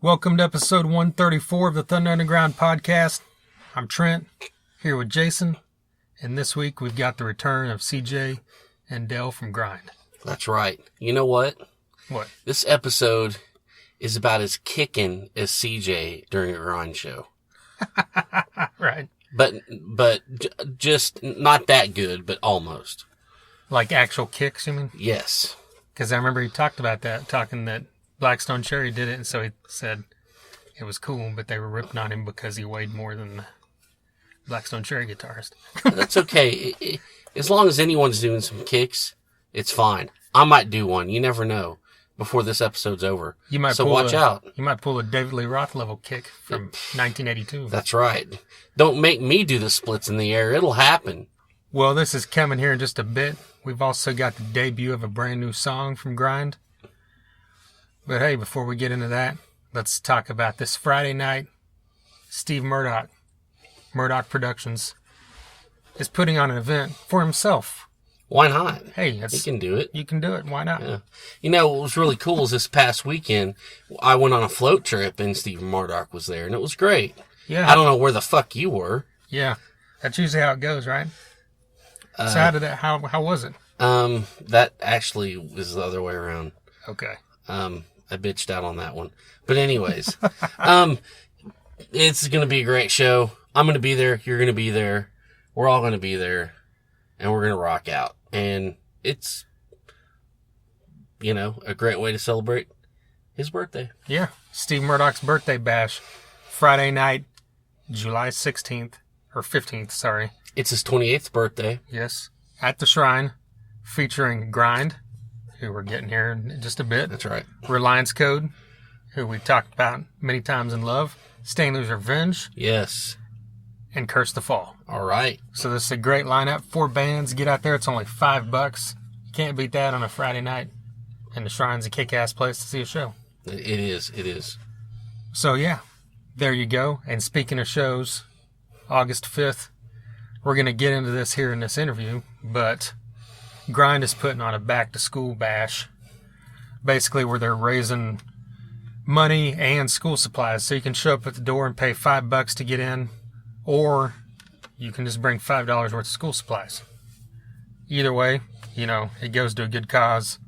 Welcome to episode 134 of the Thunder Underground podcast. I'm Trent, here with Jason, and this week we've got the return of CJ and Dale from Grind. That's right. You know what? What? This episode is about as kicking as CJ during a Grind show. Right. But just not that good, but almost. Like actual kicks, you mean? Yes. Because I remember he talked about that, talking that Blackstone Cherry did it, and so he said it was cool, but they were ripping on him because he weighed more than the Blackstone Cherry guitarist. That's okay. As long as anyone's doing some kicks, it's fine. I might do one. You never know before this episode's over. So watch out. You might pull a David Lee Roth level kick from 1982. That's right. Don't make me do the splits in the air. It'll happen. Well, this is coming here in just a bit. We've also got the debut of a brand new song from Grind. But hey, before we get into that, let's talk about this Friday night. Steve Murdoch Productions, is putting on an event for himself. Why not? Hey, he can do it. You can do it. Why not? Yeah. You know, what was really cool is this past weekend, I went on a float trip and Steve Murdoch was there, and it was great. Yeah. I don't know where the fuck you were. Yeah. That's usually how it goes, right? So how was it? That actually was the other way around. Okay. I bitched out on that one. But anyways, it's going to be a great show. I'm going to be there. You're going to be there. We're all going to be there. And we're going to rock out. And it's, a great way to celebrate his birthday. Yeah. Steve Murdoch's birthday bash. Friday night, July 16th. Or 15th, sorry. It's his 28th birthday. Yes. At the Shrine. Featuring Grind, who we're getting here in just a bit. That's right. Reliance Code, who we talked about many times in love. Stanley's Revenge. Yes. And Curse the Fall. All right. So this is a great lineup. 4 bands. Get out there. It's only $5. You can't beat that on a Friday night. And the Shrine's a kick-ass place to see a show. It is. It is. So yeah, there you go. And speaking of shows, August 5th, we're going to get into this here in this interview, but Grind is putting on a back-to-school bash, basically where they're raising money and school supplies. So you can show up at the door and pay $5 to get in, or you can just bring $5 worth of school supplies. Either way, it goes to a good cause.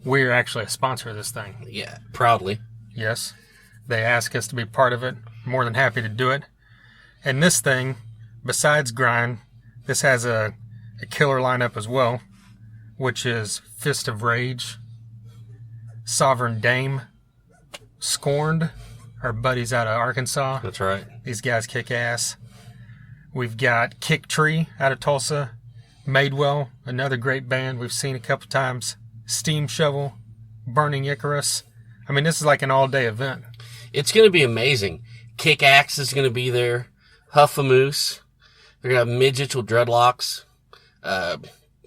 We're actually a sponsor of this thing. Yeah, proudly. Yes. They ask us to be part of it. More than happy to do it. And this thing, besides Grind, this has a killer lineup as well, which is Fist of Rage, Sovereign Dame, Scorned, our buddies out of Arkansas. That's right. These guys kick ass. We've got Kick Tree out of Tulsa, Madewell, another great band we've seen a couple times, Steam Shovel, Burning Icarus. I mean, this is like an all-day event. It's going to be amazing. Kick Axe is going to be there. Huff a Moose. They're going to have midgets with dreadlocks.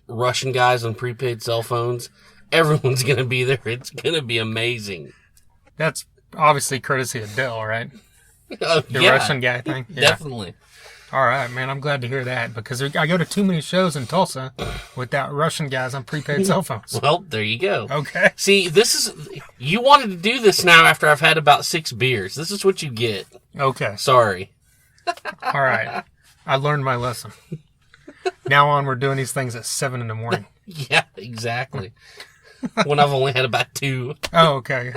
Russian guys on prepaid cell phones. Everyone's going to be there. It's going to be amazing. That's obviously courtesy of Dell, right? Oh, the yeah. Russian guy thing? Yeah. Definitely. All right, man. I'm glad to hear that because I go to too many shows in Tulsa without Russian guys on prepaid cell phones. Well, there you go. Okay. See, you wanted to do this now after I've had about 6 beers. This is what you get. Okay. Sorry. All right. I learned my lesson. Now on, we're doing these things at 7 in the morning. Yeah, exactly. When I've only had about 2. Oh, okay.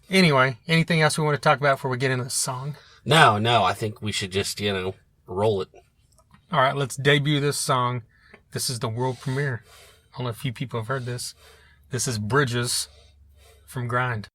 Anyway, anything else we want to talk about before we get into the song? No, I think we should just, roll it. All right, let's debut this song. This is the world premiere. Only a few people have heard this. This is Bridges from Grind.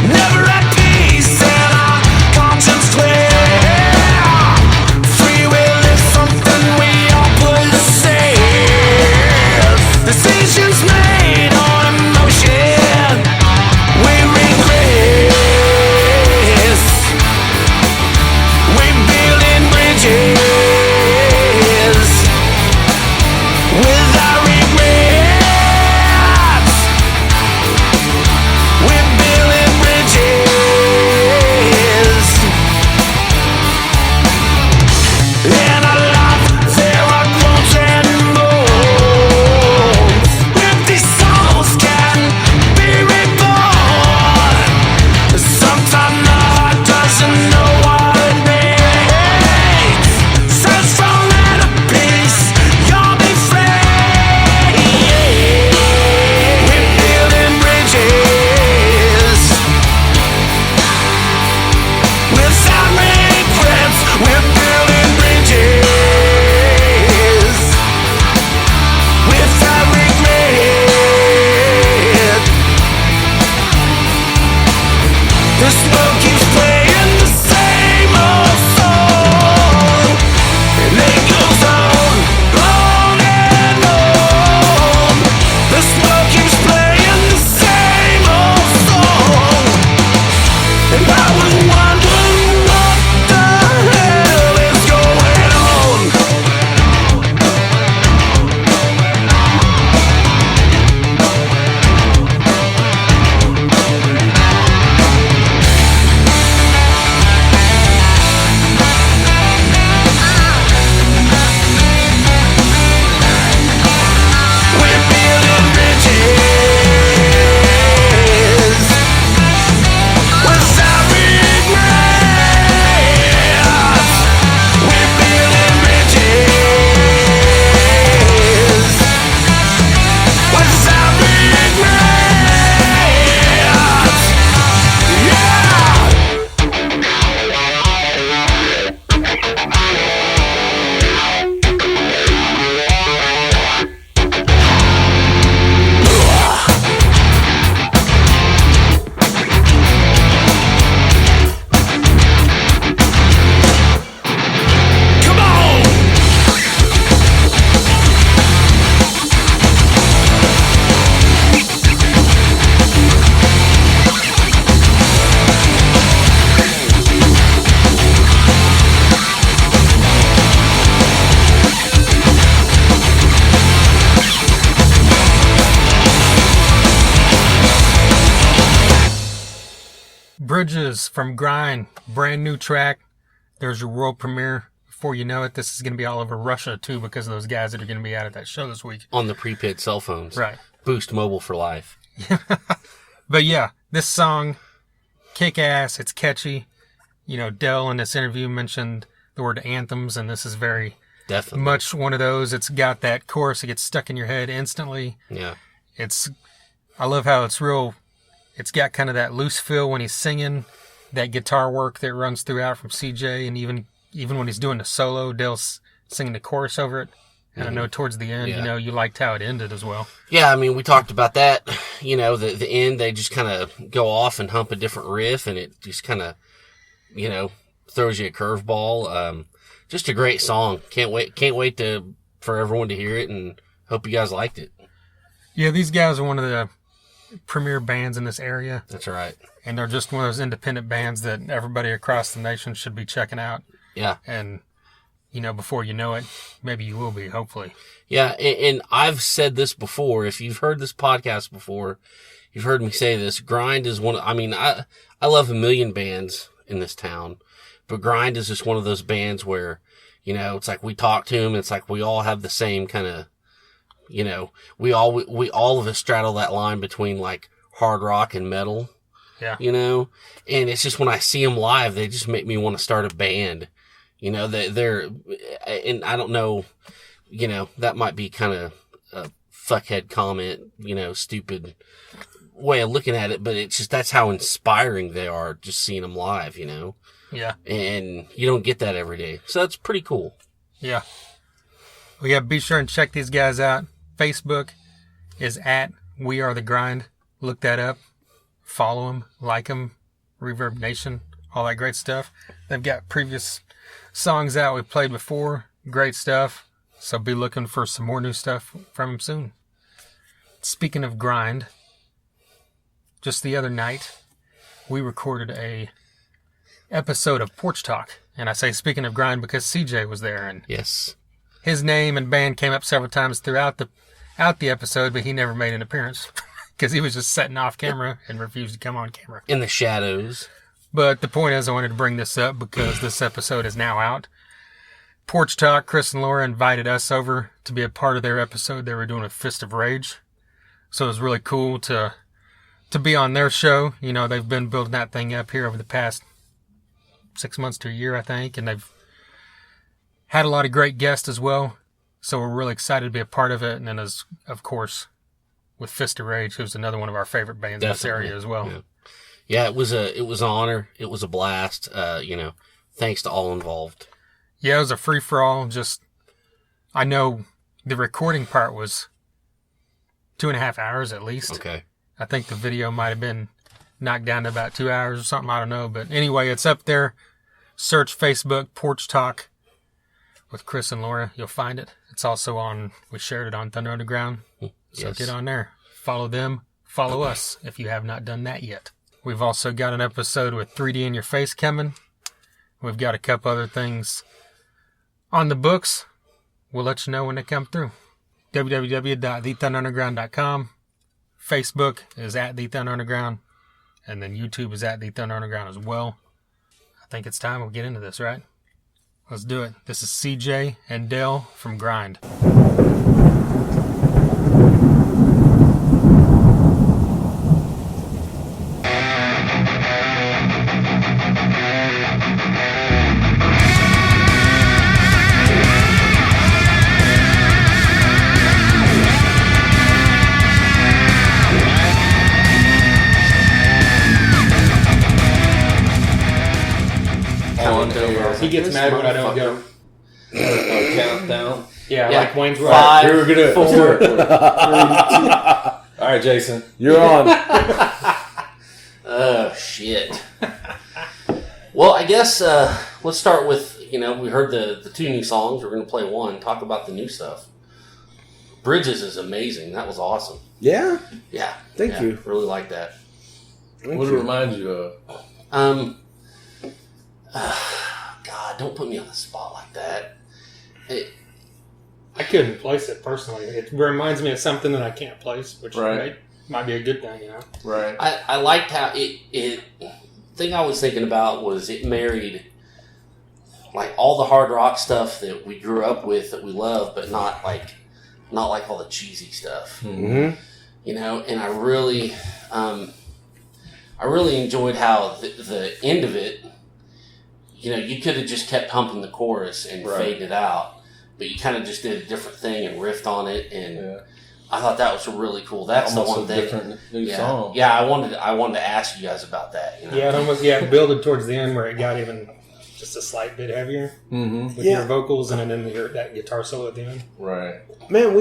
Never at peace and our conscience clear. is from Grind, brand new track. There's your world premiere. Before you know it, this is going to be all over Russia, too, because of those guys that are going to be out at that show this week. On the prepaid cell phones. Right. Boost mobile for life. But yeah, this song, kick ass. It's catchy. You know, Dell in this interview mentioned the word anthems, and this is very Definitely. much one of those. It's got that chorus. It gets stuck in your head instantly. Yeah. I love how it's got kind of that loose feel when he's singing, that guitar work that runs throughout from CJ, and even when he's doing the solo, Dale's singing the chorus over it. And I know towards the end, you know, you liked how it ended as well. Yeah, I mean, we talked about that. You know, the end, they just kind of go off and hump a different riff, and it just kind of, you know, throws you a curveball. Just a great song. Can't wait for everyone to hear it, and hope you guys liked it. Yeah, these guys are one of the premier bands in this area. That's right. And they're just one of those independent bands that everybody across the nation should be checking out. Yeah. And, you know, before you know it, maybe you will be, hopefully. Yeah, and I've said this before. If you've heard this podcast before, you've heard me say this. Grind is I love a million bands in this town, but Grind is just one of those bands where, you know, it's like we talk to them. It's like we all have the same kind of, you know, we all of us straddle that line between like hard rock and metal. Yeah. You know, and it's just when I see them live, they just make me want to start a band. You know, they're, and I don't know, you know, that might be kind of a fuckhead comment, you know, stupid way of looking at it, but it's just, that's how inspiring they are, just seeing them live, you know? Yeah. And you don't get that every day. So that's pretty cool. Yeah. Well, yeah, be sure and check these guys out. Facebook is at We Are The Grind. Look that up. Follow them, like them, Reverb Nation, all that great stuff. They've got previous songs out we played before. Great stuff. So be looking for some more new stuff from them soon. Speaking of Grind, just the other night, we recorded a episode of Porch Talk. And I say speaking of Grind because CJ was there. And yes, his name and band came up several times throughout the episode, but he never made an appearance. Because he was just sitting off camera and refused to come on camera. in the shadows. But the point is, I wanted to bring this up because this episode is now out. Porch Talk, Chris and Laura invited us over to be a part of their episode. They were doing a Fist of Rage. So it was really cool to be on their show. You know, they've been building that thing up here over the past 6 months to a year, I think. And they've had a lot of great guests as well. So we're really excited to be a part of it. And then, as of course, with Fist of Rage, who's another one of our favorite bands in this area as well. Yeah, it was an honor. It was a blast. You know, thanks to all involved. Yeah, it was a free-for-all. Just, I know the recording part was 2.5 hours at least. Okay. I think the video might have been knocked down to about 2 hours or something. I don't know. But anyway, it's up there. Search Facebook, Porch Talk with Chris and Laura. You'll find it. It's also we shared it on Thunder Underground. So Yes. get on there. Follow them. Follow us if you have not done that yet. We've also got an episode with 3D in Your Face coming. We've got a couple other things on the books. We'll let you know when they come through. www.thethunderunderground.com. Facebook is at The Thunder Underground. And then YouTube is at The Thunder Underground as well. I think it's time we get into this, right? Let's do it. This is CJ and Dell from Grind. He gets mad when I don't go. Countdown. Yeah, Yeah. like Wayne's World. 5, Here we're gonna 4. All right, Jason, you're on. Oh, shit. Well, I guess let's start with, you know, we heard the 2 new songs. We're going to play one. Talk about the new stuff. Bridges is amazing. That was awesome. Yeah, Yeah. Thank you. Really like that. what it reminds you of? God, don't put me on the spot like that. I couldn't place it personally. It reminds me of something that I can't place, which Right. might be a good thing, you know? Right. I liked how it thing I was thinking about was it married like all the hard rock stuff that we grew up with that we love, but not like all the cheesy stuff. Mm-hmm. You know, and I really enjoyed how the end of it. You know, you could have just kept pumping the chorus and fading it out, but you kind of just did a different thing and riffed on it, and I thought that was really cool. That's almost the one thing. Different new song. Yeah, I wanted to ask you guys about that. You know? Yeah, it almost builded towards the end where it got even just a slight bit heavier with your vocals and then that guitar solo at the end. Right. Man,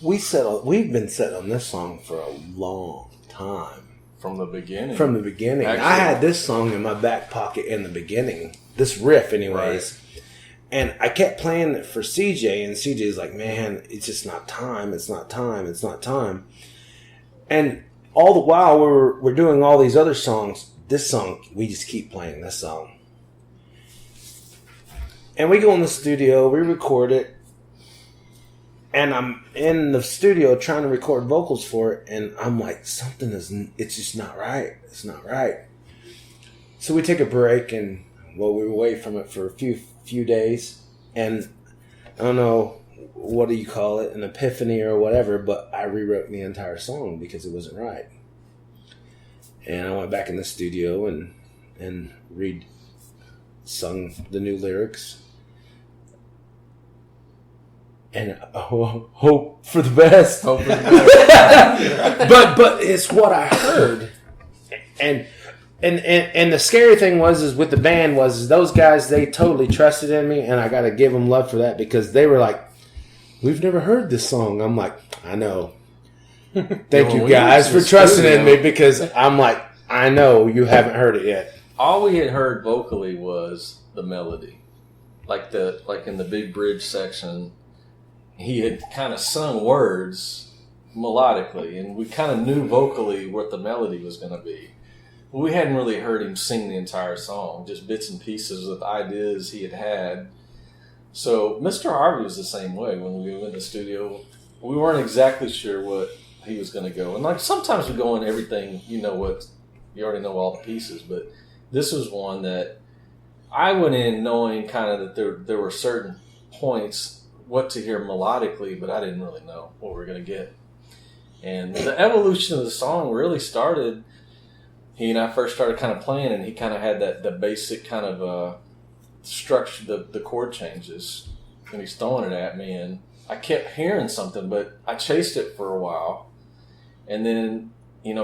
we've been set on this song for a long time. From the beginning. Actually, I had this song in my back pocket in the beginning. This riff, anyways. Right. And I kept playing it for CJ, and CJ's like, man, it's just not time. It's not time. And all the while we're doing all these other songs, this song, we just keep playing this song. And we go in the studio, we record it, and I'm in the studio trying to record vocals for it, and I'm like, it's just not right. It's not right. So we take a break, and we were away from it for a few days, and I don't know, what do you call it, an epiphany or whatever, but I rewrote the entire song because it wasn't right. And I went back in the studio and sung the new lyrics. And hope for the best. But it's what I heard. And the scary thing was with the band was those guys, they totally trusted in me, and I got to give them love for that because they were like, we've never heard this song. I'm like, I know. Thank you guys for trusting in me because I'm like, I know you haven't heard it yet. All we had heard vocally was the melody, like in the big bridge section. He had kind of sung words melodically, and we kind of knew vocally what the melody was going to be. But we hadn't really heard him sing the entire song, just bits and pieces with ideas he had. So Mr. Harvey was the same way. When we went in the studio, we weren't exactly sure what he was going to go. And like sometimes we go in everything, you already know all the pieces, but this was one that I went in knowing kind of that there were certain points what to hear melodically, but I didn't really know what we were going to get. And the evolution of the song really started, he and I first started kind of playing, and he kind of had the basic kind of structure, the chord changes, and he's throwing it at me, and I kept hearing something, but I chased it for a while, and then,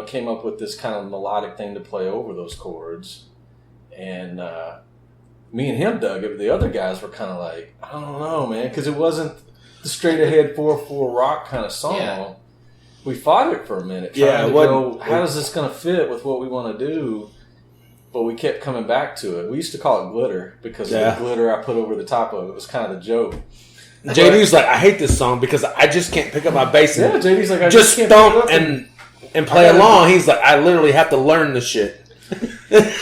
came up with this kind of melodic thing to play over those chords, and me and him dug it, but the other guys were kind of like, I don't know, man, because it wasn't the straight ahead 4/4 rock kind of song. Yeah. We fought it for a minute, trying to go, how is this going to fit with what we want to do? But we kept coming back to it. We used to call it glitter because of the glitter I put over the top of it. It was kind of the joke. JD's like, I hate this song because I just can't pick up my bass and JD's like, I just thump and play along. He's like, I literally have to learn the shit.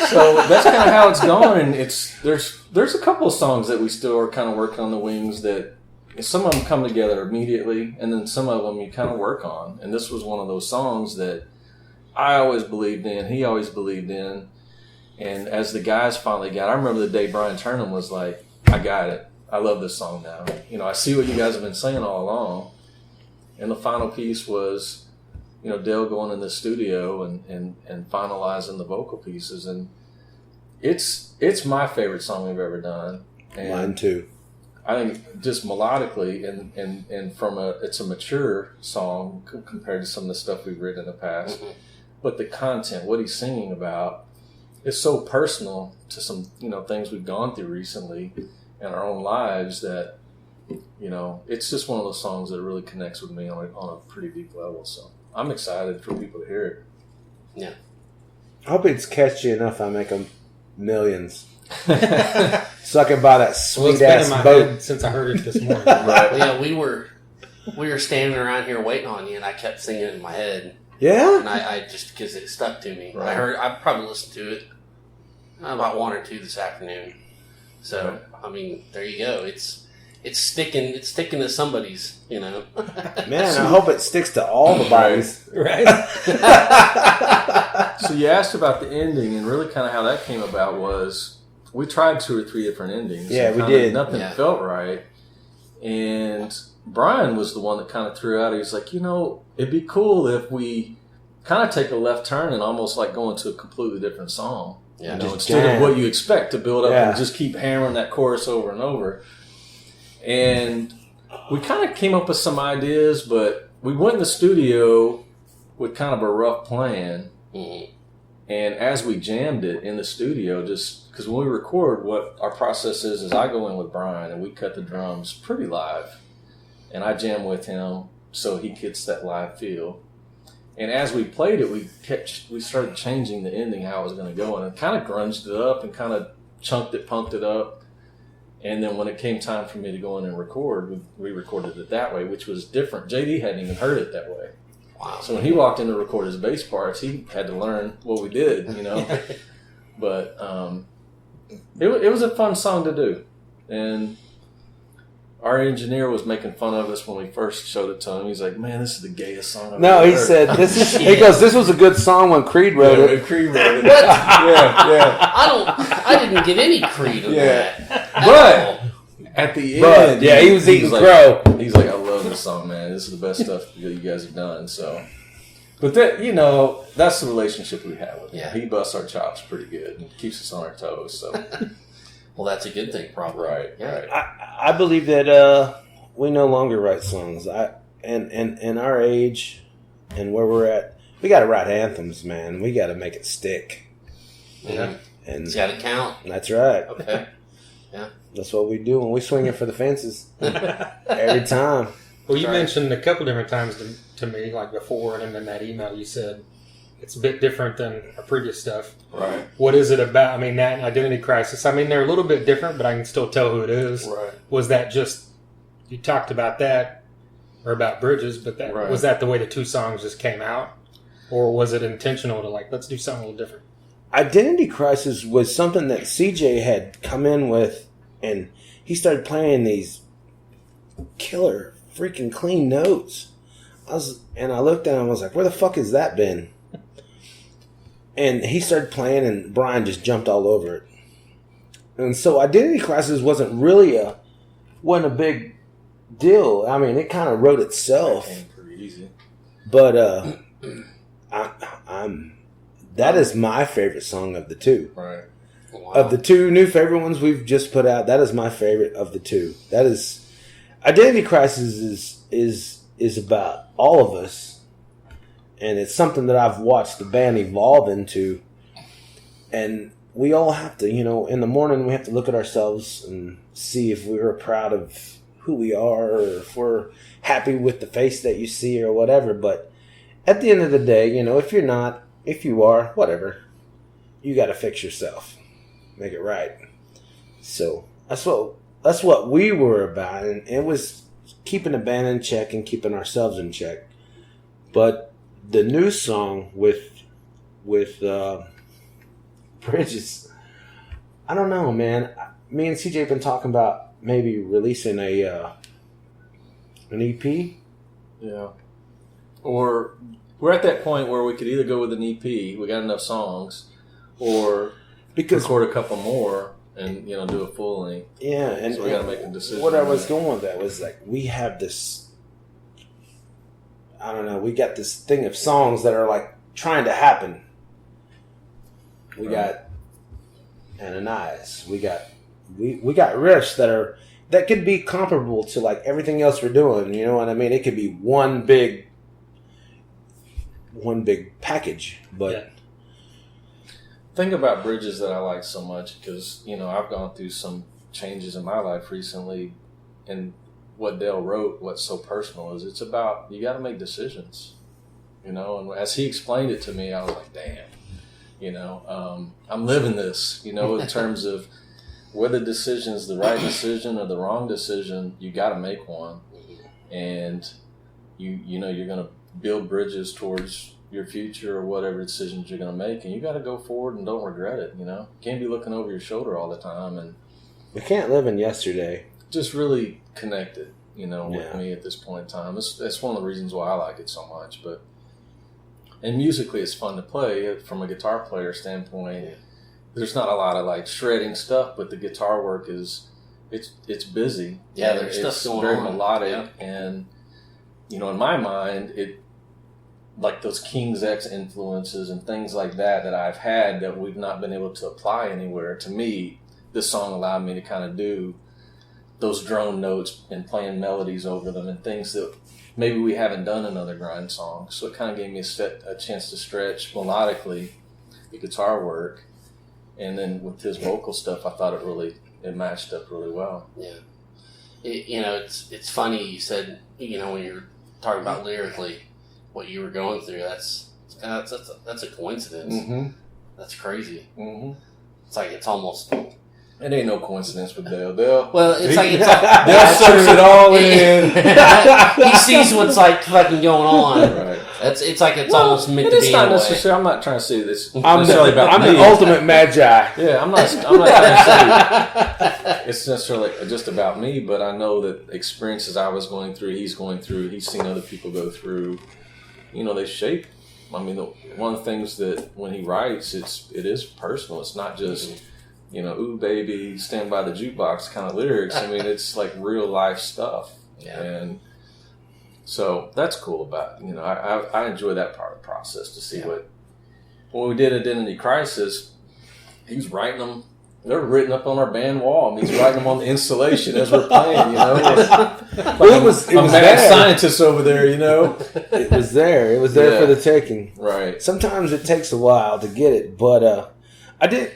So that's kind of how it's going, and there's a couple of songs that we still are kind of working on the wings that some of them come together immediately, and then some of them you kind of work on. And this was one of those songs that I always believed in, he always believed in, and as the guys finally got, I remember the day Brian Turnham was like, I got it. I love this song now. I see what you guys have been saying all along. And the final piece was, Dale going in the studio and finalizing the vocal pieces, and it's my favorite song we've ever done. And mine too. I think just melodically and it's a mature song compared to some of the stuff we've written in the past. Mm-hmm. But the content, what he's singing about, is so personal to some things we've gone through recently in our own lives that it's just one of those songs that really connects with me on a pretty deep level. So I'm excited for people to hear it. Yeah. I hope it's catchy enough I make them millions. So I can buy that sweet ass boat. Since I heard it this morning. Right. Yeah, we were standing around here waiting on you, and I kept singing it in my head. Yeah? And I just, because it stuck to me. Right. I probably listened to it about 1 or 2 this afternoon. So, I mean, there you go. it's sticking to somebody's, Man, I hope it sticks to all the bodies. Right. So you asked about the ending, and really kind of how that came about was we tried 2 or 3 different endings. Yeah, we kinda did. Nothing felt right. And Bryan was the one that kind of threw out, he was like, it'd be cool if we kind of take a left turn and almost like go into a completely different song. Yeah. Instead of what you expect to build up and just keep hammering that chorus over and over. And we kind of came up with some ideas, but we went in the studio with kind of a rough plan. Mm-hmm. And as we jammed it in the studio, just because when we record, what our process is I go in with Bryan and we cut the drums pretty live. And I jam with him so he gets that live feel. And as we played it, we started changing the ending, how it was going to go. And it kind of grunged it up and kind of chunked it, punked it up. And then when it came time for me to go in and record, we recorded it that way, which was different. JD hadn't even heard it that way. Wow. So when he walked in to record his bass parts, he had to learn what we did, But it was a fun song to do. And our engineer was making fun of us when we first showed it to him. He's like, "Man, this is the gayest song I've ever He heard." said, he goes, this was a good song when Creed wrote it. When Creed wrote it. What? Yeah. I didn't get any Creed of that. But at the end, he was eating like, crow. He's like, "I love this song, man. This is the best stuff that you guys have done." So, but that that's the relationship we have with him. Yeah. He busts our chops pretty good and keeps us on our toes. So, Well, that's a good thing, probably. right. I believe that we no longer write songs. And our age and where we're at, we got to write anthems, man. We got to make it stick. Yeah. And It's got to count. that's right. Okay. Yeah. That's what we do when we swing it for the fences every time. Well, you mentioned a couple different times to me, like before, and then in that email you said it's a bit different than our previous stuff. Right. What is it about? I mean, that Identity Crisis. I mean, they're a little bit different, but I can still tell who it is. Right. Was that just you talked about that or about Bridges? But was that the way the 2 songs just came out, or was it intentional to let's do something a little different? Identity Crisis was something that CJ had come in with, and he started playing these killer freaking clean notes. I looked at him and was like, "Where the fuck has that been?" And he started playing, and Bryan just jumped all over it. And so Identity Crisis wasn't a big deal. I mean, it kind of wrote itself. That came pretty easy. But that is my favorite song of the 2. Right. Wow. Of the 2 new favorite ones we've just put out, that is my favorite of the 2. That is Identity Crisis is about all of us. And it's something that I've watched the band evolve into. And we all have to, in the morning we have to look at ourselves and see if we're proud of who we are or if we're happy with the face that you see or whatever. But at the end of the day, if you're not, if you are, whatever, you got to fix yourself. Make it right. So that's what we were about. And it was keeping the band in check and keeping ourselves in check. But the new song with Bridges, I don't know, man. Me and CJ have been talking about maybe releasing an EP. Yeah. Or we're at that point where we could either go with an EP, we got enough songs, or record a couple more and do a full length. Yeah, and so we got to make a decision. What I was going with that was we have this. I don't know. We got this thing of songs that are trying to happen. We got Ananias. We got riffs that could be comparable to everything else we're doing. You know what I mean? It could be one big package. But thing about Bridges that I like so much because I've gone through some changes in my life recently, and what Dale wrote, what's so personal is it's about you got to make decisions, and as he explained it to me, I was like, damn, I'm living this, in terms of whether the decision is the right decision or the wrong decision, you got to make one, and you're going to build bridges towards your future or whatever decisions you're going to make, and you got to go forward and don't regret it. You can't be looking over your shoulder all the time, and we can't live in yesterday. just really connected, with Yeah. me at this point in time. That's one of the reasons why I like it so much. And musically, it's fun to play from a guitar player standpoint. Yeah. There's not a lot of like shredding stuff, but the guitar work it's busy. Yeah, And there's stuff it's going very on. melodic, Yeah. and in my mind, it like those King's X influences and things like that I've had that we've not been able to apply anywhere. To me, this song allowed me to kind of do those drone notes and playing melodies over them and things that maybe we haven't done in other grind songs. So it kind of gave me a chance to stretch melodically the guitar work. And then with his vocal stuff, I thought it matched up really well. Yeah. It's funny you said, when you're talking about lyrically what you were going through, that's a coincidence. Mm-hmm. That's crazy. Mm-hmm. It's like it's almost. It ain't no coincidence with Dale. Well, it's like Dale sucks it all in. He sees what's like fucking going on. Right. It's like it's almost meant to be. It's not in a way. necessarily. I'm not trying to say this I'm necessarily about the me. ultimate magi. Yeah, I'm not trying to say it's necessarily just about me, but I know that experiences I was going through, he's going through, he's seen other people go through. They shape. I mean, one of the things that when he writes, it is personal. It's not just ooh baby, stand by the jukebox kind of lyrics. I mean, it's like real life stuff. Yeah. And so that's cool about it. I enjoy that part of the process to see when we did Identity Crisis, he's writing them. They're written up on our band wall. He's writing them on the installation as we're playing. It was a mad there. scientist over there. It was there. It was there for the taking. Right. Sometimes it takes a while to get it, but I did.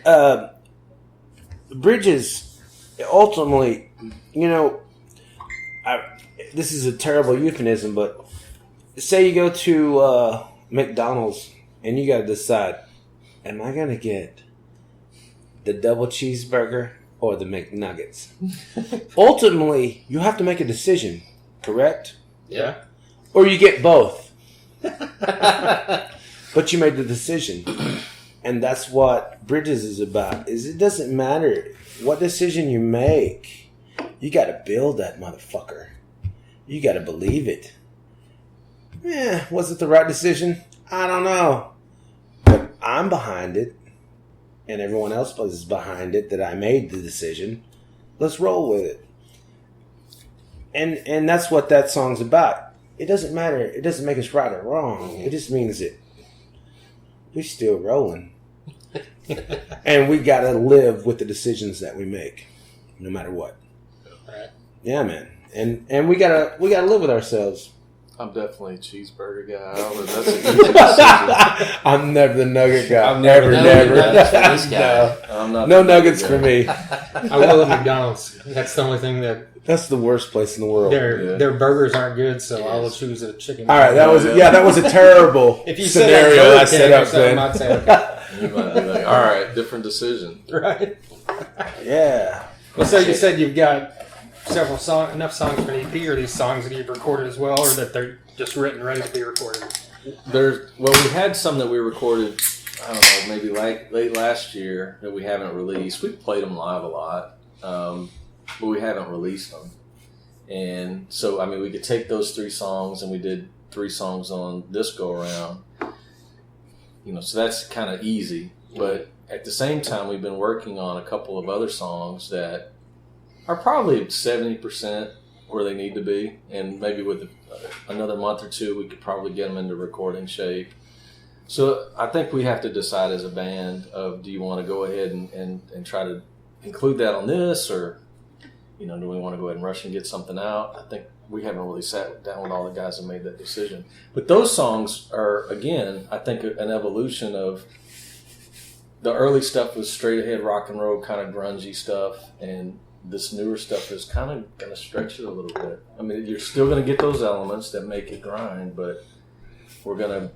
Bridges, ultimately, this is a terrible euphemism, but say you go to McDonald's and you got to decide, am I going to get the double cheeseburger or the McNuggets? Ultimately, you have to make a decision, correct? Yeah. Or you get both. But you made the decision. And that's what Bridges is about. It doesn't matter what decision you make. You got to build that motherfucker. You got to believe it. Was it the right decision? I don't know. But I'm behind it. And everyone else is behind it that I made the decision. Let's roll with it. And that's what that song's about. It doesn't matter. It doesn't make us right or wrong. It just means that we're still rolling. And we got to live with the decisions that we make, no matter what. Right. Yeah, man. And we gotta live with ourselves. I'm definitely a cheeseburger guy. I don't know if that's an easy decision. I'm never the nugget guy. I'm never the never. nuggets for this guy. No. I'm not No the nuggets guy. for me. I will at McDonald's. That's the only thing that That's the worst place in the world. their burgers aren't good, so I will Yes. choose a chicken. All right, that was a terrible If you said scenario like I set up or something, then. I'd say okay. You might be like, all right, different decision. Right. Yeah. Well, so you said you've got enough songs for an EP, or these songs that you've recorded as well, or that they're just written ready to be recorded? We had some that we recorded, I don't know, maybe late last year that we haven't released. We've played them live a lot, but we haven't released them. And so, I mean, we could take those 3 songs, and we did 3 songs on this go around. So that's kind of easy. But at the same time, we've been working on a couple of other songs that are probably 70% where they need to be. And maybe with another month or 2, we could probably get them into recording shape. So I think we have to decide as a band of, do you want to go ahead and try to include that on this, or, do we want to go ahead and rush and get something out? I think we haven't really sat down with all the guys and made that decision. But those songs are, again, I think an evolution of the early stuff was straight ahead rock and roll, kind of grungy stuff, and this newer stuff is kind of going to stretch it a little bit. I mean, you're still going to get those elements that make it grind, but we're going to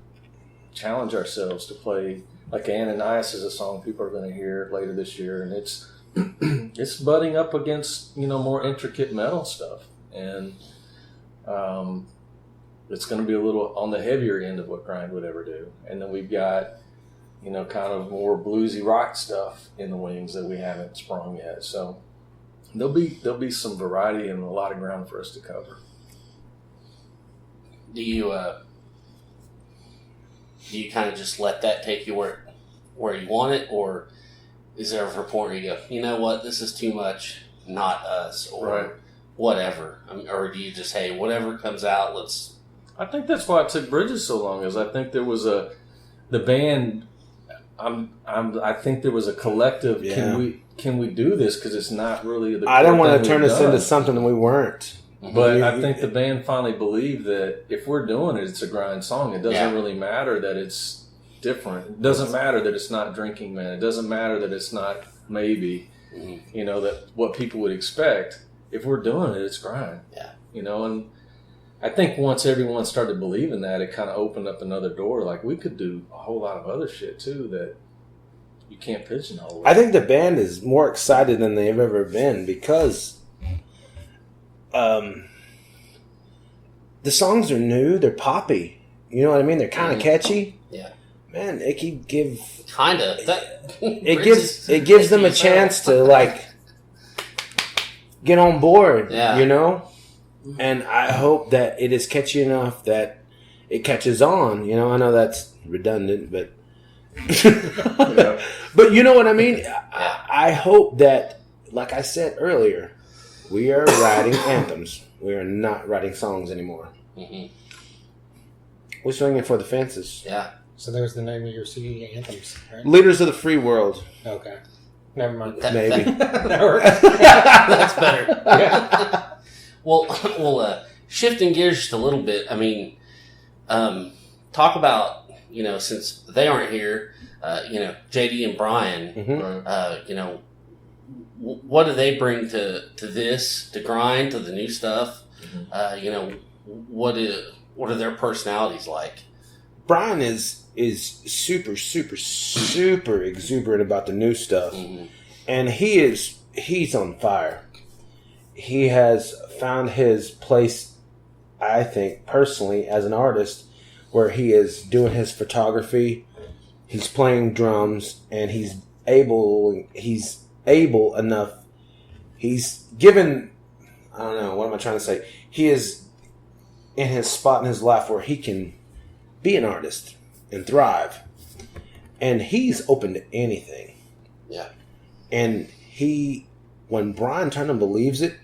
challenge ourselves to play. Like Ananias is a song people are going to hear later this year, and it's it's butting up against more intricate metal stuff, and it's going to be a little on the heavier end of what grind would ever do. And then we've got kind of more bluesy rock stuff in the wings that we haven't sprung yet. So there'll be some variety and a lot of ground for us to cover. Do you kind of just let that take you where you want it, or is there a point where you go, you know what, this is too much, not us, or right. whatever? Or do you just, hey, whatever comes out, let's... I think that's why it took Bridges so long, is I think there was the band, I think there was a collective, can we do this? Because it's not really the I don't want to turn this into something that we weren't. But I think the band finally believed that if we're doing it, it's a grind song. It doesn't really matter that it's different. It doesn't matter that it's not Drinking Man. It doesn't matter that it's not Maybe. You know, that what people would expect. If we're doing it, it's grind. Yeah. You know, and I think once everyone started believing that, it kind of opened up another door. Like, we could do a whole lot of other shit, too, that you can't pigeonhole. I think the band is more excited than they've ever been because the songs are new, they're poppy. You know what I mean? They're kind of catchy. Yeah. Man, it can give... Kind of. It gives them a chance to, like, get on board, you know? And I hope that it is catchy enough that it catches on. You know, I know that's redundant, but... But you know what I mean? I hope that, like I said earlier, we are writing anthems. We are not writing songs anymore. We're swinging for the fences. Yeah. So there's the name of your CD, Anthems, right? Leaders of the Free World. Okay. Never mind. Maybe. That works. That's better. Yeah. Well, shifting gears just a little bit, I mean, talk about, you know, since they aren't here, you know, JD and Bryan, you know, what do they bring to this, to grind, to the new stuff? You know, what are their personalities like? Bryan is super, super, super exuberant about the new stuff. And he's on fire. He has found his place, I think, personally, as an artist, where he is doing his photography, he's playing drums, and he's able enough. He's given, I don't know, what am I trying to say? He is in his spot in his life where he can be an artist and thrive. And he's open to anything. Yeah. And when Bryan Turner believes it,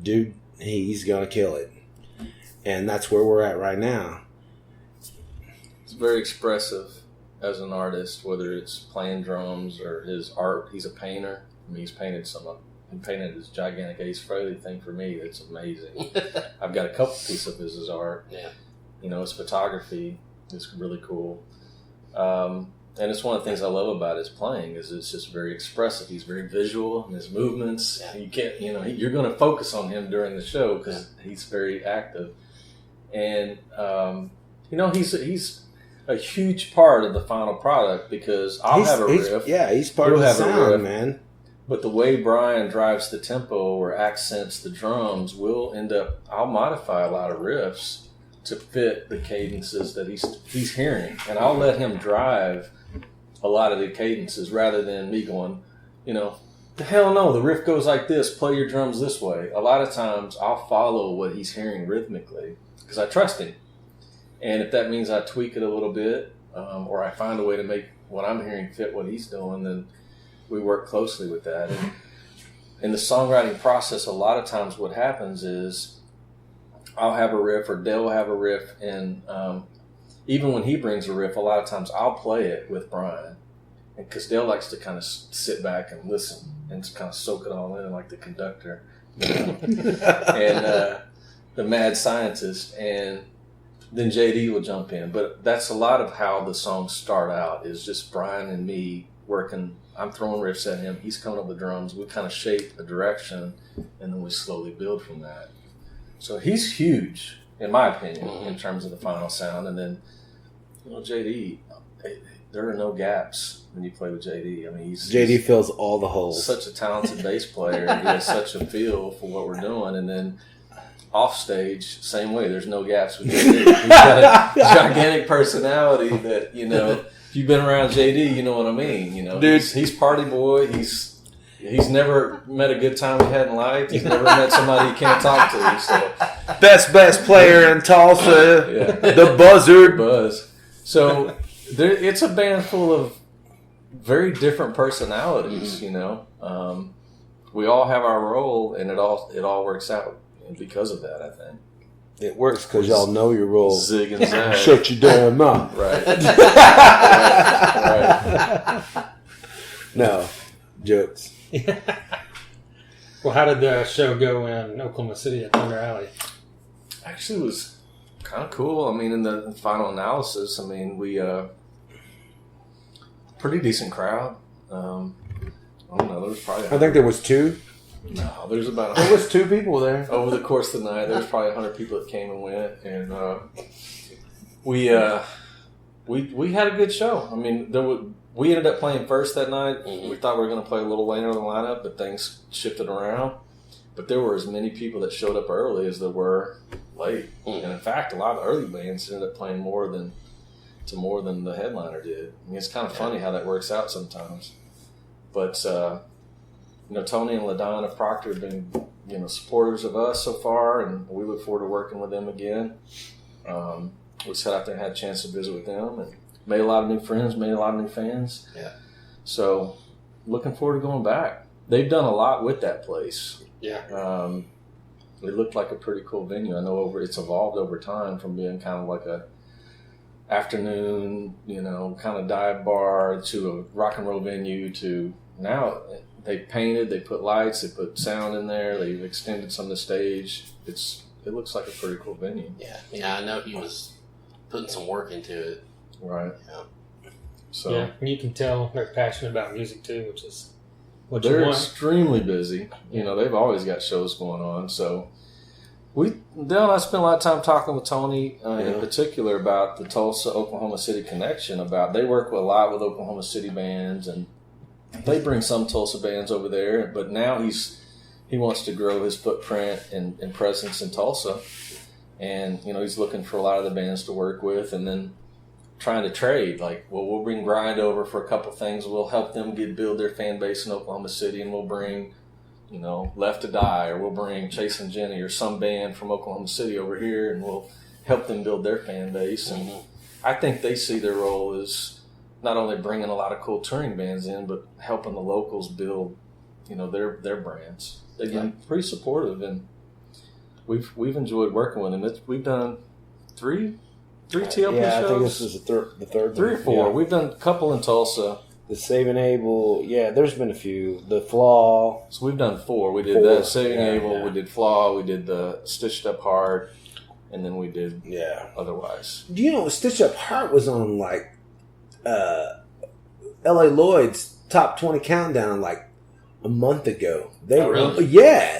dude, he's going to kill it. And that's where we're at right now. He's very expressive as an artist, whether it's playing drums or his art. He's a painter. I mean, he painted his gigantic Ace Frehley thing for me. It's amazing. I've got a couple pieces of his art. Yeah. You know, his photography is really cool. And it's one of the things I love about his playing is it's just very expressive. He's very visual in his movements. Yeah. You can't, you know, you're going to focus on him during the show because he's very active. And, you know, he's a huge part of the final product because I'll have a riff. Yeah, he's part of the sound, man. But the way Bryan drives the tempo or accents the drums I'll modify a lot of riffs to fit the cadences that he's hearing. And I'll let him drive a lot of the cadences rather than me going, you know, the hell no, the riff goes like this, play your drums this way. A lot of times I'll follow what he's hearing rhythmically because I trust him. And if that means I tweak it a little bit or I find a way to make what I'm hearing fit what he's doing, then we work closely with that. And in the songwriting process, a lot of times what happens is I'll have a riff or Dale will have a riff, and even when he brings a riff, a lot of times I'll play it with Bryan because Dale likes to kind of sit back and listen and kind of soak it all in like the conductor, you know? And the mad scientist, and then JD will jump in. But that's a lot of how the songs start out is just Bryan and me working. I'm throwing riffs at him. He's coming up with drums. We kind of shape a direction, and then we slowly build from that. So he's huge, in my opinion, in terms of the final sound. And then, you know, JD, there are no gaps when you play with JD. I mean, JD fills all the holes. Such a talented bass player. He has such a feel for what we're doing. And then off stage, same way. There's no gaps with JD. He's got a gigantic personality that, you know, if you've been around JD, you know what I mean. You know, dude, he's party boy. He's He's never met a good time he hadn't liked. He's never met somebody he can't talk to. So Best player in Tulsa, the Buzzard. Buzz. So it's a band full of very different personalities. You know, we all have our role, and it all works out because of that. I think it works because y'all know your role. Zig and zag. Shut your damn mouth. Right. right. No jokes. Well, how did the show go in Oklahoma City at Thunder Alley? Actually, it was kind of cool. I mean, in the final analysis, I mean, we pretty decent crowd. I don't know. There was probably I think there was 2. No, there's about There was 2 people there over the course of the night. There was probably 100 people that came and went, and we had a good show. I mean, we ended up playing first that night. We thought we were going to play a little later in the lineup, but things shifted around. But there were as many people that showed up early as there were late. And in fact, a lot of early bands ended up playing more than the headliner did. I mean, it's kind of funny how that works out sometimes. But Tony and LaDonna Proctor have been supporters of us so far, and we look forward to working with them again. We sat out there and had a chance to visit with them and made a lot of new friends, made a lot of new fans. Yeah. So, looking forward to going back. They've done a lot with that place. Yeah. It looked like a pretty cool venue. I know it's evolved over time from being kind of like a afternoon, kind of dive bar to a rock and roll venue to now they painted, they put lights, they put sound in there, they've extended some of the stage. It looks like a pretty cool venue. Yeah. I know he was putting some work into it. Right. Yeah. So yeah, and you can tell they're passionate about music too, which is what they're you want. extremely busy. They've always got shows going on. So I spent a lot of time talking with Tony in particular about the Tulsa Oklahoma City connection. They work a lot with Oklahoma City bands, and they bring some Tulsa bands over there. But now he wants to grow his footprint and presence in Tulsa, and he's looking for a lot of the bands to work with, and then trying to trade. Like, well, we'll bring Grind over for a couple things. We'll help them build their fan base in Oklahoma City, and we'll bring, Left to Die, or we'll bring Chase and Jenny or some band from Oklahoma City over here, and we'll help them build their fan base. And I think they see their role as not only bringing a lot of cool touring bands in, but helping the locals build, their brands. They've been pretty supportive, and we've enjoyed working with them. We've done three TLP shows. I think this is the third 3 or 4. Yeah. We've done a couple in Tulsa. The Save and Able. Yeah, there's been a few. The Flaw. So we've done 4. We did 4. the Saving Able, Yeah. we did Flaw, we did the Stitched Up Heart, and then we did otherwise. Do you know Stitch Up Heart was on like L.A. Lloyd's top 20 countdown like a month ago? They were really?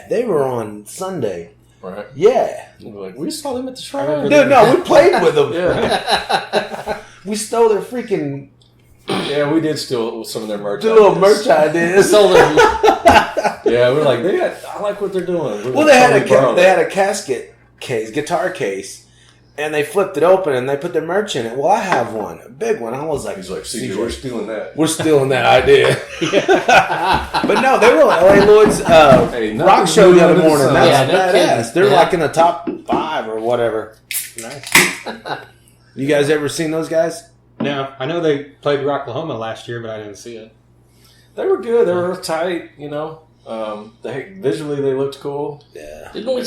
they were on Sunday. Right? Yeah. We're like, we saw them at the shrine. Dude, no, we played with them. Yeah. We stole their freaking Yeah, we did steal some of their merch. little merch ideas. Stole their Yeah, we're like, I like what they're doing. Well, they had a casket case, guitar case, and they flipped it open and they put their merch in it. Well, I have one, a big one. I was like, He's like, CJ, we're stealing that. we're stealing that idea. But no, they were on LA Lloyd's rock show the other morning. That's badass. They're like in the top 5 or whatever. Nice. You guys ever seen those guys? No, I know they played Rocklahoma last year, but I didn't see it. They were good. They were tight, visually they looked cool. Yeah. Didn't we?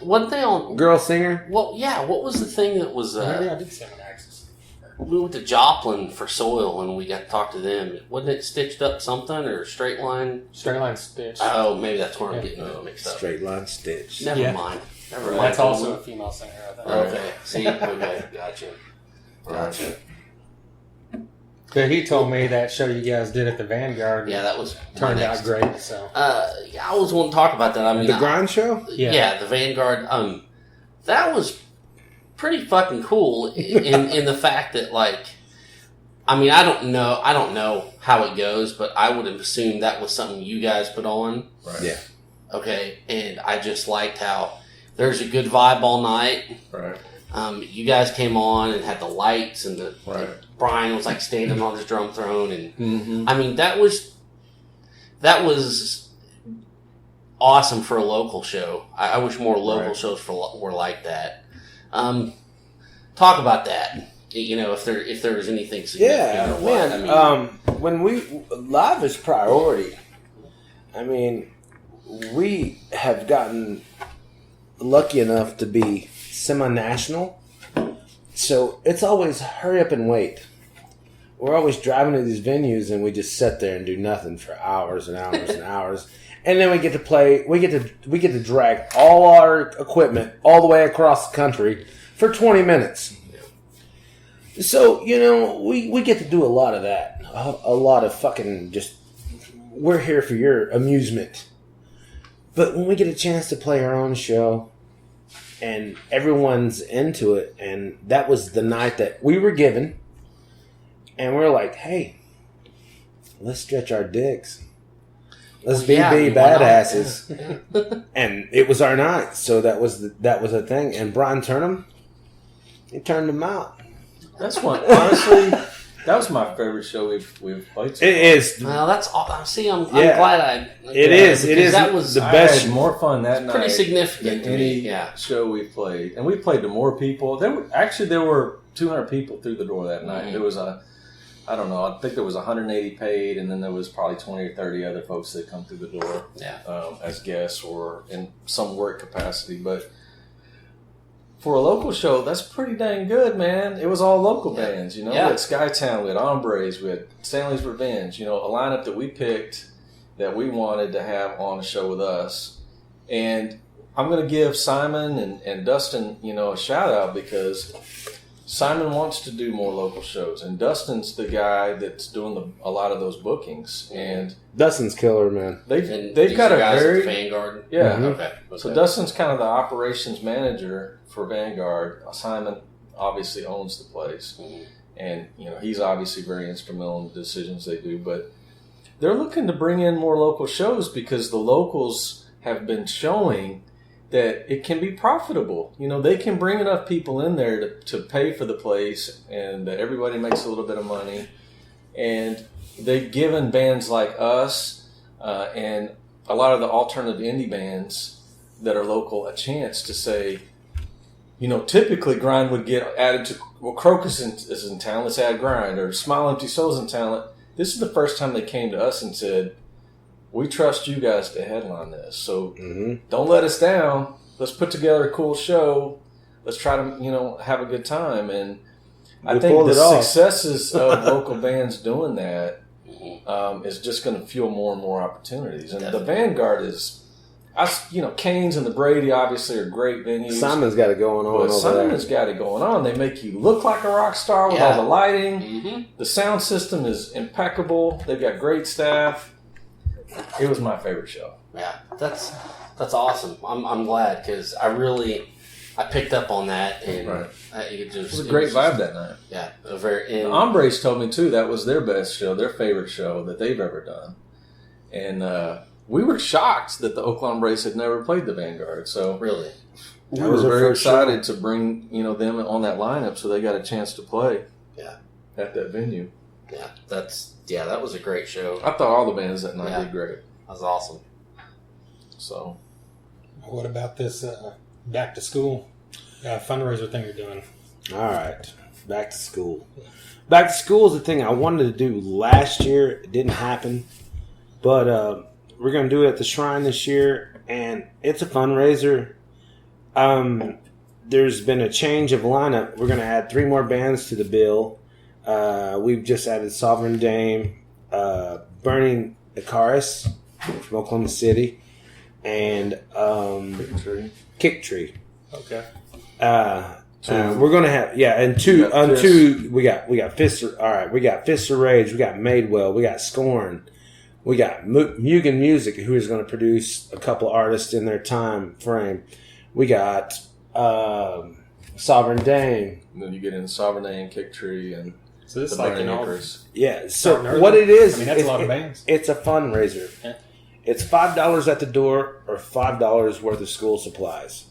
Wasn't they on? Girl singer? Well, yeah. What was the thing that was? Maybe I did see it on Axis. We went to Joplin for Soil and we got to talk to them. Wasn't it Stitched Up something or Straight Line? Straight Line Stitch. Oh, maybe that's where I'm getting it mixed up. Straight line stitch. Never mind. Never mind. That's also a female singer, I think. Okay. See, okay, gotcha. But he told me that show you guys did at the Vanguard Yeah, that was turned my out next. great. So Yeah, I always want to talk about that. I mean, The Grind Show? Yeah, the Vanguard. That was pretty fucking cool in the fact that, like, I mean, I don't know how it goes, but I would have assumed that was something you guys put on. Right. Yeah. Okay, and I just liked how there's a good vibe all night. Right. You guys came on and had the lights and Right. Brian was like standing on his drum throne, and Mm-hmm. I mean that was that was awesome for a local show. I wish more local shows were like that. Talk about that. You know, if there was anything significant or what. Man, I mean, when live is priority. I mean, we have gotten lucky enough to be semi-national, so it's always hurry up and wait. We're always driving to these venues and we just sit there and do nothing for hours and hours and hours. And then we get to play. We get to drag all our equipment all the way across the country for 20 minutes. So you know we get to do a lot of that. A lot of fucking just. We're here for your amusement. But when we get a chance to play our own show, and everyone's into it, and that was the night that we were given, and we're like, hey, let's stretch our dicks. Let's be badasses. Yeah. And it was our night, so that was a thing. And Bryan Turnham, he turned them out. That's one. Honestly, that was my favorite show we've played. It is. Well, that's all. See, I'm glad It is. That was the best. I had more fun that night. Pretty significant than any show we played, and we played to more people. There were 200 people through the door that night. There was I don't know. I think there was 180 paid, and then there was probably 20 or 30 other folks that come through the door as guests or in some work capacity. But for a local show, that's pretty dang good, man. It was all local bands, you know. Yeah. We had Skytown, we had Oklahombres, we had Stanley's Revenge, you know, a lineup that we picked that we wanted to have on the show with us. And I'm going to give Simon and Dustin, you know, a shout out because Simon wants to do more local shows, and Dustin's the guy that's doing a lot of those bookings. And Dustin's killer, man. They've got a very Vanguard. Yeah. Mm-hmm. Okay. So Dustin's kind of the operations manager for Vanguard. Simon obviously owns the place, and you know he's obviously very instrumental in the decisions they do. But they're looking to bring in more local shows because the locals have been showing that it can be profitable. You know, they can bring enough people in there to pay for the place, and that everybody makes a little bit of money. And they've given bands like us and a lot of the alternative indie bands that are local a chance to say, you know, typically Grind would get added to, well, Crocus is in town, let's add Grind, or Smile Empty Souls in town. This is the first time they came to us and said, we trust you guys to headline this, so don't let us down. Let's put together a cool show. Let's try to, you know, have a good time. And I think the successes of local bands doing that is just going to fuel more and more opportunities. And the Vanguard is, you know, Canes and the Brady obviously are great venues. Simon's got it going on. Simon's got it going on. They make you look like a rock star with all the lighting. The sound system is impeccable. They've got great staff. It was my favorite show. Yeah, that's awesome. I'm glad because I picked up on that, and it was a great vibe that night. Yeah, the Oklahombres told me too that was their best show, their favorite show that they've ever done, and we were shocked that the Oklahombres had never played the Vanguard. So really, we were very excited to bring them on that lineup, so they got a chance to play. At that venue. Yeah, that was a great show. I thought all the bands that night did great. That was awesome. So, what about this back to school fundraiser thing you're doing? All right, back to school. Back to school is the thing I wanted to do last year. It didn't happen, but we're going to do it at the Shrine this year, and it's a fundraiser. There's been a change of lineup. We're going to add 3 more bands to the bill. We've just added Sovereign Dame, Burning Icarus from Oklahoma City, and Kick Tree. Okay. We're gonna have and two. We got Fist. All right, we got Fist of Rage. We got Madewell. We got Scorn. We got Mugen Music, who is going to produce a couple artists in their time frame. We got Sovereign Dame. And then you get in Sovereign Dame, Kick Tree, and so this is like an Yeah. So what it is? I mean, that's a lot of bands. It's a fundraiser. Yeah. It's $5 at the door or $5 worth of school supplies.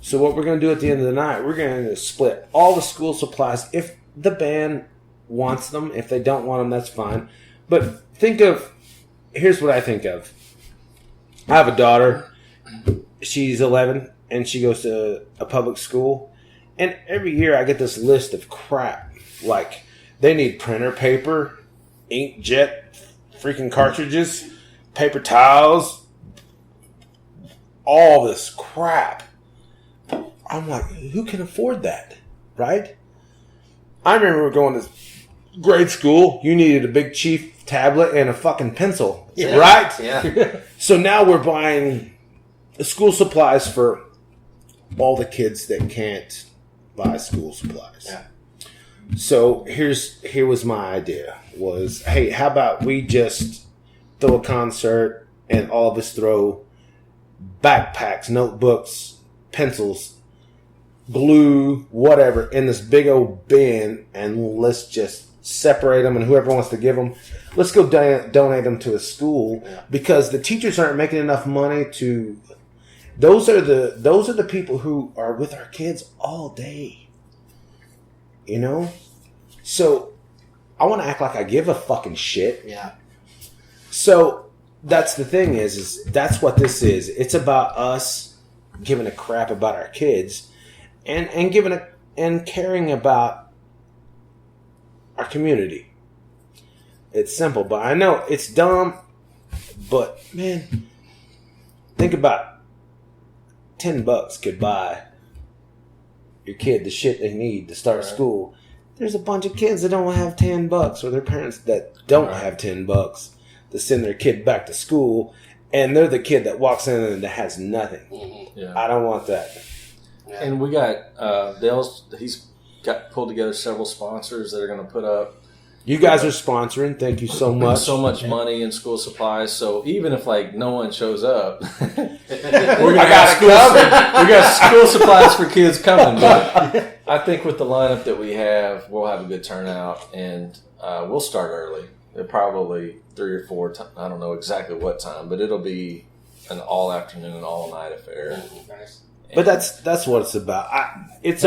So what we're going to do at the end of the night, we're going to split all the school supplies if the band wants them. If they don't want them, that's fine. But think of here's what I think of. I have a daughter. She's 11, and she goes to a public school. And every year I get this list of crap. Like, they need printer paper, inkjet freaking cartridges, paper towels, all this crap. I'm like, who can afford that? Right? I remember going to grade school. You needed a Big Chief tablet and a fucking pencil. Yeah. Right? Yeah. So now we're buying school supplies for all the kids that can't buy school supplies. Yeah. So here was my idea was, hey, how about we just throw a concert and all of us throw backpacks, notebooks, pencils, glue, whatever, in this big old bin, and let's just separate them, and whoever wants to give them, let's go donate them to a school, because the teachers aren't making enough money to. Those are the people who are with our kids all day. You know? So I want to act like I give a fucking shit. Yeah. So that's the thing is that's what this is. It's about us giving a crap about our kids and giving and caring about our community. It's simple, but I know it's dumb, but man, think about $10 could buy your kid the shit they need to start school. There's a bunch of kids that don't have $10, or their parents that don't have $10 to send their kid back to school, and they're the kid that walks in and that has nothing. Mm-hmm. Yeah. I don't want that. Yeah. And we got he's got pulled together several sponsors that are going to put up. You guys are sponsoring. Thank you so much. So much money in school supplies. So even if like no one shows up, we got school supplies for kids coming. But I think with the lineup that we have, we'll have a good turnout, and we'll start early. Probably 3 or 4. I don't know exactly what time, but it'll be an all afternoon, all night affair. Nice. But that's what it's about. It's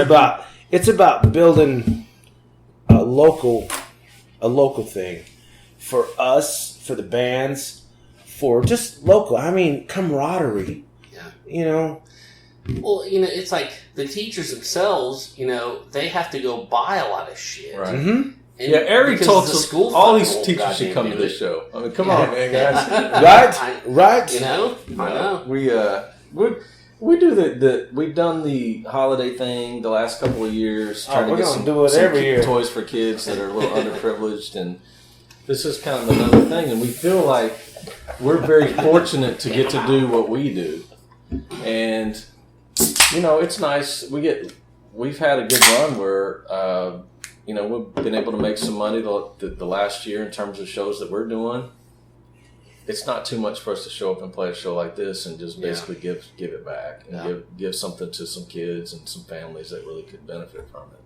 about building a local thing for us, for the bands, for just local. I mean, camaraderie. Yeah. You know. Well, it's like the teachers themselves. They have to go buy a lot of shit. Right. Mm-hmm. And Yeah, Eric because told the us school all these fucking teachers won't should come to goddamn this do it. show. I mean, come on, man, guys. Right. I know. We do we've done the holiday thing the last couple of years, trying to get some every year. toys for kids that are a little underprivileged, and this is kind of another thing. And we feel like we're very fortunate to get to do what we do, and it's nice. We've had a good run where we've been able to make some money the last year in terms of shows that we're doing. It's not too much for us to show up and play a show like this and just basically give it back and give something to some kids and some families that really could benefit from it.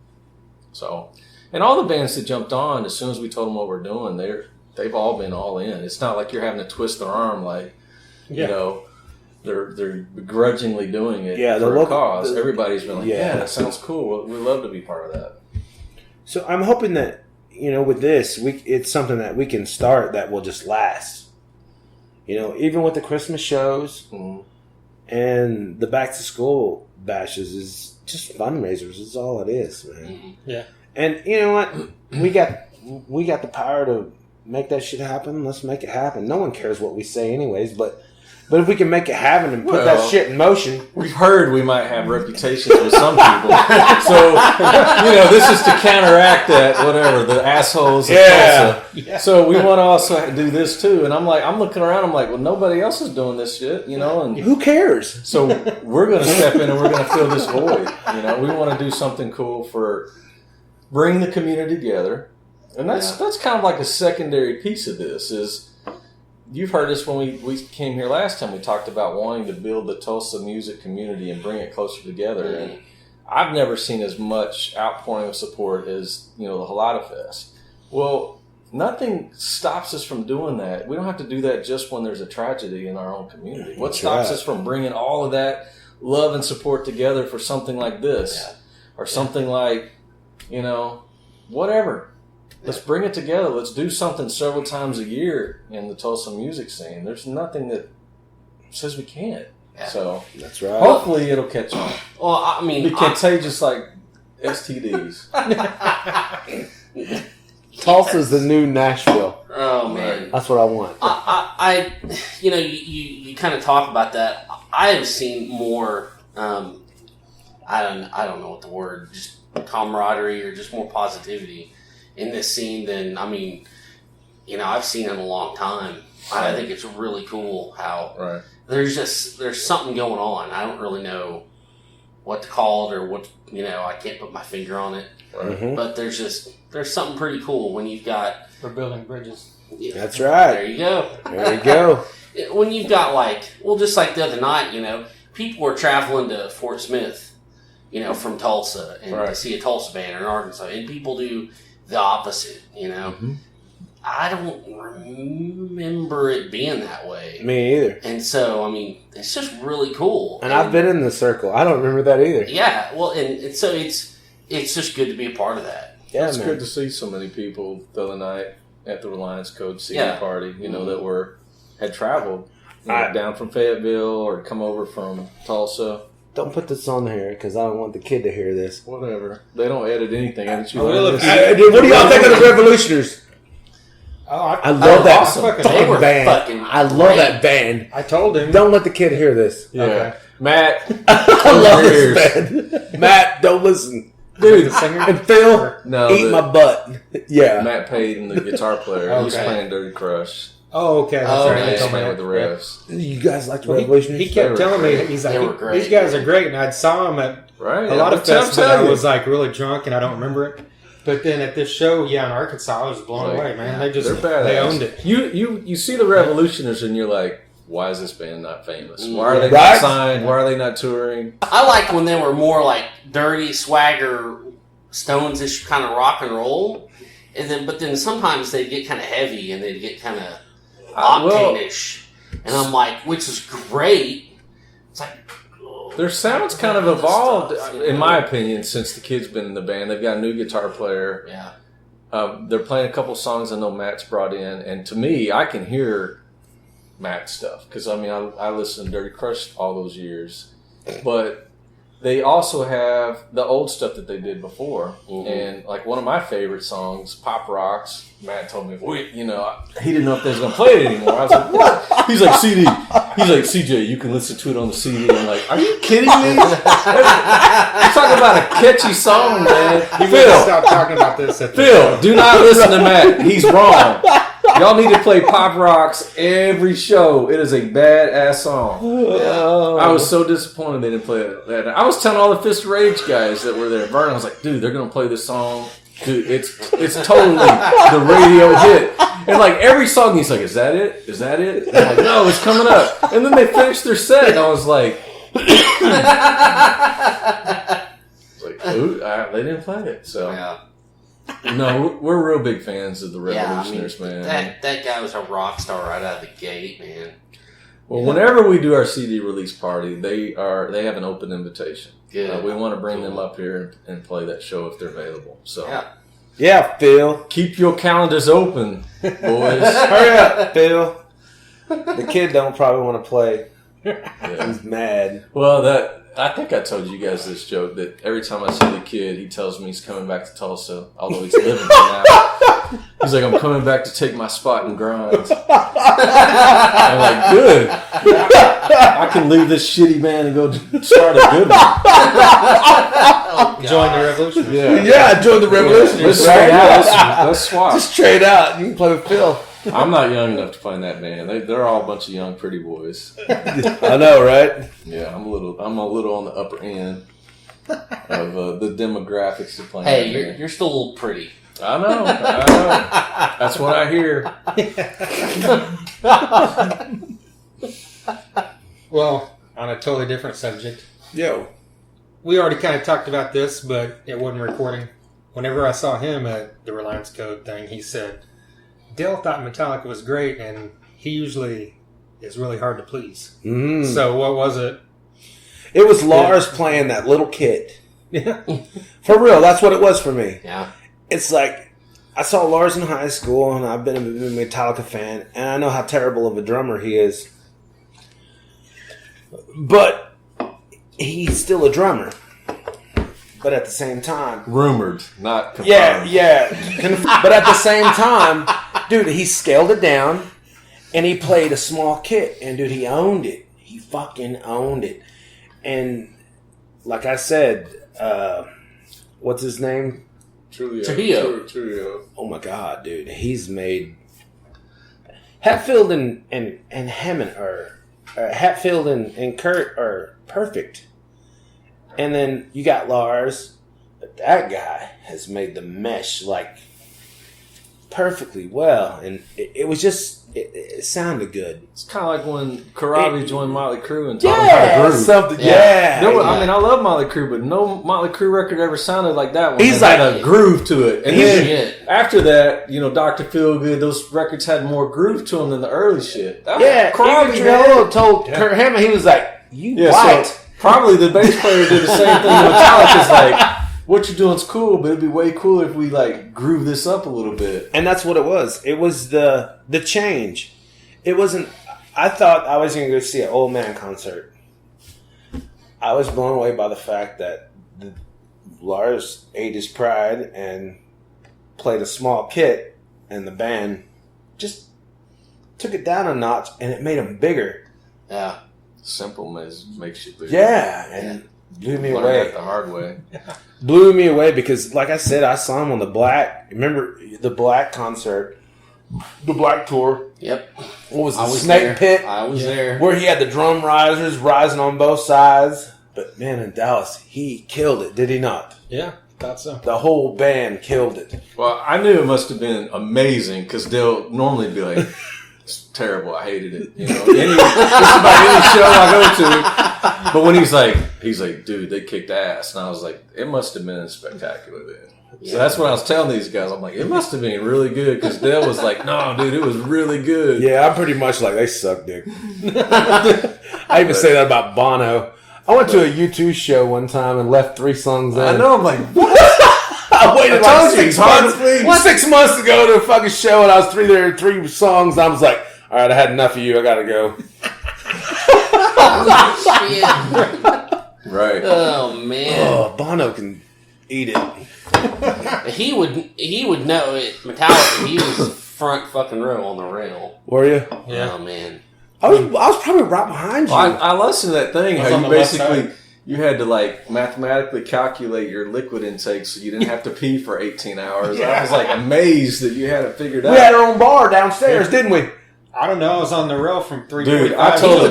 So, and all the bands that jumped on, as soon as we told them what we're doing, they've all been all in. It's not like you're having to twist their arm like, they're begrudgingly doing it for a cause. Everybody's been like, that sounds cool. We'd love to be part of that. So I'm hoping that, with this, it's something that we can start that will just last. Even with the Christmas shows and the back to school bashes is just fundraisers. Is all it is, man. Mm-hmm. Yeah. And you know what? We got the power to make that shit happen. Let's make it happen. No one cares what we say anyways, but if we can make it happen and put that shit in motion. We've heard we might have reputations with some people. So, this is to counteract that, whatever, the assholes of Tulsa. Yeah. So we want to also do this too. And I'm looking around, I'm like, well, nobody else is doing this shit, and who cares? So we're going to step in and we're going to fill this void. We want to do something cool for bring the community together. And that's kind of like a secondary piece of this is, you've heard us when we came here last time. We talked about wanting to build the Tulsa music community and bring it closer together. Mm-hmm. And I've never seen as much outpouring of support as the Halata Fest. Well, nothing stops us from doing that. We don't have to do that just when there's a tragedy in our own community. What stops us from bringing all of that love and support together for something like this, or something like whatever? Let's bring it together. Let's do something several times a year in the Tulsa music scene. There's nothing that says we can't. Yeah. So That's right. hopefully it'll catch on. Well, I mean, Be contagious like STDs. Tulsa's the new Nashville. oh man, That's what I want. I you know, you kind of talk about that. I have seen more. I don't know what the word, just camaraderie or just more positivity in this scene than I've seen in a long time. I think it's really cool how there's something going on. I don't really know what to call it or what I can't put my finger on it. Mm-hmm. But there's something pretty cool when you've got. We're building bridges. That's right. There you go. There you go. When you've got just like the other night, people were traveling to Fort Smith, from Tulsa and to see a Tulsa band or in Arkansas, and people do the opposite, Mm-hmm. I don't remember it being that way. Me either. And so, it's just really cool. And I've been in the circle. I don't remember that either. Yeah, well, and so it's just good to be a part of that. Yeah, it's good to see so many people the other night at the Reliance Code CD party, that had traveled down from Fayetteville or come over from Tulsa. Don't put this on here because I don't want the kid to hear this. Whatever. They don't edit anything. What do y'all think of the Revolutioners? I love that fucking band. I love great. that band. I told him. Don't let the kid hear this. Yeah. Okay. Matt. I love this band. Matt, don't listen. Dude. The singer? And Phil, eat my butt. Yeah. Matt Payton, the guitar player, he was playing Dirty Crush. Oh, okay. That's right. He They was told me playing that. with the refs. You guys like the Well, Revolutioners? he kept telling me, he's They were like, great. these guys are great. And I saw them at Right. a lot of That's what I'm festivals. I telling was you. like really drunk and I don't remember it. But then at this show, in Arkansas, I was blown away, man. They're badass. They owned it. You see the Revolutioners and you're like, why is this band not famous? Why are they Right? not signed? Why are they not touring? I liked when they were more like dirty swagger, Stones-ish kind of rock and roll, but then sometimes they'd get kind of heavy and they'd get kind of octane-ish, and I'm like, which is great. It's like Their sound's kind of evolved, in my opinion, since the kid's been in the band. They've got a new guitar player. Yeah. They're playing a couple songs I know Matt's brought in, and to me, I can hear Matt's stuff because I listened to Dirty Crush all those years, but they also have the old stuff that they did before, and like one of my favorite songs, Pop Rocks. Matt told me, he didn't know if they was gonna play it anymore. I was like, what? He's like, CD. He's like, CJ, you can listen to it on the CD. I'm like, are you kidding me? You're talking about a catchy song, man. Phil, stop talking about this. Phil, do not listen to Matt. He's wrong. Y'all need to play Pop Rocks every show. It is a badass song. I was so disappointed they didn't play it. I was telling all the Fist of Rage guys that were there. Vernon was like, dude, they're going to play this song. Dude, it's totally the radio hit. And like every song, he's like, is that it? Is that it? And I'm like, no, it's coming up. And then they finished their set, and I was like, ooh, they didn't play it. So. Yeah. No, we're real big fans of the Revolutioners, man. That guy was a rock star right out of the gate, man. Well, whenever we do our CD release party, they have an open invitation. Good. We want to bring them up here and play that show if they're available. So Yeah, Phil. keep your calendars open, boys. Hurry up, Phil. The kid don't probably want to play. Yeah. He's mad. Well, I think I told you guys this joke that every time I see the kid, he tells me he's coming back to Tulsa, although he's living here now. He's like, I'm coming back to take my spot and grind. I'm like, good. I can leave this shitty band and go start a good one. Join the Revolution. Yeah, join the Revolution. Let's trade out. Let's swap. Just trade out. You can play with Phil. I'm not young enough to find that band. They're all a bunch of young, pretty boys. I know, right? Yeah, I'm a little on the upper end of the demographics of playing. Hey, you're still a little pretty. I know. That's what I hear. Well, on a totally different subject. Yo. We already kind of talked about this, but it wasn't recording. Whenever I saw him at the Reliance Code thing, he said, Dale thought Metallica was great, and he usually is really hard to please. Mm. So what was it? It was Lars playing that little kid. Yeah. For real, that's what it was for me. Yeah. It's like, I saw Lars in high school, and I've been a Metallica fan, and I know how terrible of a drummer he is. But he's still a drummer. But at the same time... Rumored, not confirmed. Yeah. But at the same time, dude, he scaled it down, and he played a small kit, and dude, he owned it. He fucking owned it. And like I said, what's his name? Trujillo. Oh my god, dude, he's made Hatfield and Hammond Hatfield and Kurt are perfect, and then you got Lars, but that guy has made the mesh like perfectly well, and it was just it sounded good. It's kind of like when Karabi joined Motley Crue and taught him how to groove. Something, I mean, I love Motley Crue, but no Motley Crue record ever sounded like that one. He's had like a groove to it. And then after that, Dr. Feelgood, those records had more groove to them than the early shit. Karabi Trujillo told Kurt Hammond, he was like, "You white." So probably the bass player did the same thing. Metallica's like, what you're doing's cool, but it'd be way cooler if we like groove this up a little bit. And that's what it was. It was the change. It wasn't. I thought I was going to go see an old man concert. I was blown away by the fact that Lars ate his pride and played a small kit, and the band just took it down a notch, and it made them bigger. Yeah, simple makes you bigger. Yeah, and blew me Learned away that the hard way. Blew me away because, like I said, I saw him on the Black. Remember the Black concert, the Black tour. Yep. What was I the was Snake there. Pit? I was there. Where he had the drum risers rising on both sides. But man, in Dallas, he killed it, did he not? Yeah, thought so. The whole band killed it. Well, I knew it must have been amazing because they'll normally be like, it's terrible, I hated it. Just about any show I go to. But when he's like, dude, they kicked ass. And I was like, it must have been spectacular then. So that's what I was telling these guys. I'm like, it must have been really good because Dale was like, no, dude, it was really good. Yeah, I'm pretty much like, they suck dick. I even say that about Bono. I went to a U2 show one time and left 3 songs in. I know, I'm like, what? I waited like 6 months to go to a fucking show, and I was there 3 songs. And I was like, all right, I had enough of you. I gotta go. Right. Oh man. Oh, Bono can eat it. He would know it. Metallica. He was front fucking row on the rail. Were you? Yeah. Oh man. I was probably right behind you. I listened to that thing. I was How on you the left basically side. you had to like mathematically calculate your liquid intake so you didn't have to pee for 18 hours. I was like amazed that you had it figured out. We had our own bar downstairs, didn't we? I don't know. I was on the rail from 3:45. Dude, I totally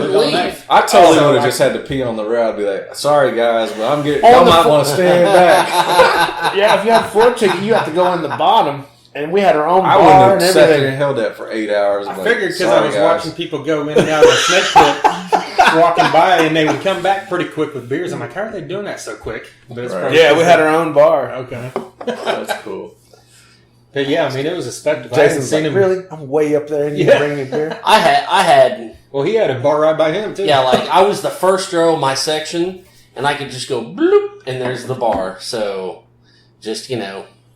So would have just had to pee on the rail. I'd be like, sorry guys, but y'all might want to stand back. Yeah, if you had a floor ticket, you have to go in the bottom. And we had our own I bar wouldn't and have sat there and everything. held that for 8 hours. I figured because I was watching people go in and out of the snake pit, walking by, and they would come back pretty quick with beers. I'm like, how are they doing that so quick? But it's probably Yeah, we had our own bar. Okay. That's cool. But yeah, I mean, it was a spectacle. I hadn't Jason's seen like, him. really? I'm way up there and you Yeah. bring me beer? I had. Well, he had a bar right by him, too. Yeah, like I was the first row of my section, and I could just go bloop, and there's the bar. So, just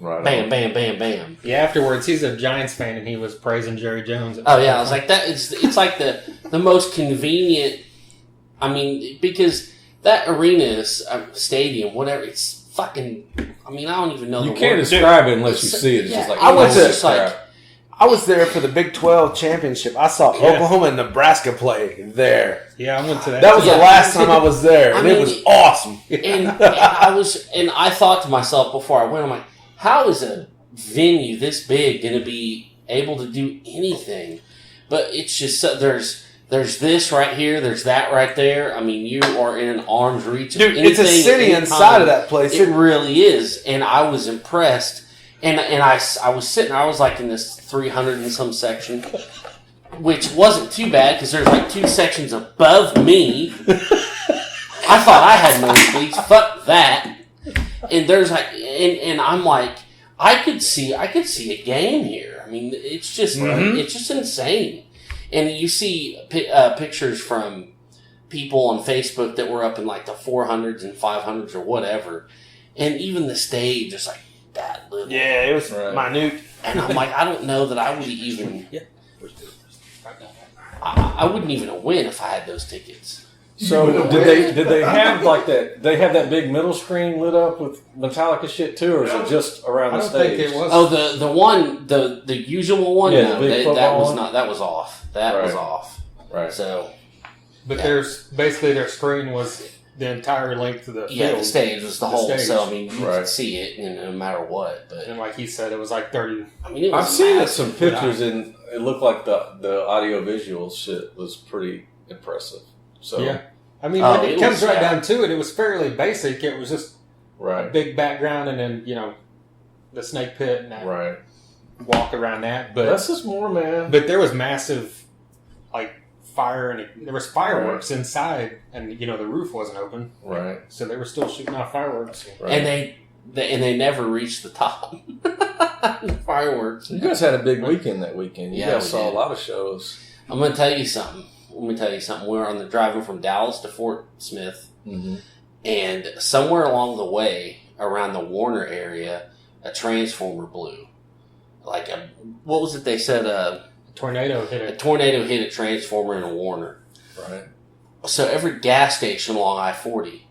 Right bam, on. bam, bam, bam. Yeah, afterwards, he's a Giants fan, and he was praising Jerry Jones. Oh yeah, I was like that. It's like the most convenient. I mean, because that arena is stadium, whatever. It's fucking. I mean, I don't even know. You the can't word. describe it unless you see it. It's just like I went to- just like I was there for the Big 12 championship. I saw Oklahoma and Nebraska play there. Yeah, I went to that. That was Yeah. the last time I was there, and I it mean, was awesome. and I thought to myself before I went, I'm like, how is a venue this big going to be able to do anything? But it's just there's this right here, there's that right there. I mean, you are in an arm's reach. Dude, it's a city inside of that place. It really is, and I was impressed. And I was sitting, I was like in this 300 and some section, which wasn't too bad because there's like 2 sections above me. I thought I had nosebleeds. Fuck that. And there's like, and I'm like, I could see a game here. I mean, it's just insane. And you see pictures from people on Facebook that were up in like the 400s and 500s or whatever, and even the stage is like that little. Yeah, it was Right. minute. And I'm like, I don't know that I would even. I wouldn't even win if I had those tickets. So did they have like that? They have that big middle screen lit up with Metallica shit too, or is it just around the stage? Think it was. Oh, the one, the usual one. Yeah, no, the big that was one? not. That was off. That was off. Right. So. But there's basically their screen was the entire length of the field. The stage was the whole. stage. So I mean, you could see it, no matter what. But And like he said, it was like 30. I mean, it was I've seen massive. some pictures and it looked like the audio visual shit was pretty impressive. So Yeah. I mean, Oh, when it it comes was, right yeah. down to it, it was fairly basic. It was just a right, big background and then, the snake pit and that right. walk around that. But Less is more, man. But there was massive, fire and there was fireworks inside, and the roof wasn't open, Right, so they were still shooting off fireworks. right. And they never reached the top. The fireworks. You guys had a big weekend that weekend. You Yeah, guys we saw did. a lot of shows. I'm gonna tell you something. We were on the driving from Dallas to Fort Smith, Mm-hmm. and somewhere along the way, around the Warner area, a transformer blew. What was it they said? A tornado hit A it. tornado hit a transformer in a Warner. Right. So every gas station along I-40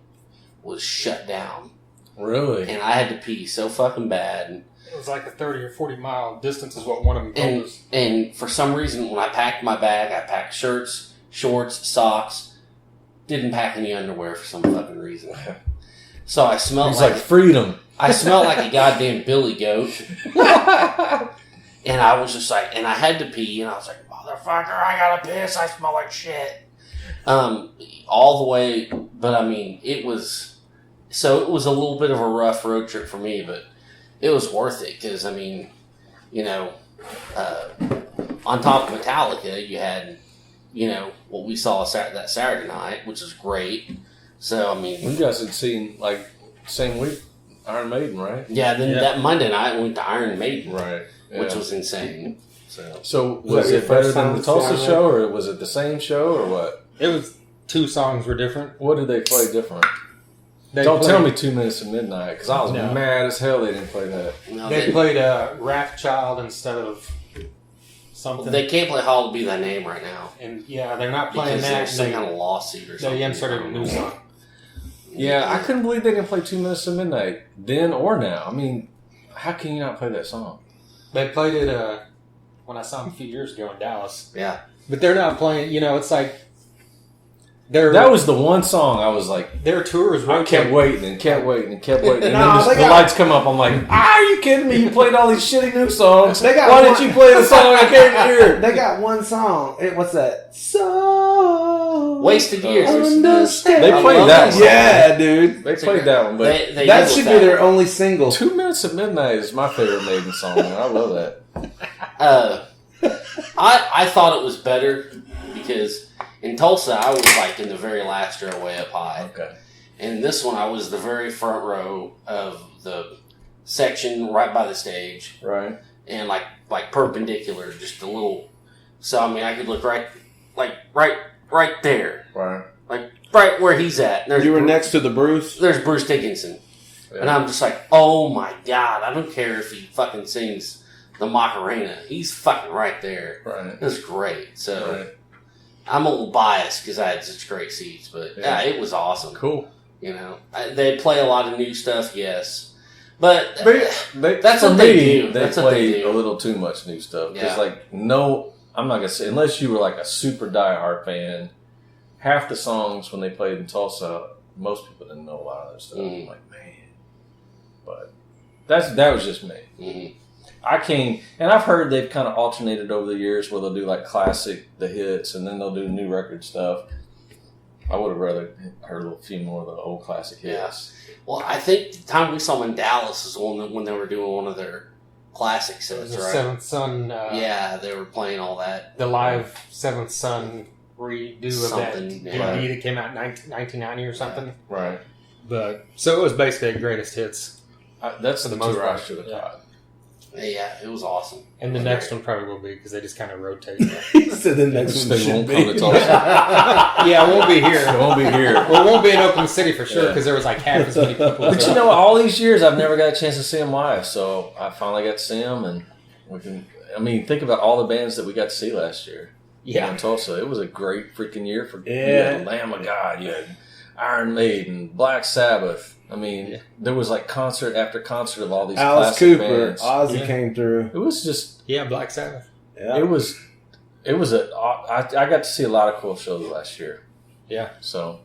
was shut down, Really? and I had to pee so fucking bad. It was like a 30 or 40 mile distance, is what one of them told us. And for some reason, when I packed my bag, I packed shirts, shorts, socks. Didn't pack any underwear for some fucking reason. So I smelled He's like freedom. I smelled like a goddamn billy goat. And I was just like, and I had to pee, and I was like, motherfucker, I gotta piss. I smell like shit. All the way, but I mean, it was a little bit of a rough road trip for me, but it was worth it because I mean, on top of Metallica, you had, what we saw that Saturday night, which is great. So I mean, You guys had seen same week Iron Maiden, right? yeah. Then that Monday night we went to Iron Maiden, Right. which was insane. So Was was that your it better first than time the Tulsa seeing show, or was it the same show, or what? It was 2 songs were different. What did they play different? They Don't played, tell me 2 Minutes to Midnight, because I was No. mad as hell they didn't play that. No, They played Wrathchild instead of something. they can't play Hall to Be Thy Name right now And they're not playing because that. there's some kind of lawsuit or something. They inserted a new song. Yeah, I couldn't believe they didn't play 2 Minutes to Midnight then or now. I mean, how can you not play that song? They played it when I saw them a few years ago in Dallas. Yeah. But they're not playing, it's like their That was the one song I was like, their tours I kept rotate. waiting and kept waiting and kept waiting. And No, then just, they the got- lights come up. I'm like, are you kidding me? You played all these shitty new songs. They got Why one- didn't you play the song I can't hear? They got one song. What's that? So Wasted Years. Understand. They I played love that song. Yeah, dude. They played that one, but They That did should with be their only single. 2 Minutes at Midnight is my favorite Maiden song. Man. I love that. I thought it was better because in Tulsa I was in the very last row way up high. Okay. And this one I was the very front row of the section right by the stage Right. and like perpendicular, just a little. So I mean I could look right there, Right. right where he's at. There's You were next to the Bruce. There's Bruce Dickinson. Yeah. And I'm just like, oh my God, I don't care if he fucking sings the Macarena. He's fucking right there. Right. It was great. So Right. I'm a little biased because I had such great seats, but yeah, it was awesome. Cool. They play a lot of new stuff, yes. But That's what for they me, do. They That's what they play do. a little too much new stuff. Yeah. Because, I'm not going to say, unless you were a super diehard fan, half the songs when they played in Tulsa, most people didn't know a lot of their stuff. Mhm. I'm like, man. But that was just me. Mhm. I came, and I've heard they've kind of alternated over the years where they'll do classic, the hits, and then they'll do new record stuff. I would have rather heard a few more of the old classic hits. Well, I think the time we saw them in Dallas is when they were doing one of their classic It sets, was the right? Seventh Son. Yeah, they were playing all that. The live Seventh Son redo of that Something, DVD yeah. that came out in 1990 or something. Right. But so it was basically greatest hits. That's For the the most tour I part, should have yeah. caught. Yeah, it was awesome. And the It was next great. one probably will be because they just kind of rotate. He said the next one They should won't be. come to Tulsa. Yeah, it won't be here. It won't be here. Well, it won't be in Oklahoma City for sure Yeah. because there was half as many people. But all these years I've never got a chance to see him live, so I finally got to see him, and I mean, think about all the bands that we got to see last year. Yeah. In Tulsa. It was a great freaking year for Yeah. you had Lamb of God, you had Iron Maiden, Black Sabbath. I mean, there was like concert after concert of all these Alice classic Cooper, bands. Ozzy came through. It was just, Yeah, Black Sabbath. Yeah. it was I got to see a lot of cool shows last year. Yeah. So,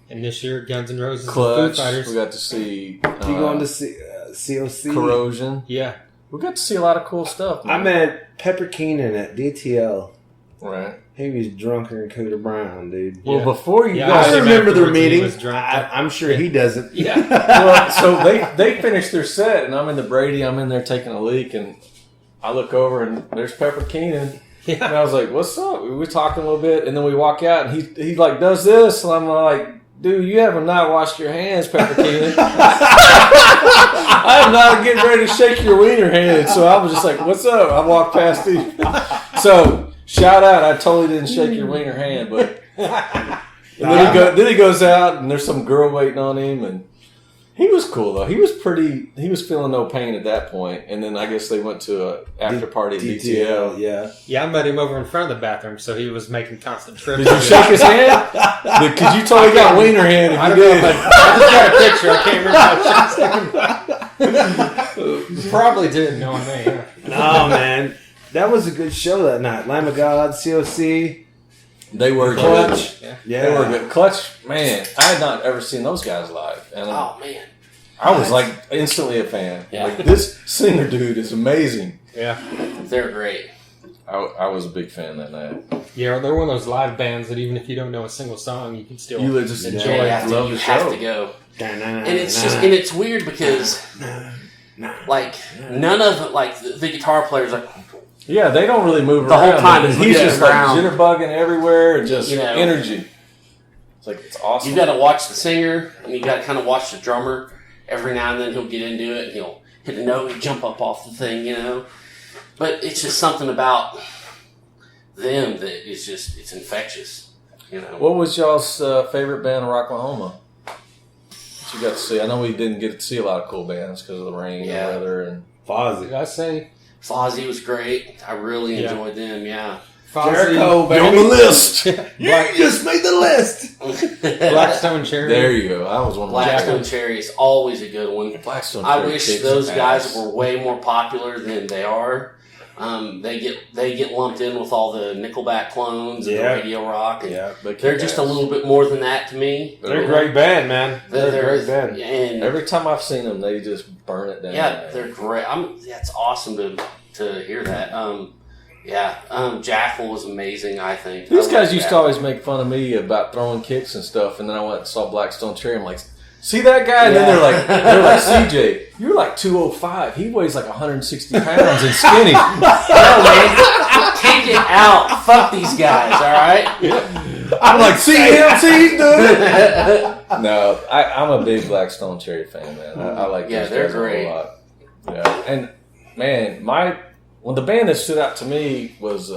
And this year, Guns N' Roses Clutch, and Foo Fighters. we got to see You going to see COC? Corrosion. Yeah. We got to see a lot of cool stuff, I man. met Pepper Keenan at DTL. Right. He was drunker than Cooter Brown, dude. Well, Yeah. before you Yeah, guys... I remember their afterwards he meeting. was drunk. I'm sure he doesn't. Yeah. Well, so they finished their set, and I'm in the Brady. I'm in there taking a leak, and I look over, and there's Pepper Keenan. And I was like, "What's up?" We were talking a little bit, and then we walk out, and he like does this, and I'm like, "Dude, you have not washed your hands, Pepper Keenan." I am not getting ready to shake your wiener hand, so I was just like, "What's up?" I walked past him. So shout out! I totally didn't shake your wiener hand, but and then he goes out, and there's some girl waiting on him, and he was cool though. He was feeling no pain at that point, and then I guess they went to a after party at DTL. Yeah. Yeah, I met him over in front of the bathroom, so he was making constant trips. Did you shake his hand? Because you totally got wiener hand if I you don't know, did. but I just got a picture. I can't remember how to shake. Probably did, knowing me. Yeah. No, man. That was a good show that night. Lamb of God, COC, They were Clutch. good. Yeah. They were good. Clutch, man, I had not ever seen those guys live. And Oh man. I was like instantly a fan. Yeah. Like, this singer dude is amazing. Yeah. They're great. I was a big fan that night. Yeah, they're one of those live bands that even if you don't know a single song, you can still You would just enjoy enjoy it. it. Love You the have show. to go. And And it's just, and it's weird because, like, none of it, like, the guitar players are, Yeah, they don't really move The whole around. time He's is looking just like around. jitterbugging everywhere and just You know. energy. It's like, it's awesome. you got to watch the singer and you got to kind of watch the drummer. Every now and then he'll get into it and he'll hit a note and jump up off the thing, you know. But it's just something about them that is just, it's infectious, you know. What was y'all's favorite band in Oklahoma? That you got to see? I know we didn't get to see a lot of cool bands because of the rain Yeah. and weather. And Fozzy. Did I say Fozzy was great. I really Yeah. enjoyed them, yeah. Jericho, you're on the list. You just made the list. Blackstone Cherry? There you go. I was one of my Blackstone Cherry is always a good one. Blackstone I Cherry wish kicks those guys ass. were way more popular than they are. They get lumped in with all the Nickelback clones and the Yeah. Radio Rock. And Yeah. they're just a little bit more than that to me. They're a great band, man. They're a great band. And Every time I've seen them, they just burn it down. yeah, they're great. That's awesome to hear that. Jackal was amazing, I think. These I guys like used to Jackal. always make fun of me about throwing kicks and stuff, and then I went and saw Blackstone Cherry. I'm like, see that guy? And then they're like, CJ, you're like 205. He weighs like 160 pounds and skinny. No, man. Take it out. Fuck these guys, all right? I'm like, see him? See, he's doing it. No, I'm a big Blackstone Cherry fan, man. I like Yeah, those they're guys great. a lot. Yeah, and man, the band that stood out to me was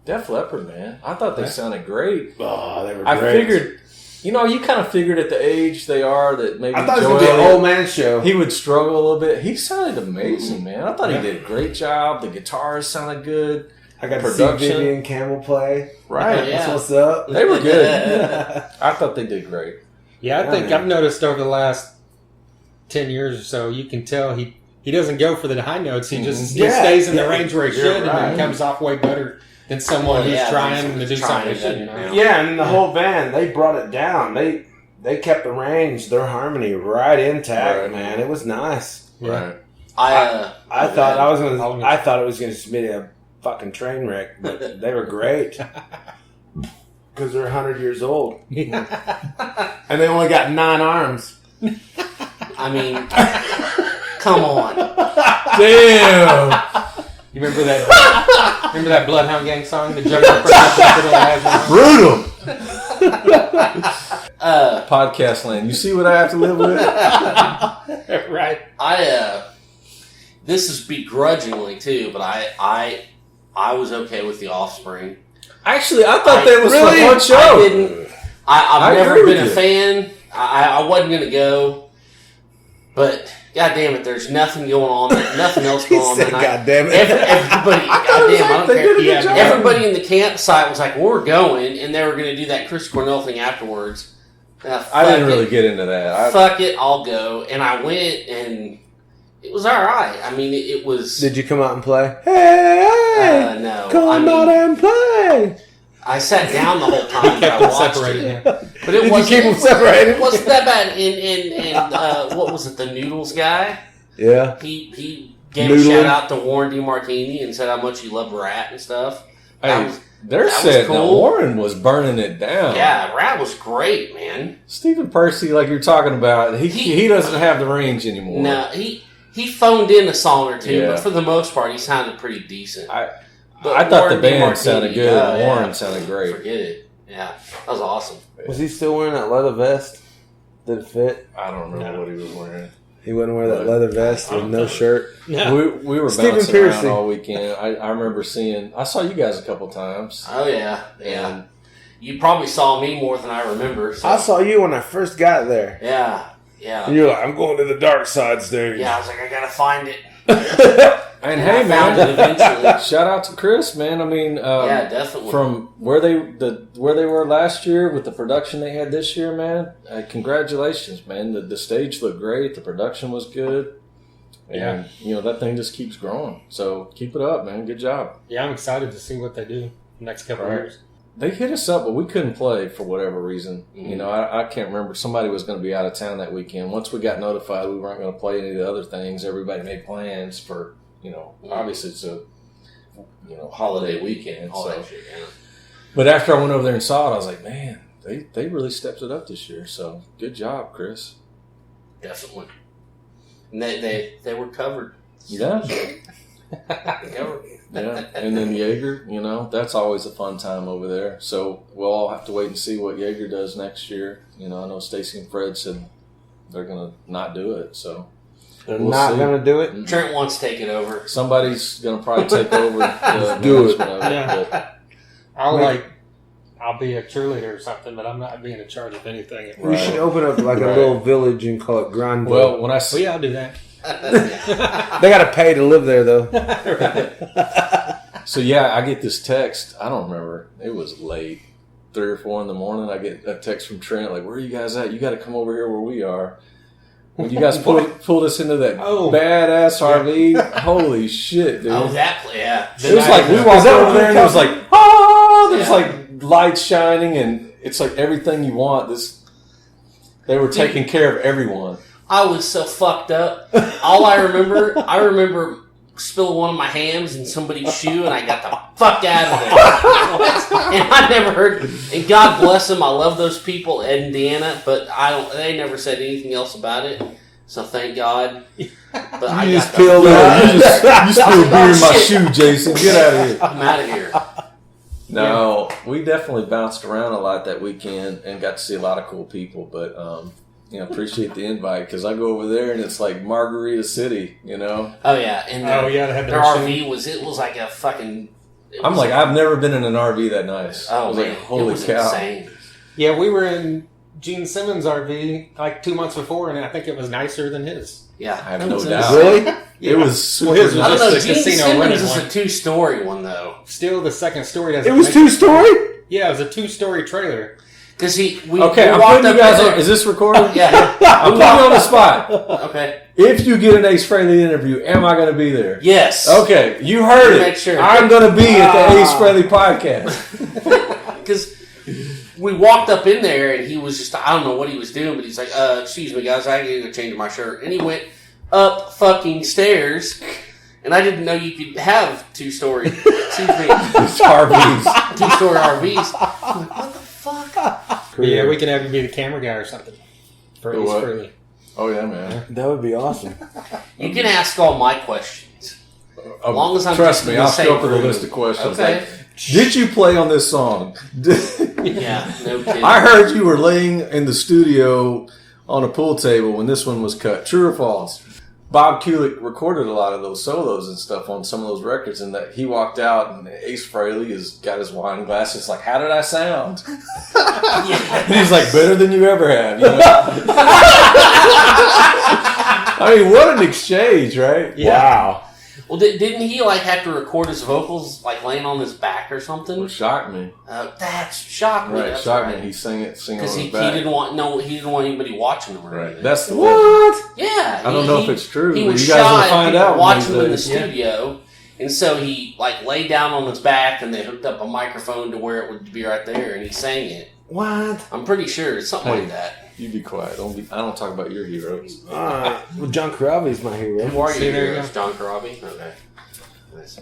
Def Leppard, man. I thought they sounded great. Oh, they were I great. figured, you kind of figured at the age they are that maybe I thought it was Joe going to be an Elliott, old man show. he would struggle a little bit. He sounded amazing, man. I thought he did a great job. The guitars sounded good. I got to see production. Vivian Campbell play. Right. Yeah. That's what's up. They were good. I thought they did great. Yeah, I Yeah, think man. I've noticed over the last 10 years or so, you can tell he doesn't go for the high notes. He just he Yeah, stays in the yeah, range where he you're should, and right. then comes off way better than someone who's Yeah, trying who's to do trying something to they do shouldn't. it now. Yeah, and the whole band, they brought it down. They kept the range, their harmony right intact, Right. man. It was nice. Right. I thought it was gonna be a fucking train wreck, but they were great because they're 100 years old and they only got 9 arms. I mean, come on. Damn. You remember that Bloodhound Gang song? The Juggernaut person Brutal. Podcast land. You see what I have to live with? Right. This is begrudgingly too, but I was okay with the Offspring. Actually, I thought that was Really? a fun show. I didn't. I've I never agree been with a you. fan. I wasn't gonna go. But God damn it, there's nothing going on. Nothing else going on said, tonight. God damn it. Everybody, goddamn, I don't They did a care. good job. Everybody in the campsite was like, "We're going," and they were going to do that Chris Cornell thing afterwards. I didn't really get into that. Fuck it, I'll go. And I went, and it was all right. I mean, it was. Did you come out and play? Hey, no. come out and play. I sat down the whole time that I watched it. But it Did wasn't, you keep them separated? It wasn't that bad. And what was it, the Noodles guy? Yeah. He gave a Noodling. shout out to Warren DeMartini and said how much he loved Rat and stuff. They're that saying was cool. Warren was burning it down. Yeah, Rat was great, man. Stephen Percy, like you're talking about, he doesn't have the range anymore. No, he phoned in a song or two, Yeah. but for the most part, he sounded pretty decent. I But thought the Warren band DeMartini, sounded good. yeah. Warren sounded great. Forget it. Yeah, that was awesome. Was he still wearing that leather vest? Did it fit? I don't remember what he was wearing. He wouldn't wear that leather vest with no shirt. We were Stephen bouncing Piercy. around all weekend. I remember I saw you guys a couple times. Oh yeah. And You probably saw me more than I remember. So. I saw you when I first got there. Yeah. And you're like, I'm going to the Darkside Stage. Yeah, I was like, I gotta find it. and I hey found it man, eventually. shout out to Chris, man. I mean, Yeah, definitely. from where they were last year with the production they had this year, man. Congratulations, man. The stage looked great. The production was good. And, that thing just keeps growing. So keep it up, man. Good job. Yeah, I'm excited to see what they do the next couple of years. They hit us up, but we couldn't play for whatever reason. Mm-hmm. I can't remember. Somebody was going to be out of town that weekend. Once we got notified we weren't going to play any of the other things, everybody made plans for, obviously it's a, holiday weekend. All So. that shit, yeah. But after I went over there and saw it, I was like, man, they really stepped it up this year. So good job, Chris. Definitely. And they were covered. Yeah. Covered. Yeah. And then Jaeger, that's always a fun time over there. So we'll all have to wait and see what Jaeger does next year. I know Stacy and Fred said they're going to not do it. So They're we'll not see. going to do it? Trent wants to take it over. Somebody's going to probably take over the do it. management of it. Yeah. But I'll be a cheerleader or something, but I'm not being in charge of anything. We Right. should open up like a Right. little village and call it Grindville. well, when I see Yeah, I'll do that. They got to pay to live there, though. So yeah, I get this text. I don't remember. It was late, 3 or 4 in the morning. I get a text from Trent like, "Where are you guys at? You got to come over here where we are." When you guys pulled us into that badass RV, holy shit, dude! Oh, yeah. It was like we walked over there and it was like, there's like lights shining and it's like everything you want. They were taking care of everyone. I was so fucked up. All I remember spilling one of my hams in somebody's shoe, and I got the fuck out of there. And I never heard. And God bless them. I love those people in Indiana, but they never said anything else about it. So thank God. But I got the peeled out. You spilled beer in my shoe, Jason. Get out of here. I'm out of here. No, we definitely bounced around a lot that weekend and got to see a lot of cool people. But appreciate the invite because I go over there and it's like Margarita City. Oh yeah, and they had their RV was like a fucking. I'm like, I've never been in an RV that nice. I Oh was man, like, holy it was cow! insane. Yeah, we were in Gene Simmons' RV like 2 months before, and I think it was nicer than his. Yeah, I have it no was doubt. insane. Really? It was super. Well, his was I don't know. Just a Gene casino Simmons running is one. a 2-story one though. Still, the second story doesn't. It was make 2-story? Yeah, it was a 2-story trailer. Because we Okay, I'm walked putting you up guys there. on. Is this recorded? Yeah. I'm putting you on the spot. Okay. If you get an Ace Frehley interview, am I going to be there? Yes. Okay, you heard it. Make sure. I'm going to be at the Ace Frehley podcast. Because we walked up in there and he was just, I don't know what he was doing, but he's like, excuse me guys, I need to change my shirt. And he went up fucking stairs, and I didn't know you could have 2-story, excuse me, It's RVs. 2-story RVs. I'm like, what the fuck? Yeah, we can have you be the camera guy or something for For Ace what? Frehley. Oh yeah, man. That would be awesome. You can ask all my questions. As long as I'm Trust just me, in the I'll same show up with a room. list of questions. Okay. Like, did you play on this song? Yeah, no kidding. I heard you were laying in the studio on a pool table when this one was cut. True or false? Bob Kulick recorded a lot of those solos and stuff on some of those records, and that he walked out and Ace Frehley has got his wine glass. It's like, how did I sound? Yeah. And he's like, better than you ever have. I mean, what an exchange, right? Yeah. Wow. Well, didn't he like have to record his vocals like laying on his back or something? It shocked me. That shocked me. Right, That's shocked right. me. He sang on Because his he back. didn't want anybody watching him or Right. anything. That's the What? Yeah. I don't know if it's true, He but was you guys will shy find of people out watching one him in the day. studio, and so he like laid down on his back, and they hooked up a microphone to where it would be right there, and he sang it. What? I'm pretty sure it's something Hey. like that. You be quiet. I don't talk about your heroes. Well, John Corabi's my hero. Who are See, you? there you Heroes? go. John Corabi? Okay. Nice.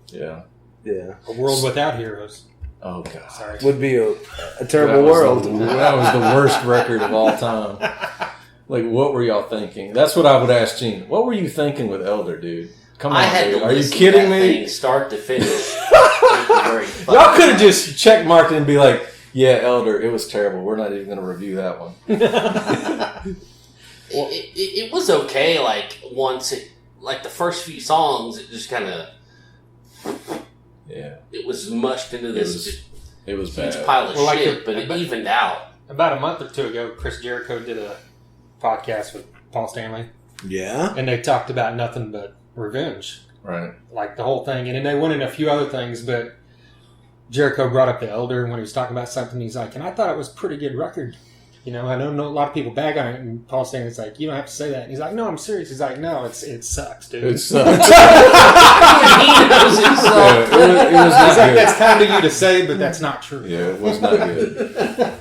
Yeah. Yeah. A world without heroes. Oh God. Sorry. Would be a That terrible was world. that was the worst record of all time. Like, what were y'all thinking? That's what I would ask Gene. What were you thinking with Elder, dude? Come on, I had dude. to Are you listen to kidding that me? thing start to finish. Y'all could have just check marked it and be like, "Yeah, Elder, it was terrible. We're not even going to review that one." It was okay. Like the first few songs, it just kind of Yeah, it was mushed into this it was huge bad. pile of Well, like shit, but it evened out. About a month or two ago, Chris Jericho did a podcast with Paul Stanley, Yeah. and they talked about nothing but revenge, Right. like the whole thing. And then they went into a few other things, but Jericho brought up the Elder when he was talking about something. He's like, and I thought it was a pretty good record. You know, I know a lot of people bag on it, and Paul Stanley's like, you don't have to say that. And he's like, no, I'm serious. He's like, no, it sucks, dude. It sucked. He knows himself. It was He's not like, good. that's kind of you to say, but that's not true. Yeah, it was not good.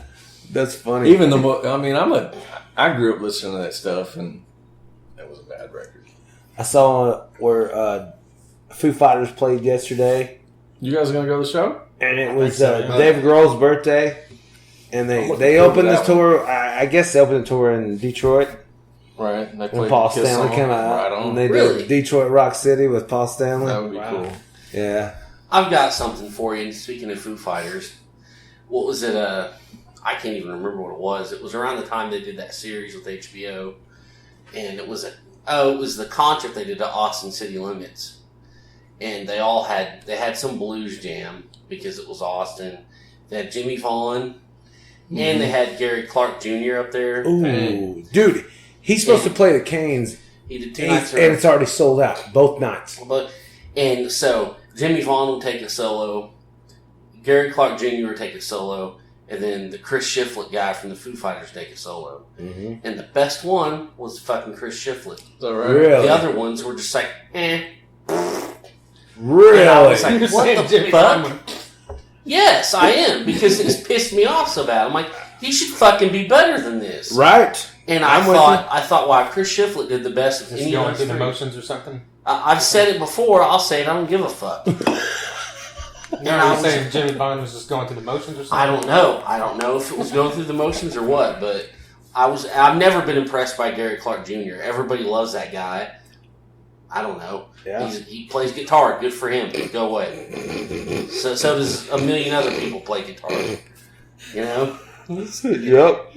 That's funny. Even I grew up listening to that stuff, and that was a bad record. I saw where Foo Fighters played yesterday, You guys are gonna go to the show? and it was so, yeah. Dave Grohl's birthday, and I'm looking they forward opened to this that tour. I guess they opened the tour in Detroit Right. And they when played Paul the Kiss Stanley song. came out, Right on. and they Really? did Detroit Rock City with Paul Stanley. That would be Wow. cool. Yeah. I've got something for you. And speaking of Foo Fighters, what was it? I can't even remember what it was. It was around the time they did that series with HBO, and it was the concert they did at Austin City Limits, and they had some blues jam because it was Austin. They had Jimmy Vaughn, and they had Gary Clark Jr. up there. Ooh, Hey. dude, he's supposed to play the Canes, He did 2 and nights. in a row. it's already sold out both nights. And so Jimmy Vaughn will take a solo, Gary Clark Jr. will take a solo, and then the Chris Shiflett guy from the Foo Fighters take a solo. Mm-hmm. And the best one was fucking Chris Shiflett. Is that right? Really? The other ones were just like, eh. Really? And I was like, You're what saying the Jimmy fuck? Vaughn. Yes, I am, because it's pissed me off so bad. I'm like, he should fucking be better than this. Right. And I'm with I thought, wow, Chris Shiflett did the best of Just any going of through those the three. motions or something. I've said it before. I'll say it. I don't give a fuck. You I know, was- you're saying Jimmy Vaughn was just going through the motions or something? I don't know. I don't know if it was going through the motions or what, but I've never been impressed by Gary Clark Jr. Everybody loves that guy. I don't know. Yeah. He plays guitar. Good for him. Go away. So does a million other people play guitar. You know? Yep.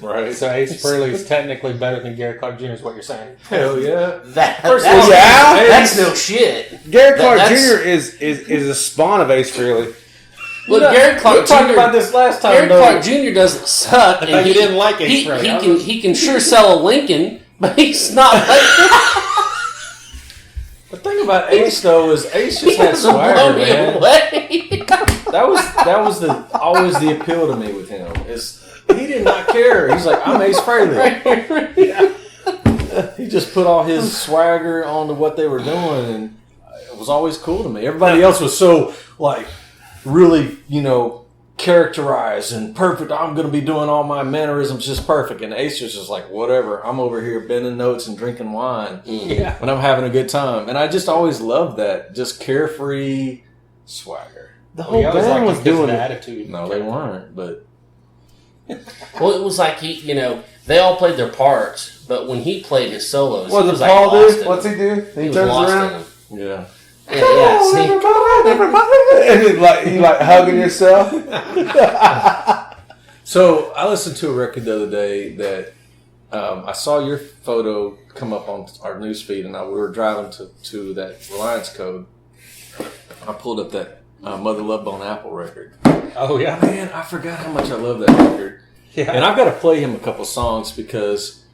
Right. So Ace Frehley is technically better than Gary Clark Jr. is what you're saying. Hell yeah. That's yeah? that's no shit. Gary Clark That's- Jr. is a spawn of Ace Frehley. Look, Yeah, Gary Clark we talked Jr. about this last time, Gary though. Clark Jr. doesn't suck. thought you didn't like Ace Frehley. He can sure sell a Lincoln, but he's not like The thing about Ace though is Ace just had doesn't blow swagger, me man. away. That was always the appeal to me with him. Is he did not care. He's like, I'm Ace Frehley. He just put all his swagger onto what they were doing, and it was always cool to me. Everybody else was so like really, characterized and perfect. I'm going to be doing all my mannerisms just perfect, and Ace was just like, whatever. I'm over here bending notes and drinking wine Yeah. when I'm having a good time, and I just always loved that, just carefree swagger. The Well, whole he always band liked was him because of doing the it. attitude. No, they weren't, but. Well, it was like they all played their parts, but when he played his solos, What he does was Paul like lost do? in What's them. he do? He He was turns lost in around. them. Yeah. Yeah, see, And you like hugging yourself. So I listened to a record the other day that I saw your photo come up on our newsfeed, and we were driving to that Reliance Code. I pulled up that Mother Love Bone Apple record. Oh, yeah. Man, I forgot how much I love that record. Yeah. And I've got to play him a couple songs because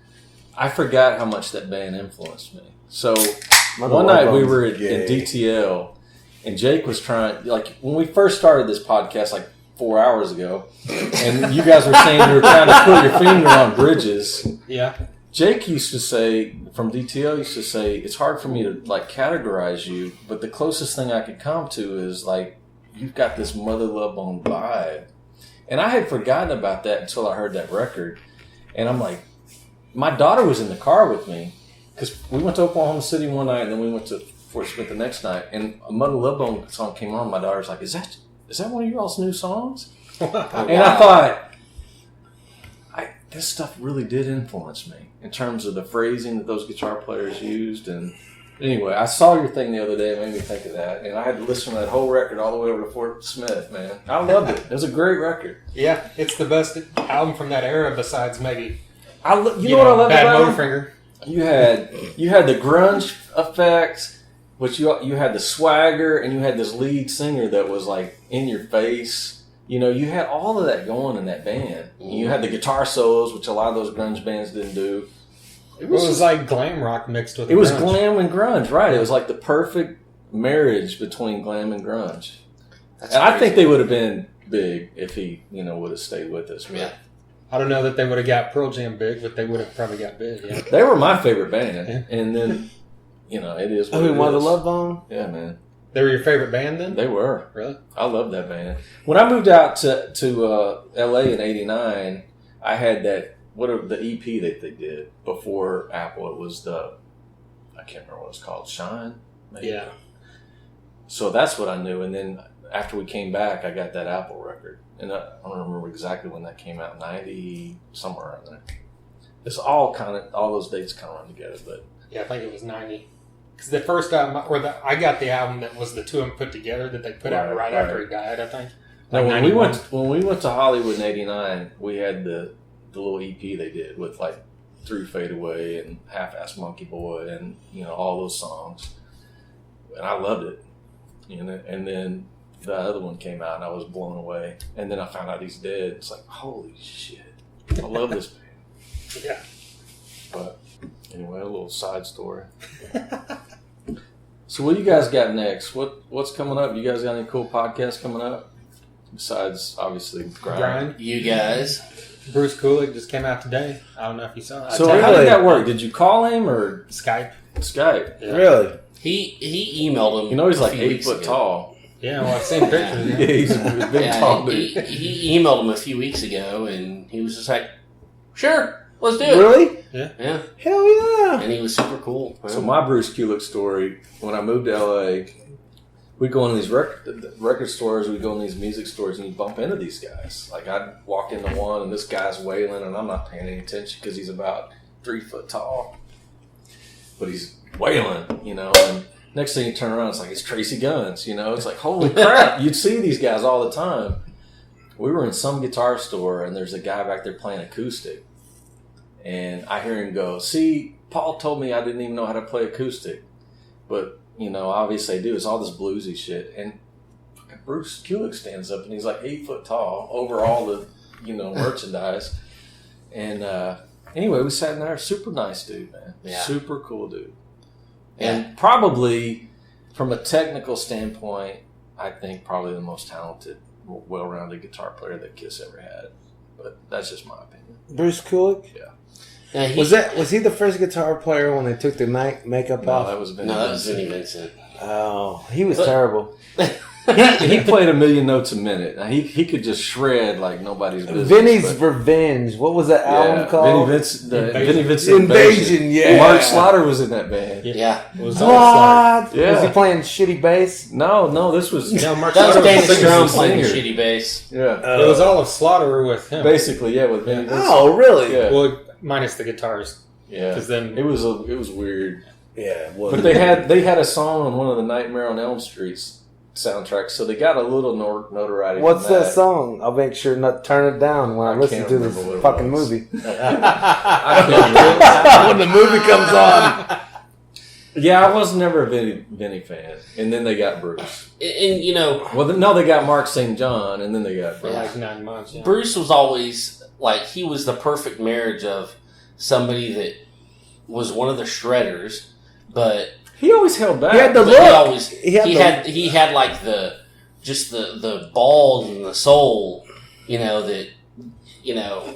I forgot how much that band influenced me. So Mother one Love night we Bone's were in gay. DTL, and Jake was trying, like, when we first started this podcast, like 4 hours ago, and you guys were saying you were trying to put your finger on bridges. Yeah. Jake used to say, from DTL, used to say, it's hard for me to, like, categorize you, but the closest thing I could come to is, like, you've got this Mother Love Bone vibe. And I had forgotten about that until I heard that record. And I'm like, my daughter was in the car with me, because we went to Oklahoma City one night, and then we went to Fort Smith the next night, and a Mother Love Bone song came on. My daughter's like, is that one of your all's new songs? And I thought, this stuff really did influence me in terms of the phrasing that those guitar players used. And anyway, I saw your thing the other day. It made me think of that. And I had to listen to that whole record all the way over to Fort Smith, man. I loved it. It was a great record. Yeah, it's the best album from that era besides maybe, You know what I loved Bad about it? Motorfinger. You had the grunge effect, but you had the swagger, and you had this lead singer that was like in your face. You know, you had all of that going in that band. You had the guitar solos, which a lot of those grunge bands didn't do. It was like glam rock mixed with It was grunge. glam and grunge, right? It was like the perfect marriage between glam and grunge. That's And I crazy. think they would have been big if he, would have stayed with us. But Yeah. I don't know that they would have got Pearl Jam big, but they would have probably got big. Yeah. They were my favorite band. Yeah. And then, it is what I mean, it Mother is. Love Bone? Yeah, man. They were your favorite band then? They were. Really? I love that band. When I moved out to L.A. in '89, I had the EP that they did before Apple. It was I can't remember what it's called, Shine, maybe. Yeah. So that's what I knew. And then after we came back, I got that Apple record, and I don't remember exactly when that came out. 90, somewhere around there. It's all those dates kind of run together, but Yeah, I think it was 90. Because the first album, I got the album that was the two of them put together that they put out right after he died, I think. now Like when 91. we went to Hollywood in '89, we had the little EP they did with like Through Fade Away and Half-Ass Monkey Boy and all those songs, and I loved it. And then the other one came out, and I was blown away. And then I found out he's dead. It's like, holy shit! I love this band. Yeah. But anyway, a little side story. So what do you guys got next? What's coming up? You guys got any cool podcasts coming up? Besides, obviously, Grind. You guys. Bruce Kulick just came out today. I don't know if you saw it. So how did that work? Did you call him or Skype. Skype? Yeah. Really? He emailed him. He's like a few 8 weeks foot ago. tall. Yeah, well, I've seen pictures. Yeah, he's a big tall dude. He emailed him a few weeks ago, and he was just like, "Sure, let's do it." Really? Yeah, Hell yeah. and he was super cool. So my Bruce Kulick story, when I moved to LA, we'd go into these record stores, we'd go in these music stores, and you'd bump into these guys. Like, I'd walk into one, and this guy's wailing, and I'm not paying any attention because he's about 3 foot tall. But he's wailing, and next thing you turn around, it's like, it's Tracy Guns, It's like, holy crap, you'd see these guys all the time. We were in some guitar store, and there's a guy back there playing acoustic. And I hear him go, see, Paul told me I didn't even know how to play acoustic. But, obviously I do. It's all this bluesy shit. And fucking Bruce Kulick stands up, and he's like 8 foot tall over all the, merchandise. And anyway, we sat in there. Super nice dude, man. Yeah. Super cool dude. Yeah. And probably, from a technical standpoint, I think probably the most talented, well-rounded guitar player that Kiss ever had. But that's just my opinion. Bruce Kulick? Yeah. Yeah, Was he the first guitar player when they took the makeup No, off? that was Vinny no, that was Vincent. Vinny Vincent. Oh, he was terrible. He played 1 million notes a minute. Now, he could just shred like nobody's business. Vinny's but- Revenge. What was that album called? Vinny Vincent Invasion, yeah. Mark Slaughter was in that band. Yeah. It was all like, What? Yeah. Was he playing shitty bass? No, this was Mark That was Slaughter Danny singer. Strong playing the Singer. shitty bass. yeah, It was all of Slaughter with him. basically with Vinny Vincent. Oh, really? Yeah. Well, minus the guitars. Yeah, Because then it was weird. Yeah. But they had a song on one of the Nightmare on Elm Street's soundtracks, so they got a little notoriety. What's from that song? I'll make sure not to turn it down when I listen can't to this remember what it fucking was. movie. I can't When the movie comes on. Yeah, I was never a Vinny fan, and then they got Bruce. And Well, no, they got Mark St. John, and then they got for Bruce. like 9 months. Yeah. Bruce was always like he was the perfect marriage of somebody that was one of the shredders, but he always held back. He had the but look. he had like the balls and the soul, you know, that, you know.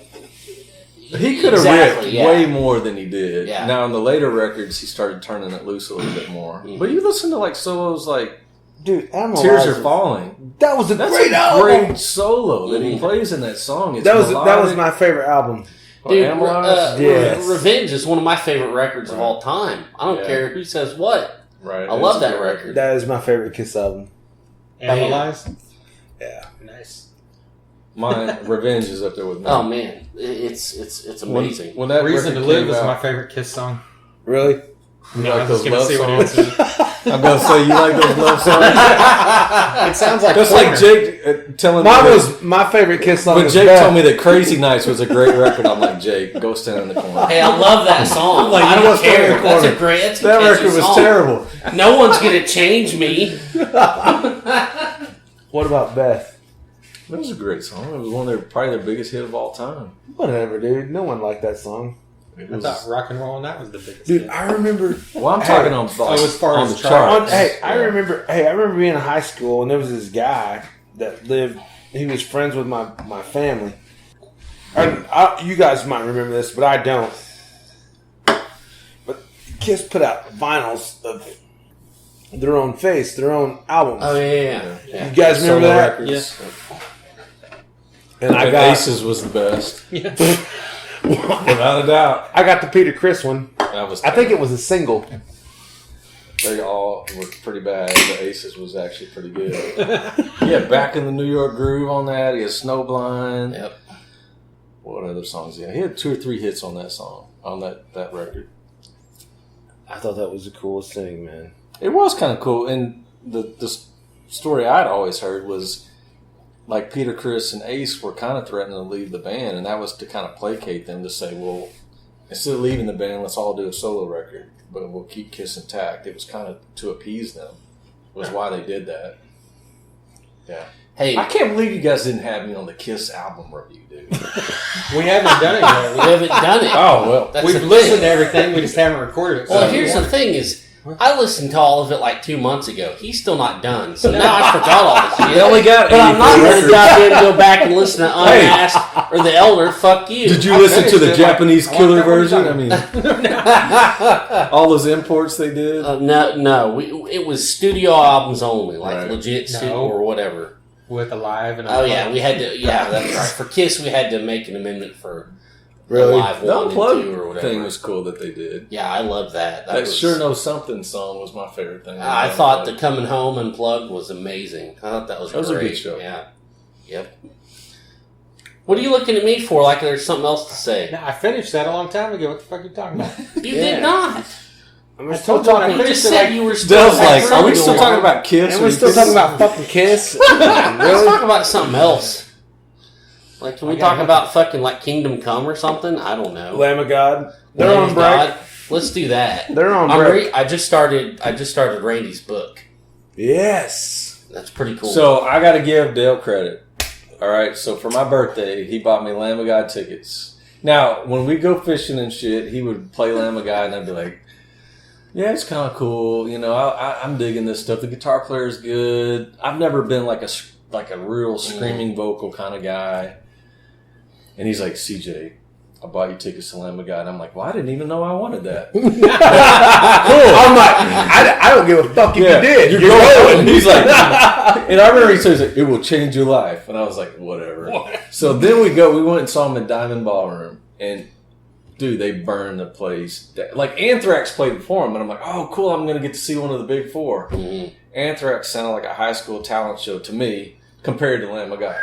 He could have ripped way more than he did. Yeah. Now, on the later records, he started turning it loose a little bit more. But you listen to like solos like Dude, Tears Are Falling. That was That's great a album. great solo that he plays in that song. It's That was my favorite album. Dude, Yes. Revenge is one of my favorite records of all time. I don't care who says what. Right. I love that record. That is my favorite Kiss album. Analyze? Yeah. Nice. My Revenge is up there with me. Oh man, it's amazing. When that Reason to record Live came is out, my favorite Kiss song. Really? No, like I was those going to love see what it songs? was. I'm gonna say you like those love songs. It sounds like That's Pointer. like Jake telling me. Mine was my favorite Kiss song. When is Jake Beth. told me that Crazy Nights was a great record, I'm like, Jake, go stand in the corner. Hey, I love that song. Like, I you don't go stand in care. the That's corner. a great. That's a That catchy record was song. terrible. No one's gonna change me. What about Beth? That was a great song. It was one of their probably their biggest hit of all time. Whatever, dude. No one liked that song. It I was, thought Rock and Roll and that was the biggest Dude, hit. I remember. well, I'm talking on, as far on as the charts. charts. I remember being in high school and there was this guy that lived. He was friends with my family. You guys might remember this, but I don't. But Kiss put out vinyls of their own face, their own albums. Oh yeah. You guys remember Solo that? records. And I And got Aces was the best, without a doubt. I got the Peter Criss one. That was. I think it was a single. They all were pretty bad. The Aces was actually pretty good. Yeah, Back in the New York Groove on that. He had Snowblind. Yep. What other songs? He had 2 or 3 hits on that song, on that record. I thought that was the coolest thing, man. It was kind of cool. And the story I'd always heard was like Peter Criss and Ace were kind of threatening to leave the band, and that was to kind of placate them to say, well, instead of leaving the band, let's all do a solo record, but we'll keep Kiss intact. It was kind of to appease them, was why they did that. Yeah. Hey, I can't believe you guys didn't have me on the Kiss album review, dude. We haven't done it yet. we haven't done it. Oh, well. That's We've the listened thing. to everything, we just haven't recorded it. Well, So here's the thing: is I listened to all of it like 2 months ago. He's still not done, so now I forgot all the shit. They only got But I'm not 84 going to records. go back and listen to Unasked or The Elder. Fuck you. Did you I listen to finished the it, Japanese like, Killer what are you version? talking I mean, all those imports they did. no. It was studio albums only, like Right. legit studio No. or whatever. with Alive and Oh yeah, we had to. Yeah, that's right. For Kiss, we had to make an amendment for Really? Live The 1 and 2 or Unplugged whatever. thing was cool that they did. Yeah, I love that. That was, Sure Know Something song was my favorite thing. I thought the Coming Home Unplugged was amazing. I thought that was That was a great. good show. Yeah. Yep. What are you looking at me for? Like there's something else to say? No, I finished that a long time ago. What the fuck are you talking about? You did not. I'm I still told you when I You talking. just finished it, said like, you were still. Dale's like, are we still still talking about Kiss? And we're still talking about fucking Kiss. Let's talk about something else. Like, can we I got talk about fucking like Kingdom Come or something? I don't know. Lamb of God. They're Lamb on of break. God. Let's do that. They're on I'm break. I just started Randy's book. Yes. That's pretty cool. So I got to give Dale credit. All right, so for my birthday, he bought me Lamb of God tickets. Now, when we go fishing and shit, he would play Lamb of God, and I'd be like, yeah, it's kind of cool. You know, I'm digging this stuff. The guitar player is good. I've never been like a real screaming vocal kind of guy. And he's like, CJ, I bought you tickets to Lamb of God. And I'm like, well, I didn't even know I wanted that. Cool. I'm like, I don't give a fuck if you did. You're You're going. going. He's like, and I remember he says, it will change your life. And I was like, whatever. So then we went and saw him at Diamond Ballroom. And dude, they burned the place. Like Anthrax played before him. And I'm like, oh, cool. I'm going to get to see one of the big four. Mhm. Anthrax sounded like a high school talent show to me compared to Lamb of God.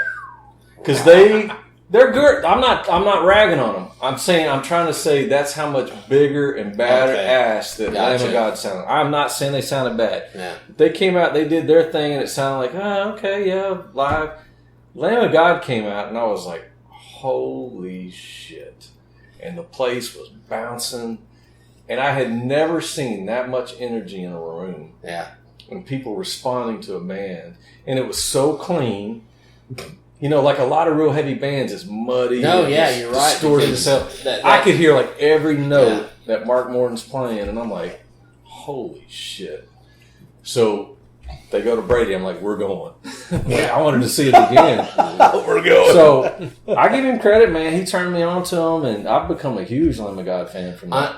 Because they're good. I'm not ragging on them. I'm trying to say that's how much bigger and badder Okay. ass that Gotcha. Lamb of God sounded. I'm not saying they sounded bad. Yeah. They came out, they did their thing, and it sounded like, oh, okay, yeah, live. Lamb of God came out, and I was like, holy shit. And the place was bouncing, and I had never seen that much energy in a room. Yeah. And people responding to a band. And it was so clean. You know, like a lot of real heavy bands, it's muddy. No, and yeah, it's you're right. distorted because as hell. that- I could hear like every note that Mark Morton's playing, and I'm like, holy shit. So they go to Brady. I'm like, we're going. I wanted to see it again. We're going. So I give him credit, man. He turned me on to him, and I've become a huge Lamb of God fan from that.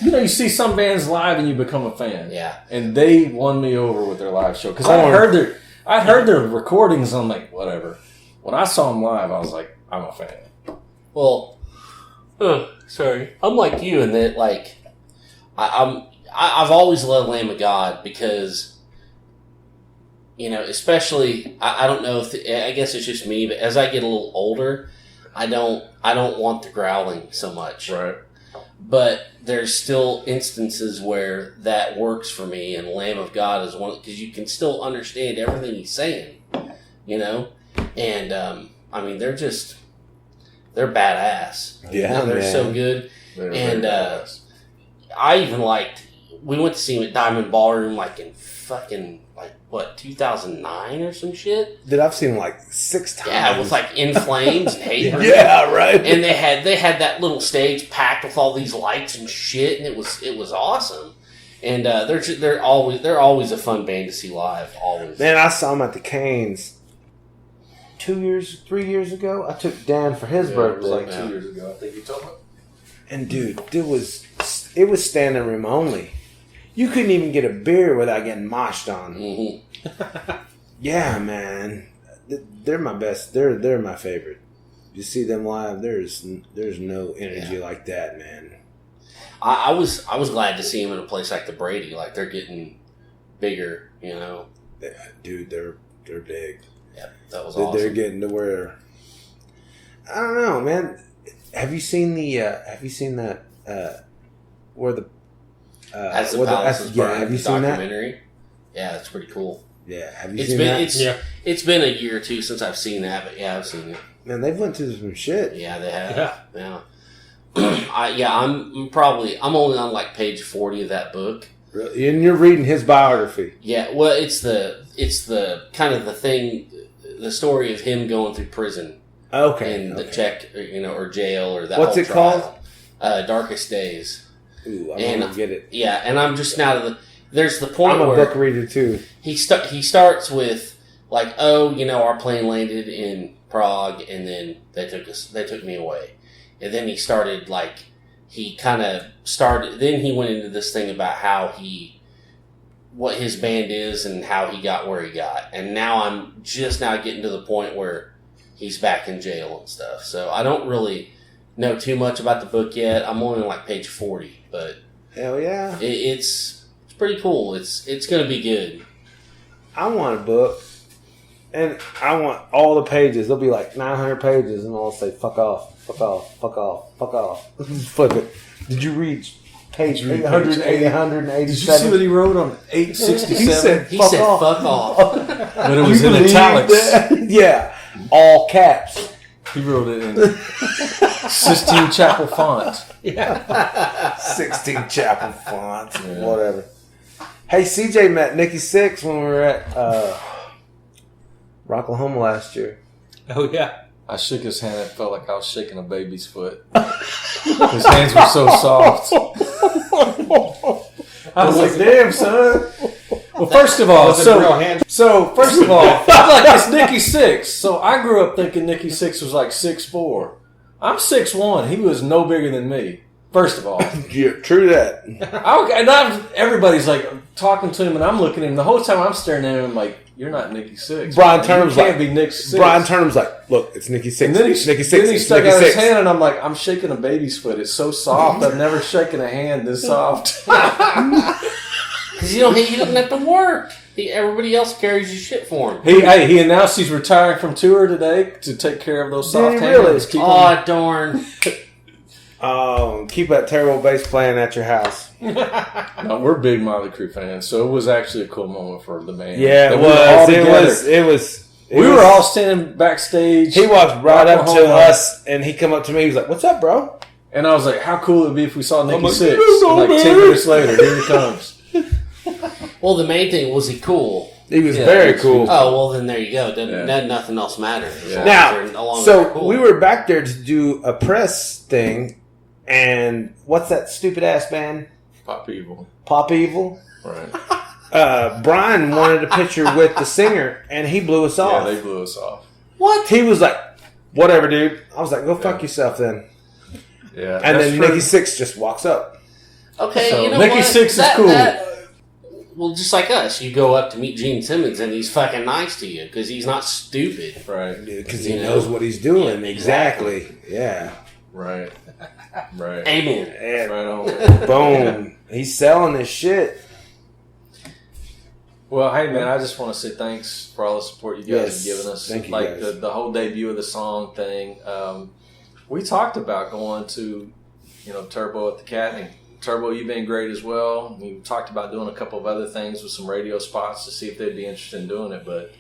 You see some bands live and you become a fan. Yeah. And they won me over with their live show. Because I'd heard their recordings, and I'm like, whatever. When I saw them live, I was like, I'm a fan. Well, sorry. I'm like you in that, like, I've always loved Lamb of God because, especially, I don't know if, I guess it's just me, but as I get a little older, I don't want the growling so much. Right. But there's still instances where that works for me, and Lamb of God is one, because you can still understand everything he's saying, And, they're badass. Yeah, they're man. so good. They're And very badass. I even we went to see him at Diamond Ballroom in fucking 2009 or some shit. Dude, I've seen him 6 times. Yeah, with In Flames and Hate. Yeah, right. And they had that little stage packed with all these lights and shit, and it was awesome. And they're always a fun band to see live. Always. Man, I saw him at the Canes 3 years ago. I took Dan for his birthday. It was 2 years ago, I think you told me. And dude, it was standing room only. You couldn't even get a beer without getting moshed on. Mm-hmm. Yeah, man, they're my best. They're my favorite. You see them live. There's no energy like that, man. I was glad to see him in a place like the Brady. They're getting bigger, Dude, they're big. Yeah, that was awesome. They're getting to where, I don't know, man. Have you seen that? Where the As the Palace is Burned, have you seen documentary? that? Yeah, that's pretty cool. Yeah, have you seen that? It's been a year or two since I've seen that, but yeah, I've seen it. Man, they've went through some shit. Yeah, they have. Yeah. I'm only on page 40 of that book. Really? And you're reading his biography. Yeah, well, it's the kind of the thing, the story of him going through prison. Okay. And the Czech, or jail, or that. What's whole it called? Darkest Days. Ooh, I want to get it. Yeah, and I'm just now there's the point I'm a where book reader too. He starts with our plane landed in Prague, and then they took me away, and then he started then he went into this thing about what his band is and how he got where he got, and now I'm just now getting to the point where he's back in jail and stuff. So I don't really know too much about the book yet. I'm only on page 40, but hell yeah, it's pretty cool. It's going to be good. I want a book, and I want all the pages. There'll be 900 pages, and I'll say fuck off, fuck off, fuck off, fuck off. Flip it. Did you read page 887? Did you see what he wrote on 867? He said fuck off. But it was in italics. Yeah, all caps. He wrote it in Sistine Chapel font. Yeah. 16 Chapel font. Yeah. Whatever. Hey, CJ met Nikki Sixx when we were at Oklahoma last year. Oh, yeah. I shook his hand. It felt like I was shaking a baby's foot. His hands were so soft. I was like, damn, son. Well, first of all, first of all, it's Nikki Sixx. So I grew up thinking Nikki Sixx was 6'4". I'm 6'1". He was no bigger than me. First of all, yeah, true that. Everybody's talking to him, and I'm looking at him the whole time. I'm staring at him like, "You're not Nikki Sixx." Brian Turnham's can't be Nikki Sixx. Brian Turnham's look, it's Nikki Sixx. And then Nikki Sixx. Then he stuck out his hand, and I'm like, I'm shaking a baby's foot. It's so soft. I've never shaken a hand this soft. Because he doesn't have to work. Everybody else carries your shit for him. He announced he's retiring from tour today to take care of those soft hands. Really? Darn. Keep that terrible bass playing at your house. No, we're big Motley Crue fans, so it was actually a cool moment for the band. Yeah, it was. We were all standing backstage. He walked right up to us, and he come up to me. He was like, "What's up, bro?" And I was like, "How cool it would be if we saw Nikki Sixx?" And 10 minutes later, here he comes. Well, the main thing was he cool. He was very cool. Oh, well, then there you go. Nothing else matters. Yeah. Now, we were back there to do a press thing, And what's that stupid ass band? Pop Evil. Pop Evil. Right. Brian wanted a picture with the singer, and he blew us off. Yeah, they blew us off. What? He was like, "Whatever, dude." I was like, "Go fuck yourself, then." Yeah. And then Nikki Sixx just walks up. Okay, So, you know Nikki what? Sixx is cool. Well, just like us, you go up to meet Gene Simmons and he's fucking nice to you because he's not stupid. Right. Because he knows what he's doing. Yeah, exactly. Yeah. Right. Right. Amen. Yeah. Right on. Boom. He's selling this shit. Well, hey man, I just want to say thanks for all the support you guys have given us. Thank you, like guys. the whole debut of the song thing. We talked about going to, Turbo at the Cat. And Turbo, you've been great as well. We talked about doing a couple of other things with some radio spots to see if they'd be interested in doing it, but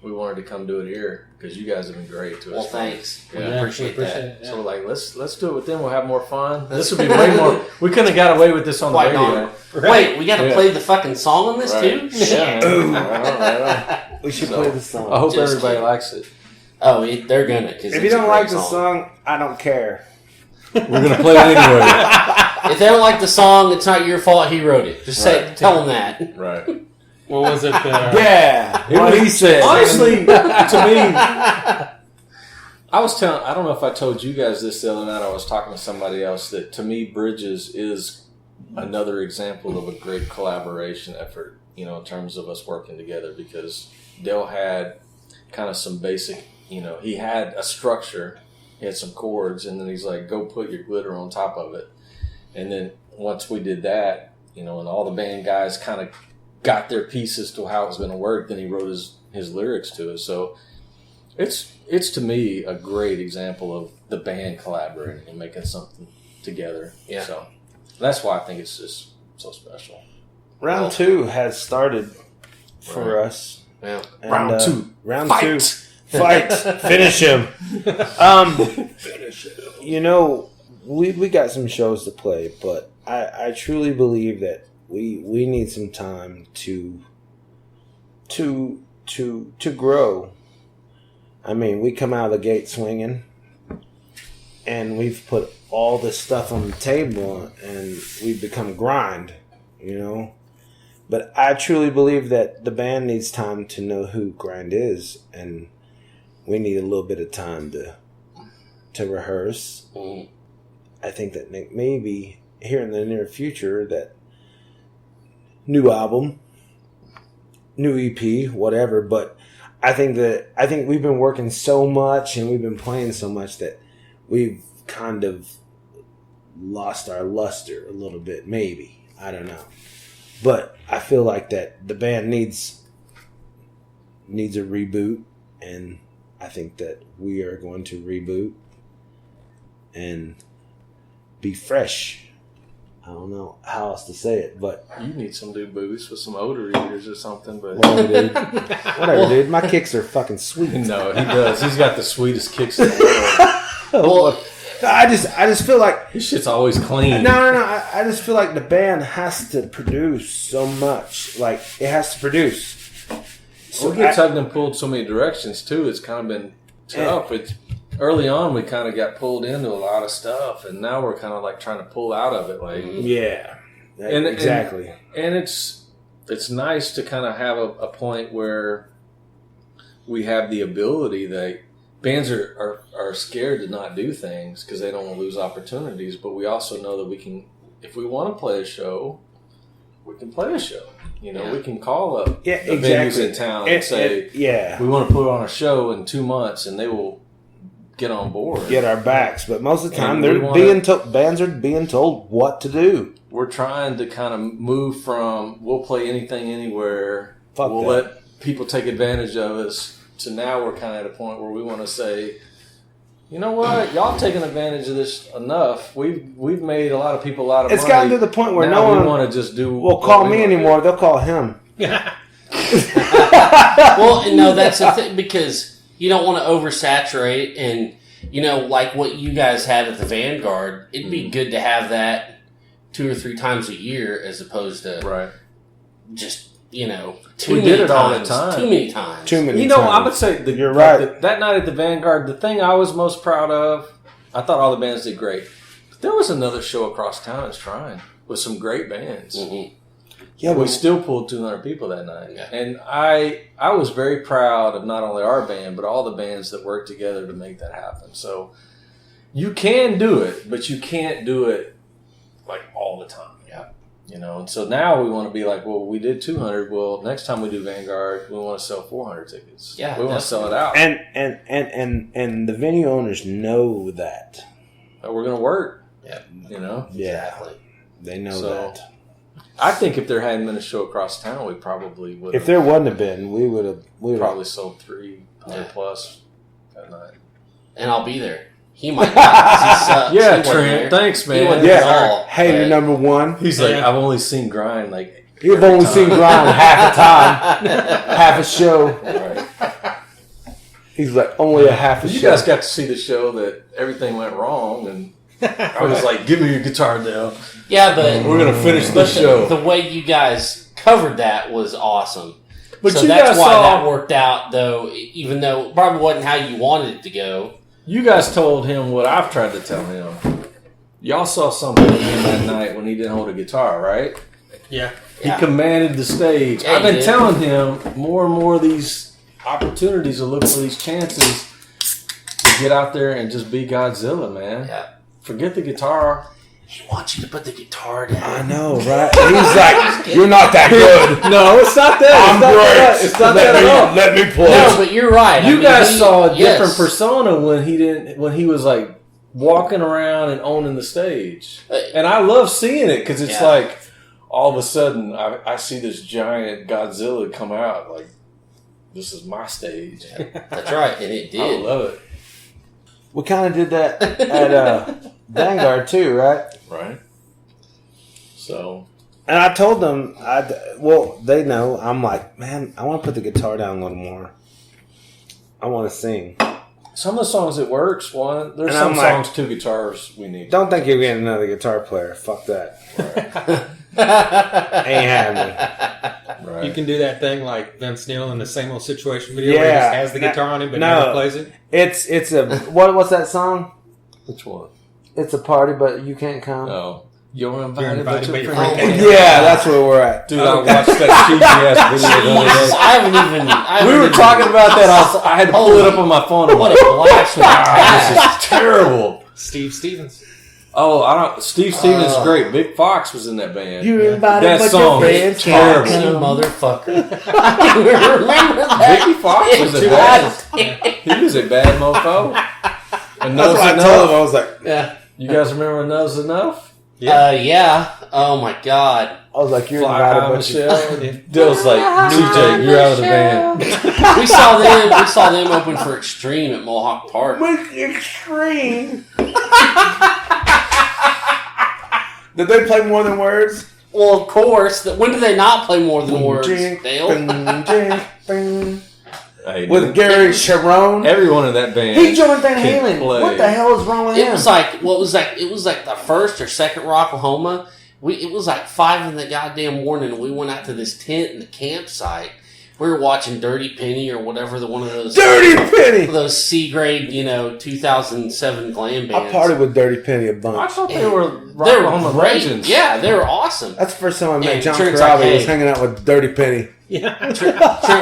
we wanted to come do it here because you guys have been great to us. Well, thanks. We Yeah. appreciate that. So we're like, let's do it with them. We'll have more fun. This would be way more. We couldn't have got away with this on the Quite radio. not. Wait, we got to play the fucking song on this Right. too? Yeah. Ooh. Right on. We should So, play the song. I hope Just everybody kidding. likes it. Oh, they're gonna. Cause If you don't like the song, I don't care. We're gonna play it anyway. if they don't like the song, it's not your fault. He wrote it. Just tell them that. Right. What was it? Yeah. What he said. Honestly, to me, I was telling. I don't know if I told you guys this the other night. I was talking to somebody else that to me, Bridges is another example of a great collaboration effort. In terms of us working together, because Dale had kind of some basic. He had a structure. He had some chords, and then he's like, "Go put your glitter on top of it." And then once we did that, and all the band guys kind of got their pieces to how it was going to work, then he wrote his lyrics to it. So it's to me a great example of the band collaborating and making something together. Yeah. So that's why I think it's just so special. Round 2 has started for us. Yeah. And, Round 2. Round Fight! 2. Fight. Finish him. We got some shows to play, but I truly believe that we need some time to grow. I mean, we come out of the gate swinging, and we've put all this stuff on the table, and we've become grind, But I truly believe that the band needs time to know who grind is, and we need a little bit of time to rehearse. Mm. I think that maybe here in the near future, that new album, new EP, whatever. But I think we've been working so much and we've been playing so much that we've kind of lost our luster a little bit. Maybe, I don't know, but I feel like that the band needs a reboot, and I think that we are going to reboot and be fresh. I don't know how else to say it, but You need some new boots with some odor eaters or something, but whatever, dude. My kicks are fucking sweet. no, he does. He's got the sweetest kicks in the world. Well, I just feel like His shit's always clean. no. I just feel like the band has to produce so much. Like, it has to produce. So we get tugged and pulled so many directions too. It's kind of been tough. It's early on we kind of got pulled into a lot of stuff, and now we're kind of like trying to pull out of it. Like, Yeah, exactly. And it's nice to kind of have a point where we have the ability that bands are scared to not do things because they don't want to lose opportunities. But we also know that we can, if we want to play a show, we can play a show. We can call up the venues in town and say, yeah, we want to put on a show in 2 months, and they will get on board. get our backs. But most of the time, And bands are being told what to do. We're trying to kind of move from we'll play anything anywhere, we'll that. let people take advantage of us, to now we're kind of at a point where we want to say, you know what, y'all taking advantage of this enough. We've made a lot of people a lot of It's money. gotten to the point where now no one we want to just do. will call me anymore. They'll call him. well, no, that's the thing, because you don't want to oversaturate, and like what you guys have at the Vanguard, it'd be good to have that 2 or 3 times a year as opposed to Right. just We did it all the time. Too many times. Too many. I would say You're right. that night at the Vanguard, the thing I was most proud of, I thought all the bands did great. The There was another show across town in Shrine with some great bands. Mm-hmm. Yeah, We still pulled 200 people that night. Yeah. And I was very proud of not only our band, but all the bands that worked together to make that happen. So you can do it, but you can't do it like all the time. Yeah. You know, and so now we want to be like, well, we did 200. Well, next time we do Vanguard, we want to sell 400 tickets. Yeah, we want to sell it out. And the venue owners know that. But we're going to work. Yeah. You know? Yeah, Exactly. they know So, that. I think if there hadn't been a show across town, we probably would If there wouldn't have been, we would have probably sold 300 plus that night. And I'll be there. He might not. 'Cause he sucks. Yeah, He wasn't Trent. there. Thanks, He man. wasn't Yeah. there at all, Hater but- number one. He's like, I've only seen Grind like You've every only time. seen Brian half a time, half a show. Right. He's like, only a half a You show. guys got to see the show that everything went wrong, and I was like, "Give me your guitar now. Yeah, but We're gonna finish but this show." The way you guys covered that was awesome. But So you that's guys why saw, that worked out, though, even though it probably wasn't how you wanted it to go. you guys told him what I've tried to tell him. Y'all saw something in him that night when he didn't hold a guitar, right? Yeah. Yeah. He commanded the stage. Yeah, I've he been did. telling him more and more of these opportunities to look for these chances to get out there and just be Godzilla, man. Yeah. Forget the guitar. He wants you to put the guitar down. I know, right? He's like, you're not that good. No, it's not that. It's not that. It's not that at all. Let me play. No, but you're right. You guys saw a yes. different persona when he was like walking around and owning the stage, and I love seeing it because it's Yeah. like all of a sudden I see this giant Godzilla come out like this is my stage. That's right, and it I did. love it. We kind of did that at Vanguard too, right? Right. So And I told them, they know. I'm like, man, I want to put the guitar down a little more. I want to sing. some of the songs it works. One there's And some I'm like, songs 2 guitars we need. Don't think you're getting another guitar player. Fuck that. Ain't happening. Right. You can do that thing like Vince Neil in the Same Old Situation video where he Yeah. just has the guitar on him but No. never plays it. It's a what's that song? Which one? It's a party, but you can't come. Oh, you're You're invited, but your your friend friend can't. can't. Yeah, that's where we're at. Dude, I watched that cheesy ass video the other Jesus, day. I haven't We were even- talking about that. I had to pull it up on my phone. I'm What like, a blast from the this past. is terrible. Steve Stevens. Oh, I don't. Steve Stevens is great. Big Fox was in that band. You're invited, That but song your is friends terrible. can't You come. motherfucker. I remember that. Vicky Fox was a bad. He was a bad mofo. That's And Enough's what I told Enough. him. I was like, Yeah. You guys remember Enough's Enough? Yeah. Oh my God. you're Fly invited, High but you. Michelle. Dill's like, TJ, you're out of the band. We saw them open for Extreme at Mohawk Park. With extreme. Did they play more than words? Well, of course. When do they not play more than words? Jink, Dale. bing, jink, bing. Hey, With dude, Gary Sharon. everyone in that band. He joined Van can Halen. play. What the hell is wrong with It him? was like it was like the first or second Rocklahoma. It was like 5 in the goddamn morning. We went out to this tent in the campsite. We were watching Dirty Penny or whatever one of those Dirty Penny. those C grade 2007 glam I bands. partied with Dirty Penny a I bunch. thought they were They were Rocklahoma great. legends. Yeah, they were awesome. That's the first time I met And John Trent's Carabbi. like, was hey. hanging out with Dirty Penny. Yeah. Trent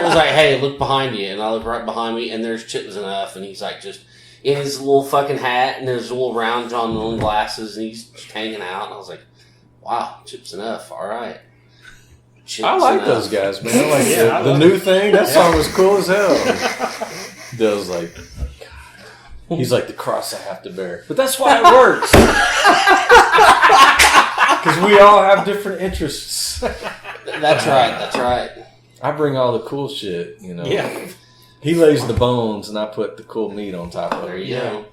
was like, "Hey, look behind you," and I looked right behind me, and there's Chips Enough, and he's like just in his little fucking hat and his little round John Milne glasses, and he's just hanging out. And I was like, "Wow, Chips Enough, all right." Chips I like Enough. those guys, man. I like Yeah, I the love new thing. That song was cool as hell. Dill's like, he's like the cross I have to bear, but that's why it works. Because we all have different interests. That's right. That's right. I bring all the cool shit, you know. Yeah. He lays the bones, and I put the cool meat on top of There it. you go.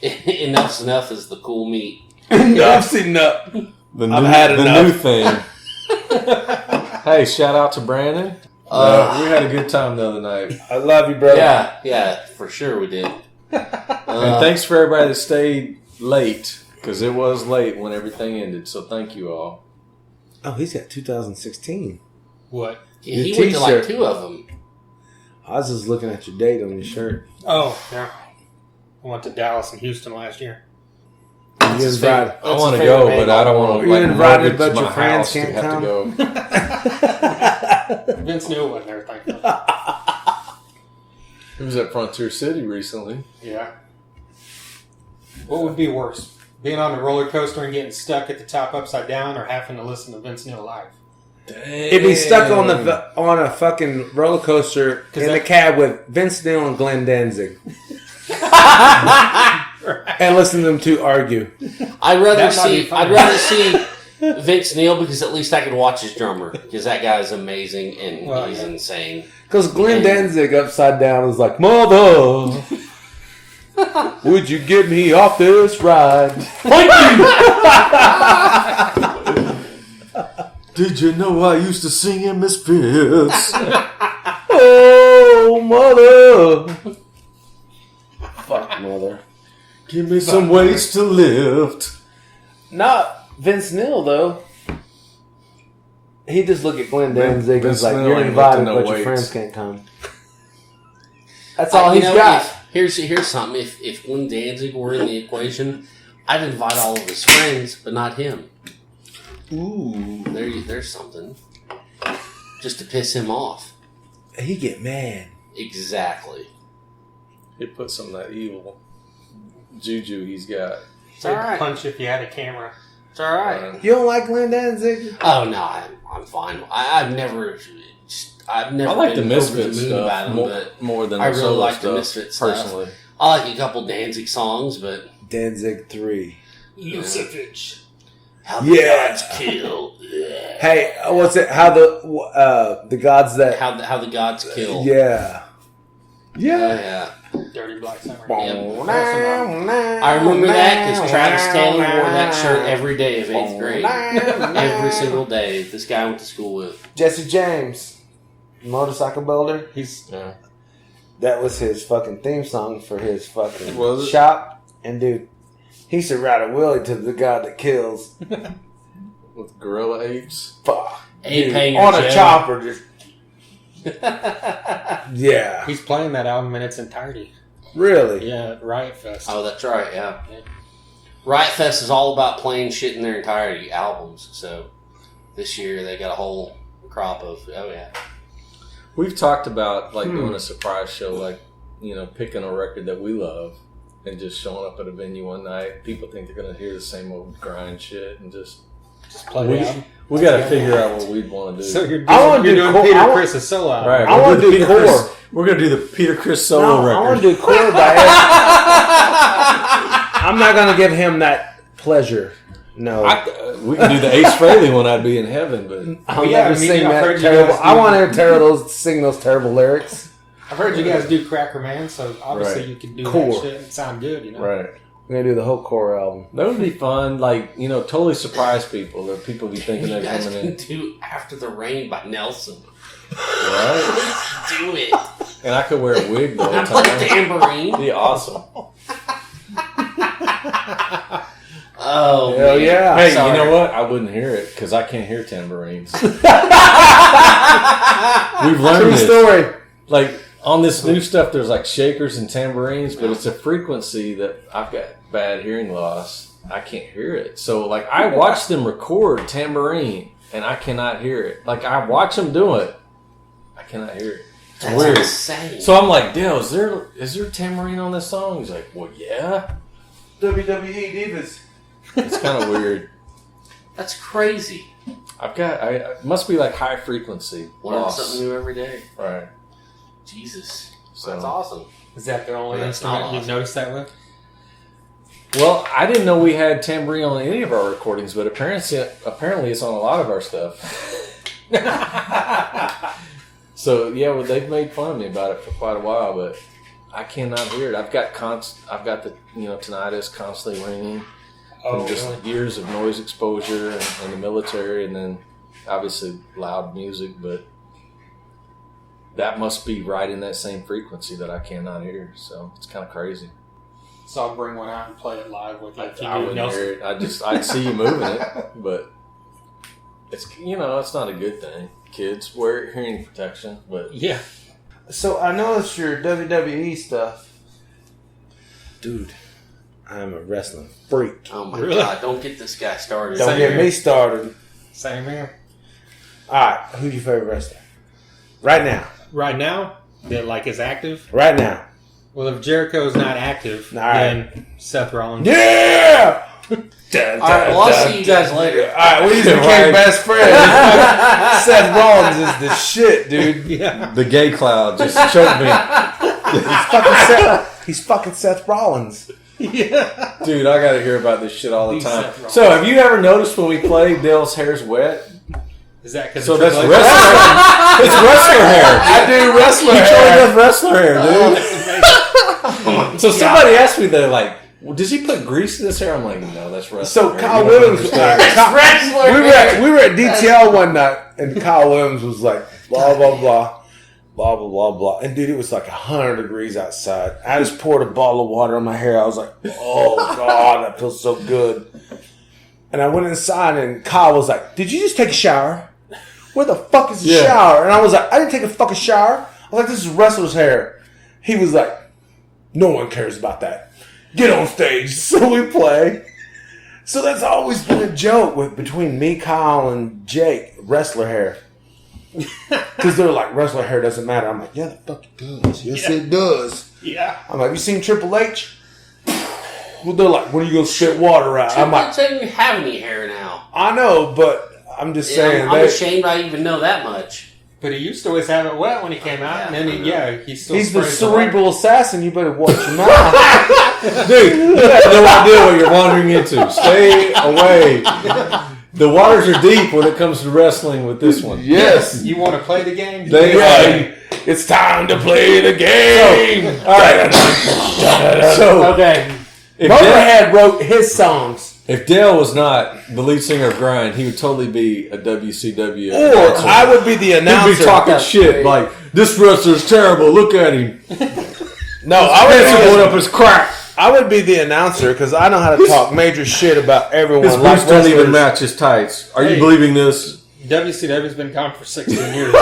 Enough's Enough is the cool meat. Enough's enough. The I've new, had the enough. new thing. Hey, shout out to Brandon. We had a good time the other night. I love you, brother. Yeah, for sure we did. And thanks for everybody that stayed late, because it was late when everything ended. So thank you all. Oh, he's got 2016. What? He Your went to like t-shirt. 2 of them. I was just looking at your date on your shirt. Oh, yeah. I went to Dallas and Houston last year. What's his favorite? I want to go, but I don't want to. You're invited, but my your friends house to can't have come. to go. Vince Neil wasn't there, thank you. He was at Frontier City recently. Yeah. What would be worse? Being on a roller coaster and getting stuck at the top upside down, or having to listen to Vince Neil live? It'd be stuck on a fucking roller coaster in the cab with Vince Neil and Glenn Danzig. And listen to them two argue. I'd rather see Vince Neil because at least I can watch his drummer because that guy is amazing and he's insane. Because Glenn Danzig upside down is like, Mother, would you get me off this ride? Did you know I used to sing in Misfits? Oh, Mother. Fuck, Mother. Give me some weights to lift. Not Vince Neil, though. He just look at Glenn Danzig and is like, you're invited, but your friends can't come. That's all he's got. Here's something. If Glenn Danzig were in the equation, I'd invite all of his friends, but not him. Ooh. There's something. Just to piss him off. He get mad. Exactly. He put some of that evil juju he's got. It's all right. Punch if you had a camera. It's all right. You don't like Glenn Danzig? Oh no, I'm fine. I've never I like the been Misfits over the moon stuff about him, but more than I the really solo like stuff, the Misfits stuff. personally. I like a couple Danzig songs, but Danzig 3. Lucifage. how the Yeah. gods kill. Hey, what's it? How the gods that... How the gods kill. Yeah. Oh, Yeah. yeah. Dirty Black Summer. I remember that because Travis Taylor wore that shirt every day of 8th grade. Every single day. This guy I went to school with. Jesse James, motorcycle builder. That was his fucking theme song for his fucking Was it? shop. And dude, he used to ride a wheelie to the God that kills. With gorilla apes. Fuck. A-Pain On a Joe. chopper, just yeah. He's playing that album in its entirety. Really? Yeah, at Riot Fest. Oh, that's right, yeah. Riot Fest is all about playing shit in their entirety, albums. So this year they got a whole crop of, We've talked about doing a surprise show, picking a record that we love and just showing up at a venue one night. People think they're going to hear the same old grind shit and just play the album. We got to figure out what we'd want to do. So you're doing Peter Chris' solo album. Right, I want to do core. We're going to do the Peter Chris solo record. I want to do core by I'm not going to give him that pleasure. No. We can do the Ace Frehley one. I'd be in heaven, but I'll never sing I've that heard you terrible. guys I want to hear sing those terrible lyrics. I've heard you guys do Cracker Man, so obviously Right. you can do Core. that shit and sound good, you know? right. We're going to do the whole core album. That would be fun. Totally surprise people. That people be thinking You they're guys coming can in. do After the Rain by Nelson. Right? Do it. And I could wear a wig the whole I play time. tambourine. Be awesome. Oh, Hell man. yeah. Hey, Sorry. you know what? I wouldn't hear it because I can't hear tambourines. We've learned True this. story. On this new stuff, there's shakers and tambourines, but it's a frequency that I've got bad hearing loss. I can't hear it. So, I watch them record tambourine, and I cannot hear it. I watch them do it. I cannot hear it. It's That's weird. insane. So I'm like, Dale, is there tambourine on this song? He's like, well, yeah. WWE Divas. It's kind of weird. That's crazy. It must be high frequency Learn loss. something new every day. Right. Jesus. So- That's awesome. Is that the only Well, that's instrument not you've awesome. noticed that with? Well, I didn't know we had tambourine on any of our recordings, but apparently it's on a lot of our stuff. So yeah, they've made fun of me about it for quite a while, but I cannot hear it. I've got the tinnitus constantly ringing from just years of noise exposure in the military, and then obviously loud music. But that must be right in that same frequency that I cannot hear. So it's kind of crazy. So I'll bring one out and play it live with you. If you I do wouldn't Nelson. hear it. I'd see you moving it, but it's it's not a good thing. Kids wear hearing protection, but Yeah. So I noticed your WWE stuff. Dude, I'm a wrestling freak. Oh my Really? God! Don't get this guy started. Don't Same get here. me started. Same here. All right, who's your favorite wrestler? Right now. Right now, that like is active. Right now. Well, if Jericho's not active, All right. then Seth Rollins. Yeah! All right, well, I'll see you guys later. All right, we just became best friends. Seth Rollins is the shit, dude. Yeah. The gay cloud just choked me. He's fucking Seth Rollins. Yeah. Dude, I got to hear about this shit all the He's time. Seth Rollins. So, have you ever noticed when we play, Dale's hair's wet? Is that because So of that's Triple H? wrestler. It's wrestler hair. I do wrestler He totally hair. does wrestler hair, dude. So somebody asked me, they're like, well, does he put grease in his hair? I'm like, no, that's wrestler So hair. Kyle You don't Williams, understand. we were at DTL one night, and Kyle Williams was like, blah blah blah, blah blah blah blah, and dude, it was like 100 degrees outside. I just poured a bottle of water on my hair. I was like, oh god, that feels so good. And I went inside, and Kyle was like, did you just take a shower? Where the fuck is the Yeah. shower? And I was like, I didn't take a fucking shower. I was like, this is wrestler's hair. He was like, no one cares about that. Get on stage. So we play. So that's always been a joke between me, Kyle, and Jake, wrestler hair. Because they're like, wrestler hair doesn't matter. I'm like, yeah, the fuck it does. Yes, it does. Yeah. I'm like, you seen Triple H? Well, they're like, when are you going to spit water out? I'm I'm like, not saying you have any hair now. I know, but I'm just saying. I'm ashamed I even know that much. But he used to always have it wet when he came out, and then he still He's the sprays cerebral assassin. You better watch your mouth. Dude, you have no idea what you're wandering into. Stay away. The waters are deep when it comes to wrestling with this one. Yes. You want to play the game? They Right. It's time to play the game. All right. So, Okay. if Dale, Motorhead wrote his songs. if Dale was not the lead singer of Grind, he would totally be a WCW Or announcer. I would be the announcer. He'd be talking That's shit great. like, this wrestler's terrible, look at him. No, Pants are going up his crack. I would be the announcer because I know how to talk major shit about everyone. His like boots don't even wrestlers. match his tights. Are Hey. you believing this? WCW's been gone for 16 years.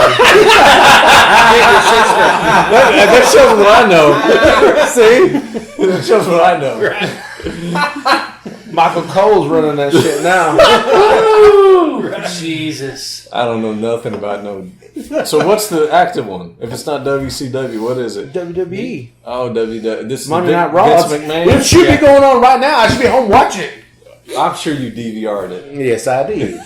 That shows what I know. See? That shows what I know. Michael Cole's running that shit now. Jesus. I don't know nothing about no. So what's the active one? If it's not WCW, what is it? WWE. Oh, WWE. This is Monday Vin- Night Raw. Vince McMahon. It should be going on right now. I should be home watching. I'm sure you DVR'd it. Yes, I did.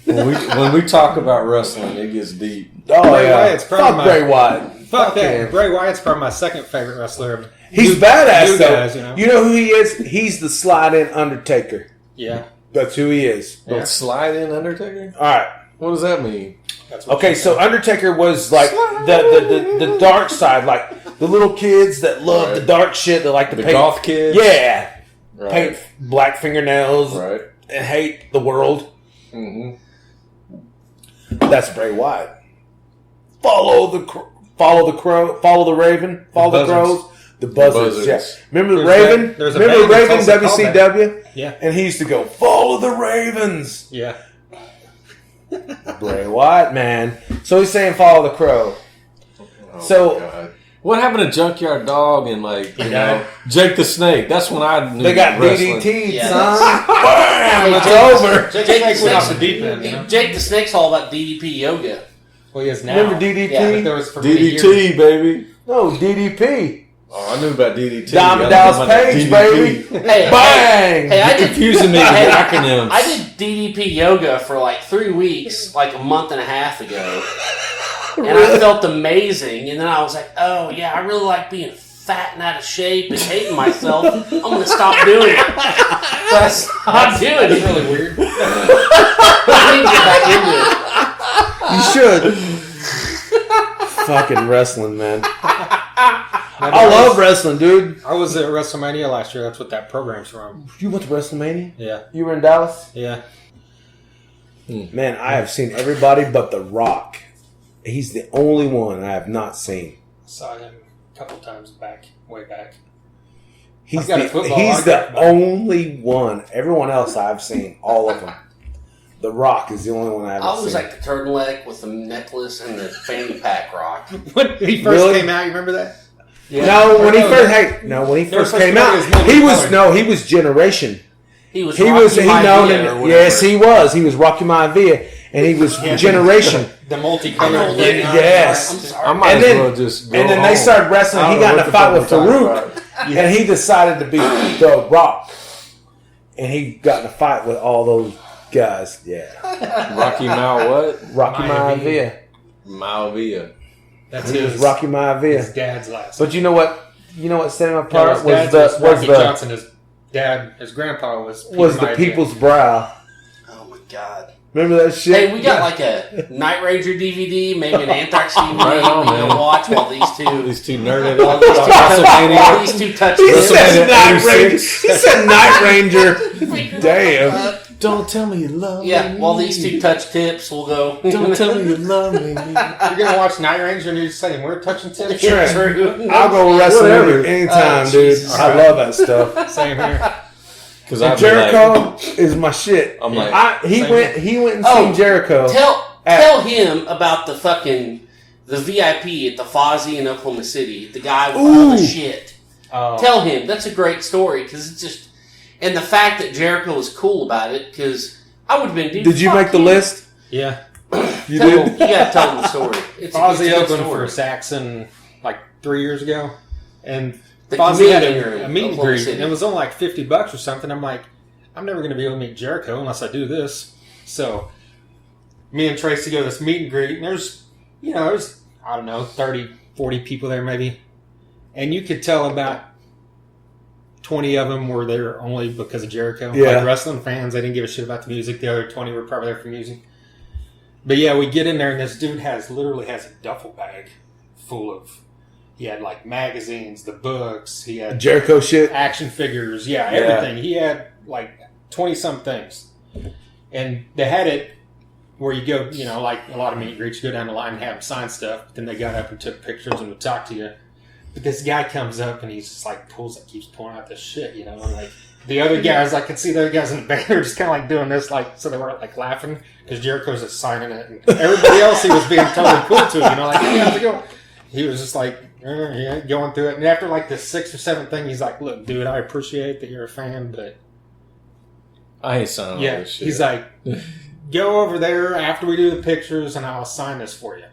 When we talk about wrestling, it gets deep. Oh Bray yeah, Wyatt's probably fuck my- Bray Wyatt. Fuck that. him. Bray Wyatt's probably my second favorite wrestler. He's You- badass you though. guys, you know who he is? He's the slide-in Undertaker. Yeah. That's who he is. Don't slide in Undertaker? All right. What does that mean? That's what Okay, so Undertaker was like the dark side, like the little kids that love Right. the dark shit. That like to The paint. goth kids? Yeah, Right. paint black fingernails Right. and hate the world. Mm-hmm. That's Bray Wyatt. Follow the crow, follow the raven, follow the buzzards. crows, the buzzards. buzzards. Yeah, remember the There's Raven? that- there's a remember band in Raven Tulsa called WCW? Yeah. And he used to go follow the Ravens. Yeah. Bray Wyatt, man. So he's saying follow the crow. So God. What happened to Junkyard Dog and Yeah. Jake the Snake? That's when I knew they got wrestling. DDT, Yeah, son. Bam, Hey, it's Jake- over. Jake Jake the went Snake's- off the deep end, you know? Jake the Snake's all about DDP yoga. Well, he is now. Remember DDT? Yeah, But there was for many years. DDT, baby. No, DDP. Oh, I knew about DDT. Diamond I Dallas knew about Page, DDP. baby. Hey, Bang! Hey, I You're did confusing me with Hey, acronyms. I did DDP yoga for like 3 weeks, like a month and a half ago. And I felt amazing. And then I was like, oh, yeah, I really like being fat and out of shape and hating myself. I'm going to stop doing it. So I stopped doing That's it. really weird. I need to get back into it. You should. Fucking wrestling, man. I love wrestling, dude. I was at WrestleMania last year. That's what that program's from. You went to WrestleMania? Yeah. You were in Dallas? Yeah. Man, I have seen everybody but The Rock. He's the only one I have not seen. Saw him a couple times back, way back. He's I've got a the, football he's the autograph, but- only one. Everyone else I've seen, all of them. The Rock is the only one I haven't I was seen. like the turtleneck with the necklace and the fanny pack rock. When he first Really? came out, you remember that? No, when he first came out, he was Generation. He was He was Rocky Maivia, and he was Generation. The multicolored. Yes. I might as well just go and then home. they started wrestling. He got in a fight with Farouk, and he decided to be The Rock, and he got in a fight with all those guys. Yeah. Rocky Maivia. Maivia. That's He was Rocky Maivia. his dad's last. But you know what? Set him apart his was dad's Rocky the Johnson. His dad, his grandpa was the people's brow. Oh my god. Remember that shit? Hey, we got like a Night Ranger DVD, maybe an Anthrax DVD Right on, we can man. watch while these two nerded out. while these two touch He this. said Night Ranger. He said Night Ranger. Damn. Don't tell me you love me. Yeah, while these two touch tips, we'll go. Don't tell me you love me. You're gonna watch Night Ranger and you're saying we're touching tips. Trent. I'll go wrestle Whatever. anytime, dude. Jesus I love that stuff. Same here. Because Jericho is my shit. I'm like, He went and Oh, seen Jericho. Tell him about the VIP at the Fozzy in Oklahoma City. The guy with all the shit. Tell him. That's a great story because it's just, and the fact that Jericho was cool about it because I would have been. Did you make the list? Yeah. You did. You gotta tell him the story. It's Fozzy a good opened story. for Saxon like 3 years ago, and The Fozzy had comedian a in meet and Oklahoma greet, City. and it was only like $50 or something. I'm like, I'm never going to be able to meet Jericho unless I do this. So, me and Tracy go to this meet and greet, and there's, I don't know, 30, 40 people there maybe, and you could tell about 20 of them were there only because of Jericho. Yeah. Like wrestling fans, they didn't give a shit about the music. The other 20 were probably there for music. But yeah, we get in there, and this dude literally has a duffel bag full of. He had like magazines, the books. He had Jericho shit. action figures. Yeah, everything. He had like 20-some things, and they had it where you go. Like a lot of meet and greets, you go down the line and have them sign stuff. But then they got up and took pictures and would talk to you. But this guy comes up and he's just like keeps pulling out this shit. And like the other guys, I could see the other guys in the band are just kind of like doing this, like so they weren't like laughing because Jericho's just signing it, and everybody else he was being totally cool to. Like hey, how's it going? He was just like, going through it. And after like the 6th or 7th thing, he's like, look, dude, I appreciate that you're a fan, but I ain't signing all this shit. he's like, go over there after we do the pictures and I'll sign this for you.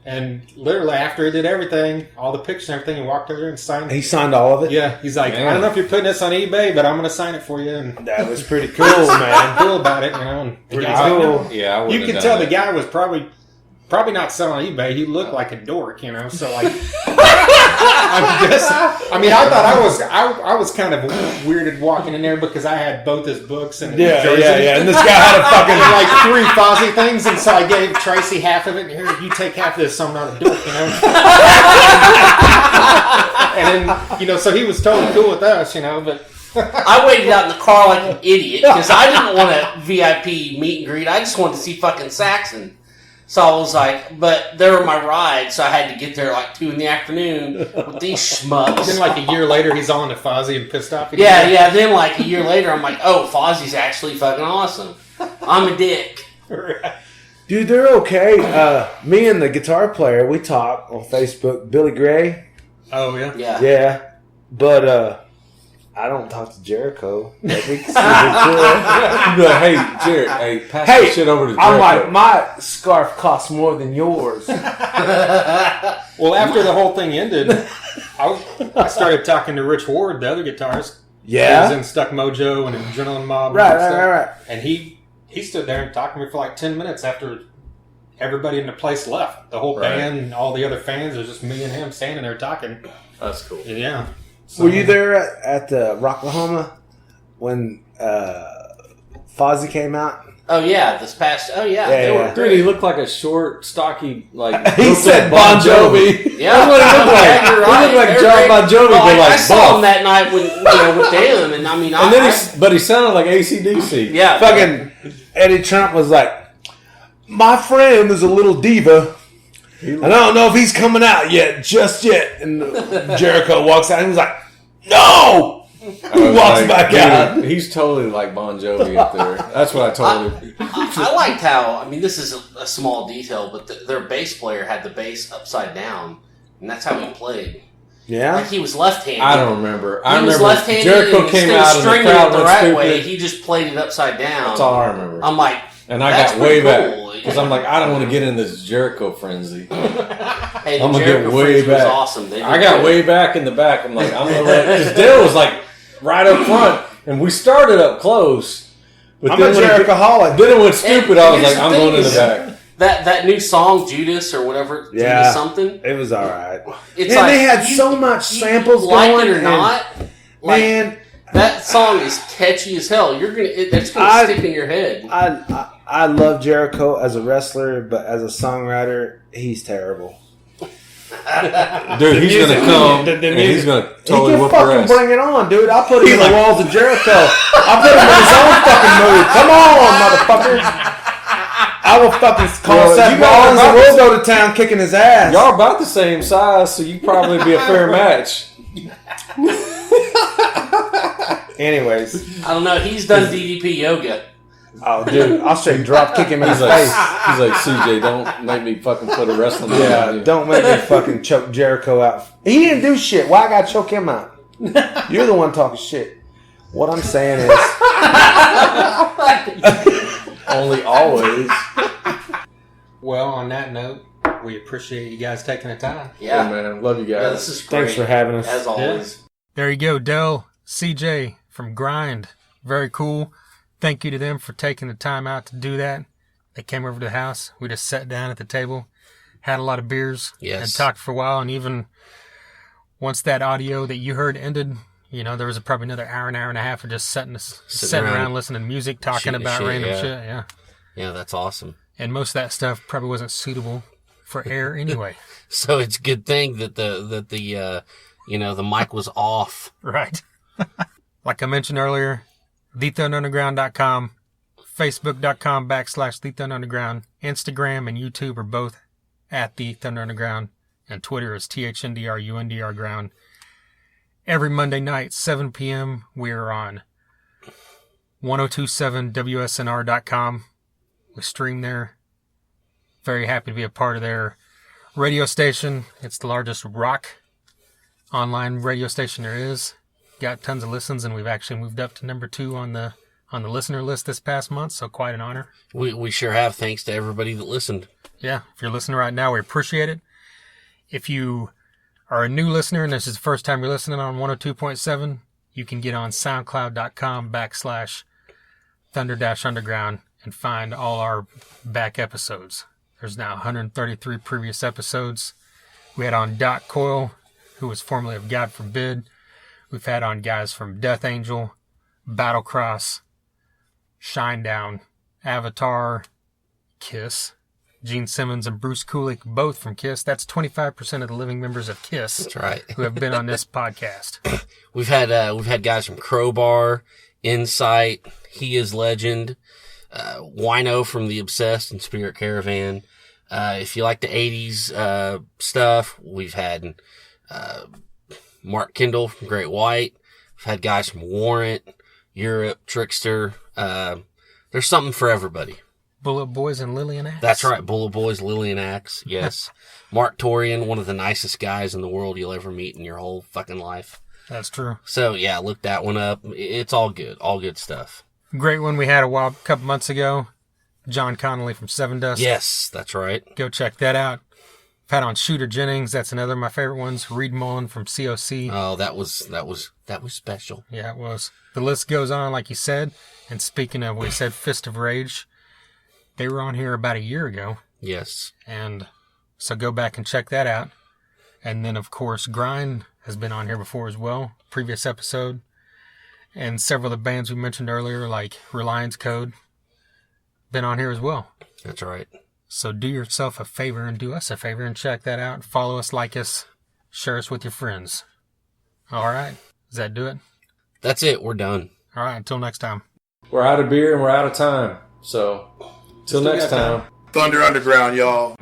And literally after he did everything, all the pictures and everything, he walked over there and signed it. He signed all of it? Yeah, he's like, I don't know if you're putting this on eBay, but I'm going to sign it for you. And That was pretty cool, man. cool about it, And the Pretty guy's cool. like, no. Yeah, I You wouldn't could have tell done the guy was probably not selling on eBay. He looked like a dork, So like, I thought I was kind of weirded walking in there because I had both his books and his jersey. Yeah. And this guy had a fucking like 3 Fozzy things, and so I gave Tracy half of it. And here, you take half of this, so I'm not a dork, And then, so he was totally cool with us, But I waited out in the car like an idiot because I didn't want a VIP meet and greet. I just wanted to see fucking Saxon. So I was like, but they were my ride, so I had to get there like 2 in-the-afternoon with these schmucks. then, like a year later, he's on to Fozzy and pissed off. Yeah. Then like a year later, I'm like, oh, Fozzy's actually fucking awesome. I'm a dick. Dude, they're okay. Me and the guitar player, we talk on Facebook. Billy Gray. Oh yeah. Yeah. Yeah. But I don't talk to Jericho. Like, we can see You'd be like, hey, Jared, pass that shit over to Jericho. I'm like, my scarf costs more than yours. Well, after the whole thing ended, I started talking to Rich Ward, the other guitarist. Yeah. He was in Stuck Mojo and Adrenaline Mob. Right. And he stood there and talked to me for like 10 minutes after everybody in the place left. The whole band and all the other fans, it was just me and him standing there talking. That's cool. Yeah. Were you there at the Rocklahoma when Fozzy came out? Oh yeah, this past. Oh yeah, Yeah, they yeah. were Dude, great. he looked like a short, stocky, like... He said Bon Jovi. Yeah, That's what he looked like. Yeah, you're right. He looked like They're John great. Bon Jovi, Well, but like I saw buff. him that night with them, and I mean, And then but he sounded like AC/DC. yeah, Fucking Eddie Trump was like, my friend is a little diva. And I don't know if he's coming out just yet. And Jericho walks out and he's like, no! He walks back out. He's totally like Bon Jovi up there. That's what I told him. I liked how. I mean, this is a small detail, but their bass player had the bass upside down, and that's how he played. Yeah? Like he was left-handed. I don't remember. He was left-handed Jericho and came instead out of and the stringing crowd it the went right stupid. way, he just played it upside down. That's all I remember. I'm like, and I that's got way pretty back. cool. Because I'm like, I don't want to get in this Jericho frenzy. Hey, the I'm gonna Jericho get way Frenzy was back. awesome. They did I got good. way back in the back. I'm like, I'm gonna let because Dale was like right up front, and we started up close. But I'm then a when Jerichoholic. then it went stupid. I was here's like, the I'm thing going in the is- back. That new song, Judas or whatever, Yeah. Judas something. It was alright. It's And like, they had you- so much you samples like going. it or and- not. Like, Man, that song is catchy as hell. That's gonna stick in your head. I love Jericho as a wrestler, but as a songwriter, he's terrible. Dude, he's music- gonna come the and music- he's gonna He totally can whoop your fucking ass. bring it on, dude. I'll put him in like- the walls of Jericho. I'll put him in his own fucking movie. Come on, motherfucker. I will fucking call Well, Seth you guys are Rollins and about we'll to- go to town kicking his ass. Y'all about the same size, so you probably be a fair match. Anyways. I don't know. He's done DDP yoga. Oh, dude. I'll straight drop kick him in his He's like, face. CJ, don't make me fucking put a wrestling match Yeah, on you. don't make me fucking choke Jericho out. He didn't do shit. Why I gotta choke him out? You're the one talking shit. What I'm saying is, Only always. Well, on that note, we appreciate you guys taking the time. Yeah. Hey, man, love you Yeah, guys. this is great. thanks for having us. As always. There you go, Dell, CJ from Grind. Very cool. Thank you to them for taking the time out to do that. They came over to the house. We just sat down at the table, had a lot of beers, Yes. and talked for a while. And even once that audio that you heard ended, there was probably another hour and a half of just sitting around listening to music, talking Shooting about shit, random yeah. shit. Yeah. Yeah, that's awesome. And most of that stuff probably wasn't suitable for air anyway. So it's a good thing that the mic was off. Right. Like I mentioned earlier, TheThunderUnderground.com, Facebook.com/TheThunderUnderground, Instagram and YouTube are both at The Thunder Underground, and Twitter is THNDRUNDR Ground. Every Monday night, 7 p.m., we are on 1027WSNR.com. We stream there. Very happy to be a part of their radio station. It's the largest rock online radio station there is. Got tons of listens, and we've actually moved up to number 2 on the listener list this past month, so quite an honor. We sure have, thanks to everybody that listened. Yeah, if you're listening right now, we appreciate it. If you are a new listener and this is the first time you're listening on 102.7, you can get on soundcloud.com/Thunder-Underground and find all our back episodes. There's now 133 previous episodes. We had on Doc Coyle, who was formerly of God Forbid. We've had on guys from Death Angel, Battlecross, Shinedown, Avatar, Kiss, Gene Simmons and Bruce Kulick, both from Kiss. That's 25% of the living members of Kiss. That's right. Who have been on this podcast. We've had guys from Crowbar, Insight, He Is Legend, Wino from The Obsessed and Spirit Caravan. If you like the 80s stuff, we've had Mark Kendall from Great White. We've had guys from Warrant, Europe, Trickster. There's something for everybody. Bullet Boys and Lillian Axe. That's right. Bullet Boys, Lillian Axe. Yes. Mark Torian, one of the nicest guys in the world you'll ever meet in your whole fucking life. That's true. So, yeah, look that one up. It's all good. All good stuff. Great one we had a couple months ago. John Connolly from Seven Dust. Yes, that's right. Go check that out. I've had on Shooter Jennings. That's another of my favorite ones. Reed Mullen from COC. Oh, that was special. Yeah, it was. The list goes on, like you said. And speaking of, we said Fist of Rage. They were on here about a year ago. Yes. And so go back and check that out. And then, of course, Grind has been on here before as well. Previous episode. And several of the bands we mentioned earlier, like Reliance Code, been on here as well. That's right. So do yourself a favor and do us a favor and check that out. Follow us, like us, share us with your friends. All right. Does that do it? That's it. We're done. All right. Until next time. We're out of beer and we're out of time. So, till next time. Thunder Underground, y'all.